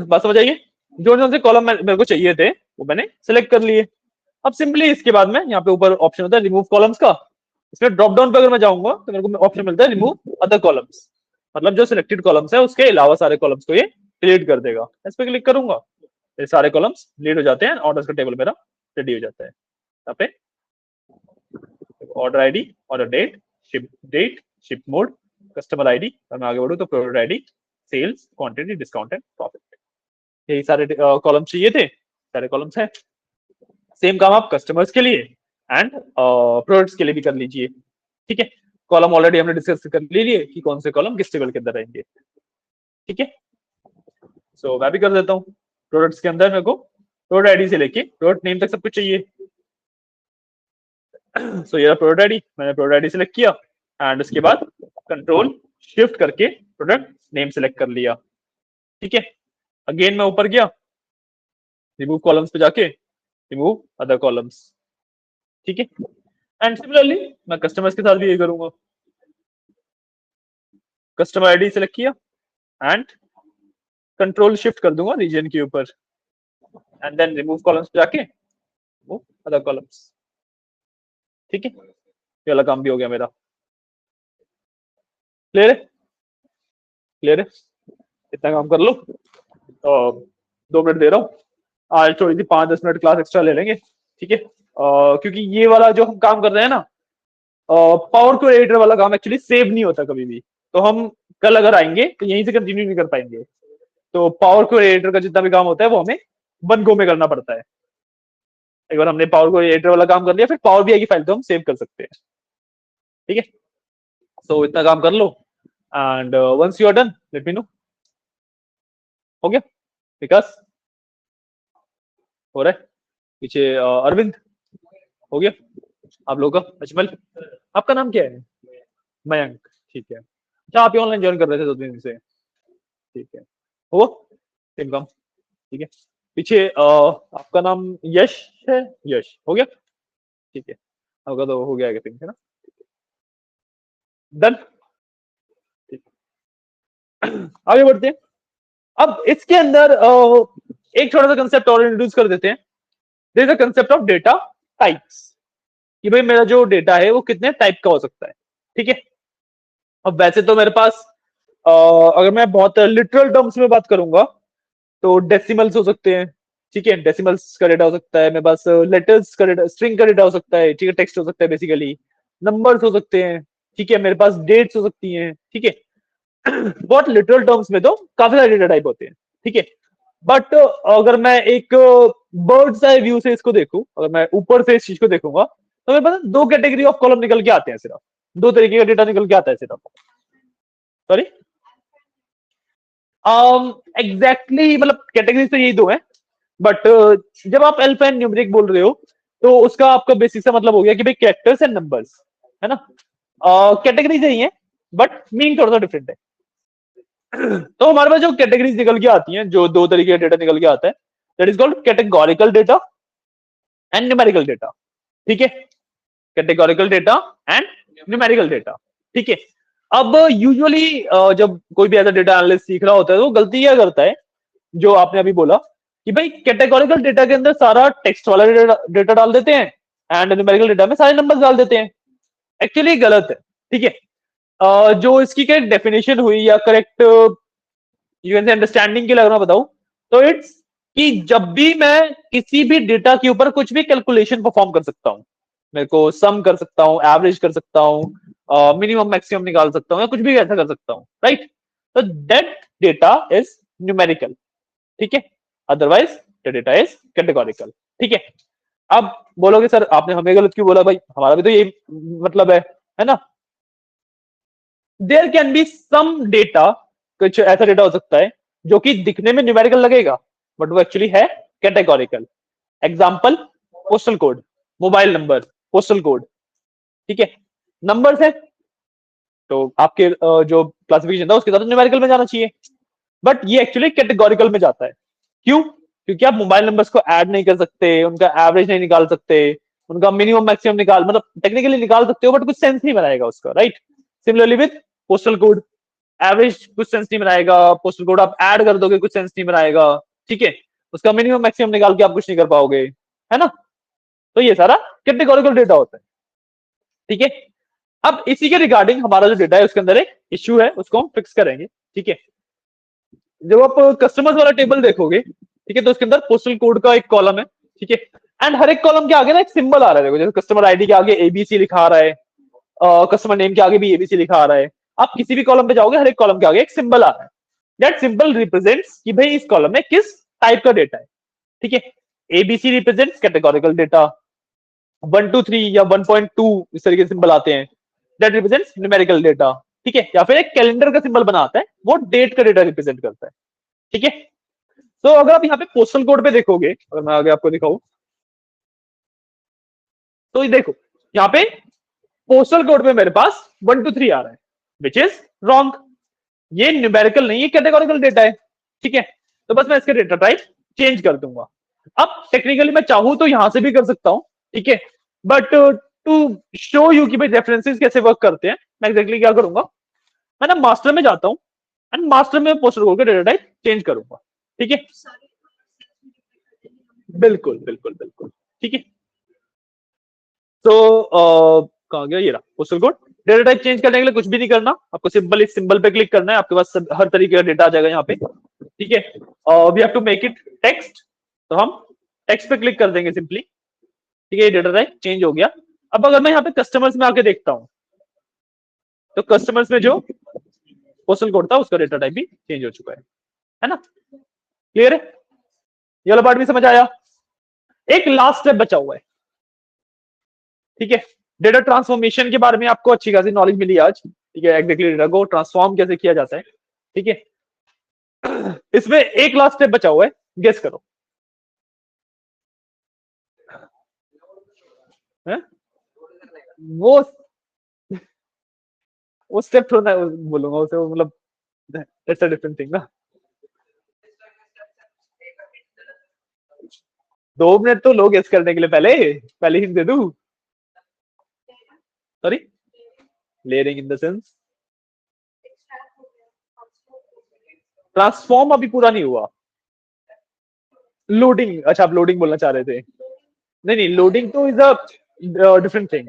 बात समझ आइए, जो जो से कॉलम मेरे को चाहिए थे वो मैंने सिलेक्ट कर लिए। अब सिंपली इसके बाद में यहाँ पे ऊपर ऑप्शन होता है रिमूव कॉलम्स का, इसमें ड्रॉप डाउन पे अगर मैं जाऊंगा तो मेरे को ऑप्शन मिलता है रिमूव अदर कॉलम्स, मतलब जो सिलेक्टेड कॉलम्स है उसके अलावा सारे कॉलम्स को ये डिलीट कर देगा। इस पे क्लिक करूंगा, ये सारे कॉलम्स डिलीट हो जाते हैं, ऑर्डर्स का टेबल मेरा रेडी हो जाता है। यहाँ पे order ID, order date, ship mode, customer ID, मैं आगे बढ़ू तो product ID, sales, quantity, discount and profit, यही सारे कॉलम्स चाहिए थे, सारे कॉलम्स हैं। सेम काम आप कस्टमर्स के लिए एंड प्रोडक्ट्स के लिए भी कर लीजिए। ठीक है, कॉलम ऑलरेडी हमने डिस्कस कर लिए कि कौन से कॉलम किस टेबल के अंदर रहेंगे। ठीक है, सो मैं भी कर देता हूँ। प्रोडक्ट्स के अंदर मेरे को प्रोडक्ट आईडी से लेके प्रोडक्ट नेम तक सब कुछ चाहिए। सो ये प्रोडक्ट आईडी, मैंने प्रोडक्ट आईडी सिलेक्ट किया एंड उसके बाद कंट्रोल शिफ्ट करके प्रोडक्ट नेम सिलेक्ट कर लिया। ठीक है, अगेन मैं ऊपर गया, रिमूव कॉलम्स पे जाके रिमूव अदर कॉलम्स। ठीक है, एंड सिमिलरली मैं कस्टमर्स के साथ भी ये करूंगा, कस्टमर आईडी सिलेक्ट किया एंड कंट्रोल शिफ्ट कर दूंगा रीजन के ऊपर एंड देन रिमूव कॉलम्स पे जाके रिमूव अदर कॉलम्स। ठीक है, ये वाला काम भी हो गया मेरा। क्लियर है? क्लियर है? इतना काम कर लो। 2 मिनट दे रहा हूँ, आज थोड़ी सी 5-10 मिनट क्लास एक्स्ट्रा ले लेंगे। ठीक है, क्योंकि ये वाला जो हम काम कर रहे हैं ना, पावर क्वेरी एडिटर वाला काम एक्चुअली सेव नहीं होता कभी भी, तो हम कल अगर आएंगे तो यहीं से कंटिन्यू नहीं कर पाएंगे। तो पावर क्वेरी एडिटर का जितना भी काम होता है वो हमें 1 गो में करना पड़ता है। एक बार हमने पावर क्वेरी एडिटर वाला काम कर लिया, फिर पावर बीआई की फाइल तो हम सेव कर सकते हैं। ठीक है, सो इतना काम कर लो and once you are done let me know. हो गया? विकास हो रहा है? पीछे अरविंद हो गया? आप लोगों का? अजमल, आपका नाम क्या है? मयंक, ठीक है। अच्छा, आप ऑनलाइन ज्वाइन कर रहे थे 2 दिन से? ठीक है, हो सेम काम। ठीक है, पीछे आपका नाम यश है? यश हो गया? ठीक है, आपका तो हो गया है ना? डन, ठीक, आगे बढ़ते हैं। अब इसके अंदर एक छोटा सा कंसेप्ट और इंट्रोड्यूस कर देते हैं। There is a concept of data types, कि भाई मेरा जो डेटा है वो कितने टाइप का हो सकता है। ठीक है, अब वैसे तो मेरे पास अगर मैं बहुत लिटरल टर्म्स में बात करूंगा तो डेसिमल्स हो सकते हैं। ठीक है, डेसिमल्स का डेटा हो सकता है, मेरे पास लेटर्स का डेटा, स्ट्रिंग का डेटा हो सकता है। ठीक है, टेक्स्ट हो सकता है, बेसिकली नंबर्स हो सकते हैं। ठीक है, मेरे पास डेट्स हो सकती हैं। ठीक है, बहुत लिटरल टर्म्स में तो काफी सारे डेटा टाइप होते हैं। ठीक है, बट अगर मैं एक बर्ड्स आई व्यू से इसको देखूं, अगर मैं ऊपर से इस चीज को देखूंगा तो मेरे पास 2 कैटेगरी ऑफ कॉलम निकल के आते हैं, सिर्फ 2 तरीके का डेटा निकल के आता है सिर्फ। सॉरी, एग्जैक्टली मतलब कैटेगरी तो यही 2 है, बट जब आप अल्फा न्यूमेरिक बोल रहे हो तो उसका आपका बेसिक सा मतलब हो गया कि भाई कैरेक्टर्स एंड नंबर्स, है ना? कैटेगरीज यही है बट मीनिंग थोड़ा सा डिफरेंट है। तो हमारे पास जो कैटेगरीज निकल के आती हैं, जो 2 तरीके का डेटा निकल के आता है, that is called categorical data and numerical data. ठीक है, categorical data and numerical data. ठीक है, अब यूजुअली जब कोई भी ऐसा डेटा एनालिस्ट सीख रहा होता है तो वो गलती क्या करता है, जो आपने अभी बोला कि भाई कैटेगोरिकल डेटा के अंदर सारा टेक्स्ट वाला डेटा डाल देते हैं एंड न्यूमेरिकल डेटा में सारे नंबर्स डाल देते हैं। एक्चुअली गलत है। ठीक है, जो इसकी करेक्ट डेफिनेशन हुई या करेक्ट यू कैन से अंडरस्टैंडिंग के लिए अगर मैं बताऊं तो इट्स कि जब भी मैं किसी भी डेटा के ऊपर कुछ भी कैलकुलेशन परफॉर्म कर सकता हूं, मेरे को सम कर सकता हूं, एवरेज कर सकता हूं, मिनिमम मैक्सिमम निकाल सकता हूं या कुछ भी ऐसा कर सकता हूं, राइट? तो दैट डेटा इज न्यूमेरिकल। ठीक है, otherwise the data is categorical. ठीक है, अब बोलोगे सर आपने हमें गलत क्यों बोला, भाई हमारा भी तो यही मतलब है ना। There can be some data, कुछ ऐसा डेटा हो सकता है जो कि दिखने में न्यूमेरिकल लगेगा बट वो एक्चुअली है categorical. Example postal code, mobile number, postal code, ठीक है, नंबर्स है तो आपके जो क्लासिफिकेशन था उसके साथ न्यूमेरिकल में जाना चाहिए, बट ये एक्चुअली कैटेगोरिकल में जाता है। क्यों? क्योंकि आप मोबाइल नंबर्स को ऐड नहीं कर सकते, उनका एवरेज नहीं निकाल सकते, उनका मिनिमम मैक्सिमम निकाल मतलब टेक्निकली निकाल सकते हो बट कुछ सेंस नहीं बनाएगा उसका, right. Similarly with postal code, average कुछ सेंस नहीं बनाएगा, पोस्टल कोड आप ऐड कर दोगे कुछ सेंस नहीं बनाएगा, ठीक है, उसका मिनिमम मैक्सिमम निकाल के आप कुछ नहीं कर पाओगे, है ना। तो ये सारा कैटेगोरिकल डेटा होता है, ठीक है। अब इसी के रिगार्डिंग हमारा जो डेटा है उसके अंदर एक इश्यू है, उसको हम फिक्स करेंगे, ठीक है। जब आप कस्टमर्स वाला टेबल देखोगे, ठीक है, तो उसके अंदर पोस्टल कोड का एक कॉलम है, ठीक है, एंड हर एक कॉलम के आगे ना एक सिंबल आ रहा है, देखो जैसे कस्टमर आईडी के आगे एबीसी लिखा आ रहा है, कस्टमर नेम के आगे भी एबीसी लिखा आ रहा है। आप किसी भी कॉलम पे जाओगे हर एक कॉलम के आगे एक सिंबल आ रहा है, दैट सिंबल रिप्रेजेंट्स कि भाई इस कॉलम में किस टाइप का डेटा है, ठीक है। एबीसी रिप्रेजेंट्स कैटेगोरिकल डेटा, 1 2 3 या 1.2 इस तरीके से सिंबल आते हैं, दैट रिप्रेजेंट्स न्यूमेरिकल डेटा, ठीक है। या फिर एक कैलेंडर का सिंबल बनाता है, वो डेट का डेटा रिप्रेजेंट करता है, ठीक है। तो अगर आप यहाँ पे पोस्टल कोड पे देखोगे, अगर मैं आगे आपको दिखाऊं तो ये देखो यहाँ पे पोस्टल कोड पे मेरे पास 1 2 3 आ रहा है, विच इज रॉन्ग। ये न्यूमेरिकल नहीं है, कैटेगोरिकल डेटा है, ठीक है। तो बस मैं इसके डेटा टाइप चेंज कर दूंगा। अब टेक्निकली मैं चाहूं तो यहां से भी कर सकता हूं, ठीक है, बट टू शो यू कि भाई रेफरेंसेस कैसे वर्क करते हैं, मैं एक्जेक्टली क्या करूंगा, मैं ना मास्टर में जाता हूं एंड मास्टर में पोस्टल कोड का डेटा टाइप चेंज करूंगा, ठीक है। बिल्कुल बिल्कुल बिल्कुल, ठीक है। तो कहाँ गया, ये रहा postal code. Data type change करने के लिए कुछ भी नहीं करना, आपको सिंपल इस सिंबल पे क्लिक करना है, आपके पास हर तरीके का डेटा आ जाएगा यहाँ पे, ठीक है। We have to make it text, तो हम टेक्स्ट पे क्लिक कर देंगे सिंपली, ठीक है। डेटा टाइप चेंज हो गया। अब अगर मैं यहाँ पे कस्टमर्स में आके देखता हूँ तो कस्टमर्स में जो पोस्टल कोड था उसका डेटा टाइप भी चेंज हो चुका है ना। क्लियर है, ये वाला पार्ट भी समझ आया। एक लास्ट स्टेप बचा हुआ है, ठीक है। डेटा ट्रांसफॉर्मेशन के बारे में आपको अच्छी खासी नॉलेज मिली आज, ठीक है। एग्जैक्टली डेटा को ट्रांसफॉर्म कैसे किया जाता है, ठीक है। इसमें एक लास्ट स्टेप बचा हुआ है, गेस करो है? वो स्टेप थोड़ा बोलूंगा उसे, मतलब इट्स अ डिफरेंट थिंग ना। 2 मिनट तो लोग गेस करने के लिए, पहले हिंट दे दूं, sorry, layering in the sense transform अभी पूरा नहीं हुआ। लोडिंग, अच्छा आप लोडिंग बोलना चाह रहे थे, नहीं नहीं, लोडिंग तो इज अ डिफरेंट थिंग।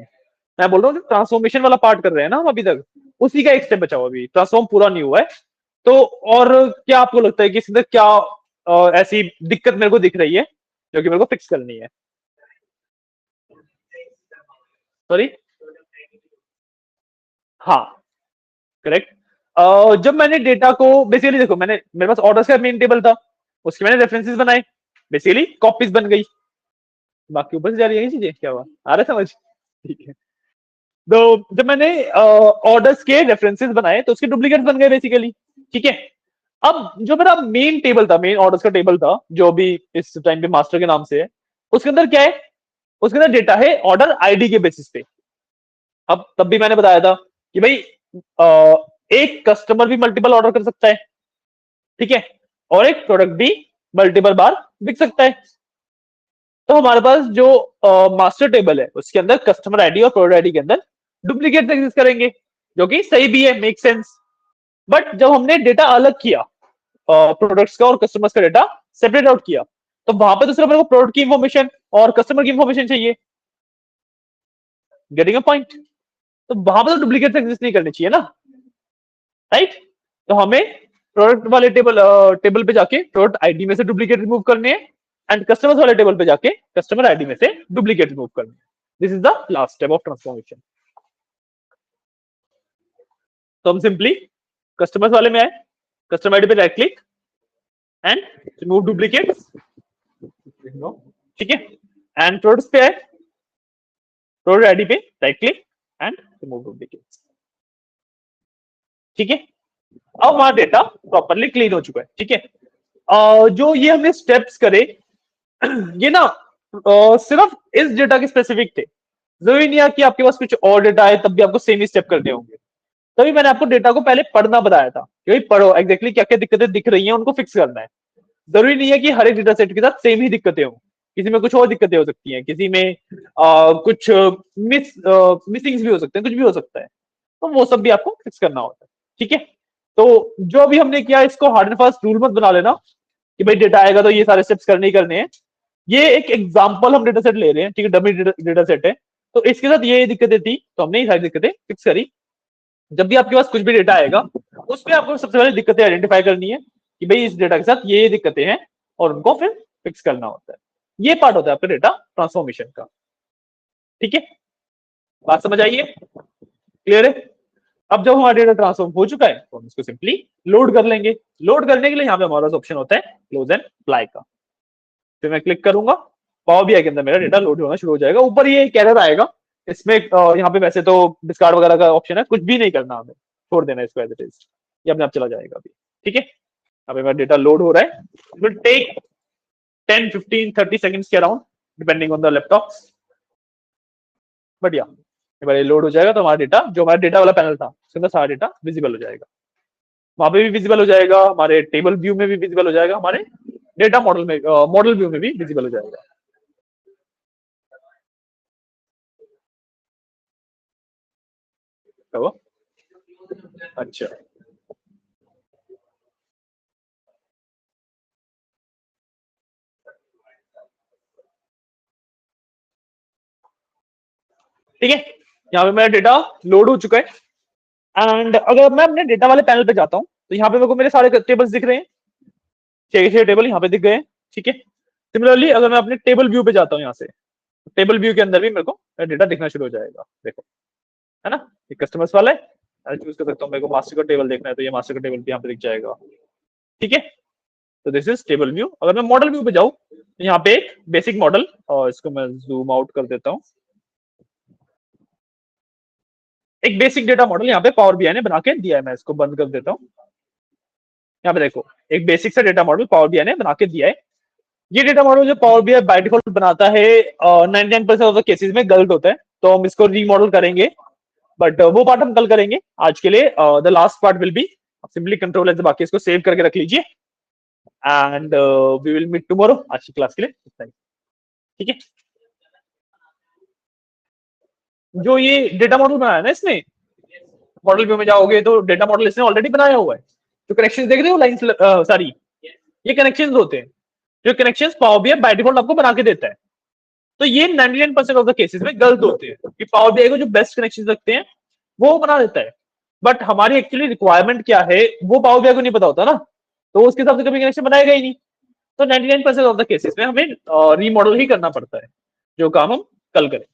मैं बोल रहा हूँ ट्रांसफॉर्मेशन वाला पार्ट कर रहे हैं ना हम अभी तक, उसी का एक स्टेप बचा हुआ, अभी ट्रांसफॉर्म पूरा नहीं हुआ है। तो और क्या आपको लगता है कि इसके अंदर क्या ऐसी दिक्कत मेरे को दिख रही है जो कि मेरे को फिक्स करनी है, सॉरी। हाँ करेक्ट। जब मैंने डेटा को बेसिकली देखो, मैंने मेरे पास ऑर्डर्स का मेन टेबल था, उसके मैंने रेफरेंसेस बनाए, बेसिकली कॉपीज बन गई, बाकी ऊपर से जा रही है चीजें, क्या हुआ, आ रहा है समझ, ठीक है। तो जब मैंने ऑर्डर्स के रेफरेंसेस बनाए तो उसके डुप्लीकेट बन गए बेसिकली, ठीक है। अब जो मेरा मेन टेबल था, मेन ऑर्डर्स का टेबल था जो भी इस टाइम पे मास्टर के नाम से है, उसके अंदर क्या है, उसके अंदर डेटा है ऑर्डर आईडी के बेसिस पे। अब तब भी मैंने बताया था कि भाई एक कस्टमर भी मल्टीपल ऑर्डर कर सकता है, ठीक है, और एक प्रोडक्ट भी मल्टीपल बार बिक सकता है। तो हमारे पास जो मास्टर टेबल है उसके अंदर कस्टमर आईडी और प्रोडक्ट आईडी के अंदर डुप्लीकेट एग्जिस्ट करेंगे, जो कि सही भी है, मेक सेंस। बट जब हमने डेटा अलग किया, प्रोडक्ट्स का और कस्टमर्स का डेटा सेपरेट आउट किया, तो वहां पे तो सिर्फ मेरे को प्रोडक्ट की इंफॉर्मेशन और कस्टमर की इंफॉर्मेशन चाहिए, गेटिंग अ पॉइंट। तो वहां पर तो डुप्लीकेट एग्जिस्ट नहीं करनी चाहिए ना, राइट। तो हमें प्रोडक्ट वाले टेबल पे जाके प्रोडक्ट आईडी में से डुप्लीकेट रिमूव करने हैं, एंड कस्टमर्स वाले टेबल पे जाके कस्टमर आईडी में से डुप्लीकेट रिमूव करने हैं। This is the last step of transformation. तो हम सिंपली कस्टमर्स वाले में आए, कस्टमर आईडी पे right click and remove duplicates, ठीक है, एंड प्रोडक्ट्स पे है, प्रोडक्ट आईडी पे right click and remove duplicates. ठीक है, अब हमारा डेटा प्रॉपरली क्लीन हो चुका है। ठीक है, जो ये हमने स्टेप्स करे ये ना सिर्फ इस डेटा के स्पेसिफिक थे, जरूरी नहीं है कि आपके पास कुछ और डेटा है तब भी आपको सेम ही स्टेप करने होंगे। तभी मैंने आपको डेटा को पहले पढ़ना बताया था कि भाई पढ़ो एग्जैक्टली क्या क्या दिक्कतें दिख रही हैं उनको फिक्स करना है। जरूरी नहीं है कि हर एक डेटा सेट के साथ सेम ही दिक्कतें हो, किसी में कुछ और दिक्कतें हो सकती हैं, किसी में कुछ मिसिंग्स भी हो सकते हैं, कुछ भी हो सकता है, तो वो सब भी आपको फिक्स करना होता है। ठीक है, तो जो अभी हमने किया इसको हार्ड एंड फास्ट रूल मत बना लेना कि भाई डेटा आएगा तो ये सारे स्टेप्स करने ही करने हैं। ये एक एग्जांपल हम डेटा सेट ले रहे हैं, ठीक है, डमी डेटा सेट है, तो इसके साथ ये दिक्कतें थी तो हमने ये सारी दिक्कतें फिक्स करी। जब भी आपके पास कुछ भी डेटा आएगा उसमें आपको सबसे पहले दिक्कतें आइडेंटिफाई करनी है कि भाई इस डेटा के साथ ये दिक्कतें हैं और उनको फिर फिक्स करना होता है। ये पार्ट होता है आपका डेटा ट्रांसफॉर्मेशन का। ठीक है, बात समझ आइए, क्लियर है? अब जब हमारा डेटा ट्रांसफॉर्म हो चुका है तो हम इसको सिंपली लोड कर लेंगे। लोड करने के लिए यहाँ पे हमारा ऑप्शन होता है क्लोज एंड अप्लाई का। फिर मैं क्लिक करूंगा, पावर बीआई के अंदर मेरा डेटा लोड होना शुरू हो जाएगा। ऊपर ये एक एरर आएगा, इसमें यहाँ पे वैसे तो डिस्कार्ड वगैरह का ऑप्शन है, कुछ भी नहीं करना हमें, छोड़ देना इसको एज इट इज, ये अपने आप चला जाएगा अभी। ठीक है, अभी मेरा डेटा लोड हो रहा है, इट विल टेक 10 15 30 सेकंड्स के around depending on the laptop. बढ़िया, ये लोड हो जाएगा तो हमारा डेटा, जो हमारा डेटा वाला पैनल था उसके अंदर सारा डेटा विजिबल हो जाएगा, वहां पे भी विजिबल हो जाएगा, हमारे टेबल व्यू में भी विजिबल हो जाएगा, हमारे डेटा मॉडल में मॉडल व्यू में भी विजिबल हो जाएगा। तो अच्छा, ठीक है, यहाँ पे मेरा डेटा लोड हो चुका है। एंड अगर मैं अपने डेटा वाले पैनल पे जाता हूँ तो यहाँ पे मेरे को मेरे सारे टेबल्स दिख रहे हैं, 6 टेबल यहाँ पे दिख गए हैं। ठीक है, सिमिलरली अगर मैं अपने टेबल व्यू पे जाता हूँ यहाँ से, टेबल व्यू के अंदर भी मेरे को डेटा दिखना शुरू हो जाएगा। देखो, है ना, ये कस्टमर्स वाला है, चूज कर सकता हूँ, मेरे को मास्टर का टेबल देखना है तो ये मास्टर का टेबल भी यहाँ पे दिख जाएगा। ठीक है, तो दिस इज टेबल व्यू। अगर मैं मॉडल व्यू पे जाऊँ तो यहाँ पे एक बेसिक मॉडल, और इसको मैं जूम आउट कर देता हूँ, एक बेसिक डेटा मॉडल यहाँ पे पावर बीआई ने बना के दिया है। मैं इसको बंद कर देता हूँ। यहाँ पे देखो, एक बेसिक सा डेटा मॉडल पावर बीआई ने बना के दिया है। ये डेटा मॉडल जो पावर बीआई बाय डिफॉल्ट बनाता है 99% ऑफ द केसेस में गलत होता है, तो हम इसको रीमॉडल करेंगे, बट वो पार्ट हम कल करेंगे। आज के लिए the last part will be simply control as, बाकी इसको सेव करके रख लीजिए and we will meet tomorrow. आज की क्लास के लिए इतना ही, ठीक है। जो ये डेटा मॉडल बनाया ना, इसमें मॉडल व्यू में जाओगे तो डेटा मॉडल इसने ऑलरेडी बनाया हुआ है। जो कनेक्शन देख रहे हो लाइंस सारी, ये कनेक्शंस होते हैं, जो connections power BI by default आपको बना के देता है। तो ये 99% ऑफ द केसेस में गलत होते हैं कि पावर बीआई को जो बेस्ट कनेक्शन रखते हैं वो बना देता है, बट हमारी एक्चुअली रिक्वायरमेंट क्या है वो पावर बीआई को नहीं पता होता ना, तो उसके हिसाब से कभी कनेक्शन बनाएगा ही नहीं। तो 99% ऑफ द केसेस में हमें रीमॉडल ही करना पड़ता है, जो काम हम कल करें।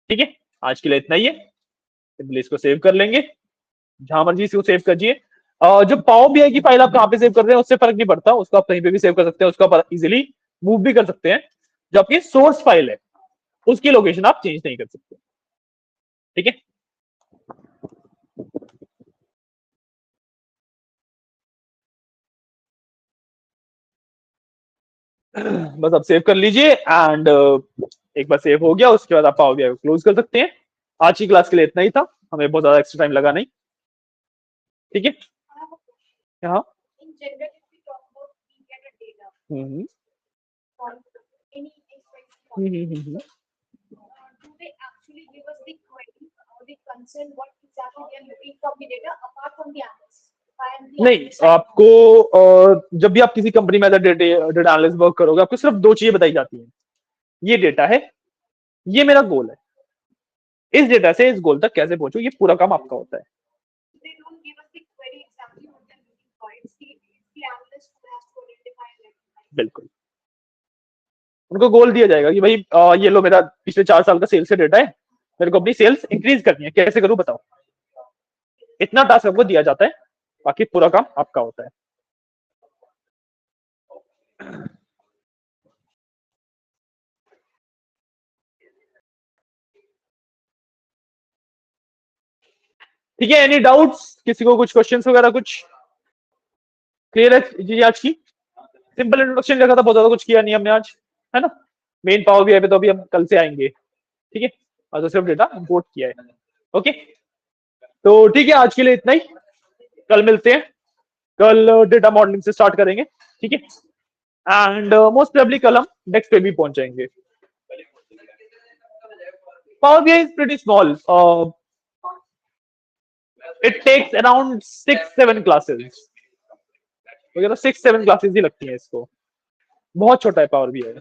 ठीक है, आज के लिए इतना ही है। सिंपली इसको सेव कर लेंगे, जहां मर्जी इसको सेव करिए। जो पावर बीआई की फाइल आप कहाँ पे सेव कर रहे हैं उससे फर्क नहीं पड़ता, उसको आप कहीं पे भी सेव कर सकते हैं, उसको आप इजिली मूव भी कर सकते हैं। जो आपकी सोर्स फाइल है उसकी लोकेशन आप चेंज नहीं कर सकते। ठीक है, बस आप सेव कर लीजिए एंड एक बार सेव हो गया उसके बाद आप पावर बीआई को क्लोज कर सकते हैं। आज की क्लास के लिए इतना ही था, हमें बहुत ज्यादा एक्स्ट्रा टाइम लगा नहीं। ठीक है, हाँ, हम्म, नहीं, आपको जब भी आप किसी कंपनी में डेटा एनालिस्ट वर्क करोगे आपको सिर्फ 2 चीजें बताई जाती हैं, ये डेटा है, ये मेरा गोल है, इस डेटा से इस गोल तक कैसे पहुंचो, ये पूरा काम आपका होता है। बिल्कुल, उनको गोल दिया जाएगा कि भाई ये लो मेरा पिछले 4 साल का सेल्स का डेटा है, मेरे को अपनी सेल्स इंक्रीज करनी है, कैसे करूं बताओ, इतना टास्क आपको दिया जाता है, बाकी पूरा काम आपका होता है। ठीक है, एनी डाउट्स, किसी को कुछ क्वेश्चंस वगैरह कुछ क्लियर है जी आज की? सिंपल इंट्रोडक्शन रखा था, बहुत ज्यादा कुछ किया नहीं हमने आज, है ना। मेन पावर बीआई पे तो अभी हम कल से आएंगे, ठीक है, और तो सिर्फ डेटा इंपोर्ट किया है। ओके, तो ठीक है, आज के लिए इतना ही, कल मिलते हैं, कल डेटा मॉडलिंग से स्टार्ट करेंगे, ठीक है, एंड मोस्ट प्रोबेबली कल हम नेक्स्ट पे भी पहुंच जाएंगे। Power BI is pretty small, it takes around 6-7 classes वगैरह, 6-7 क्लासेस ही लगती हैं इसको, बहुत छोटा है पावर बीआई।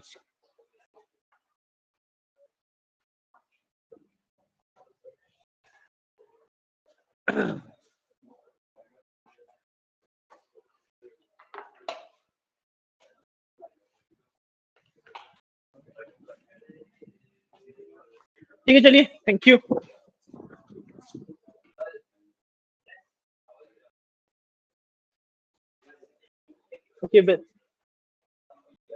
ठीक है, चलिए, थैंक यू। ओके,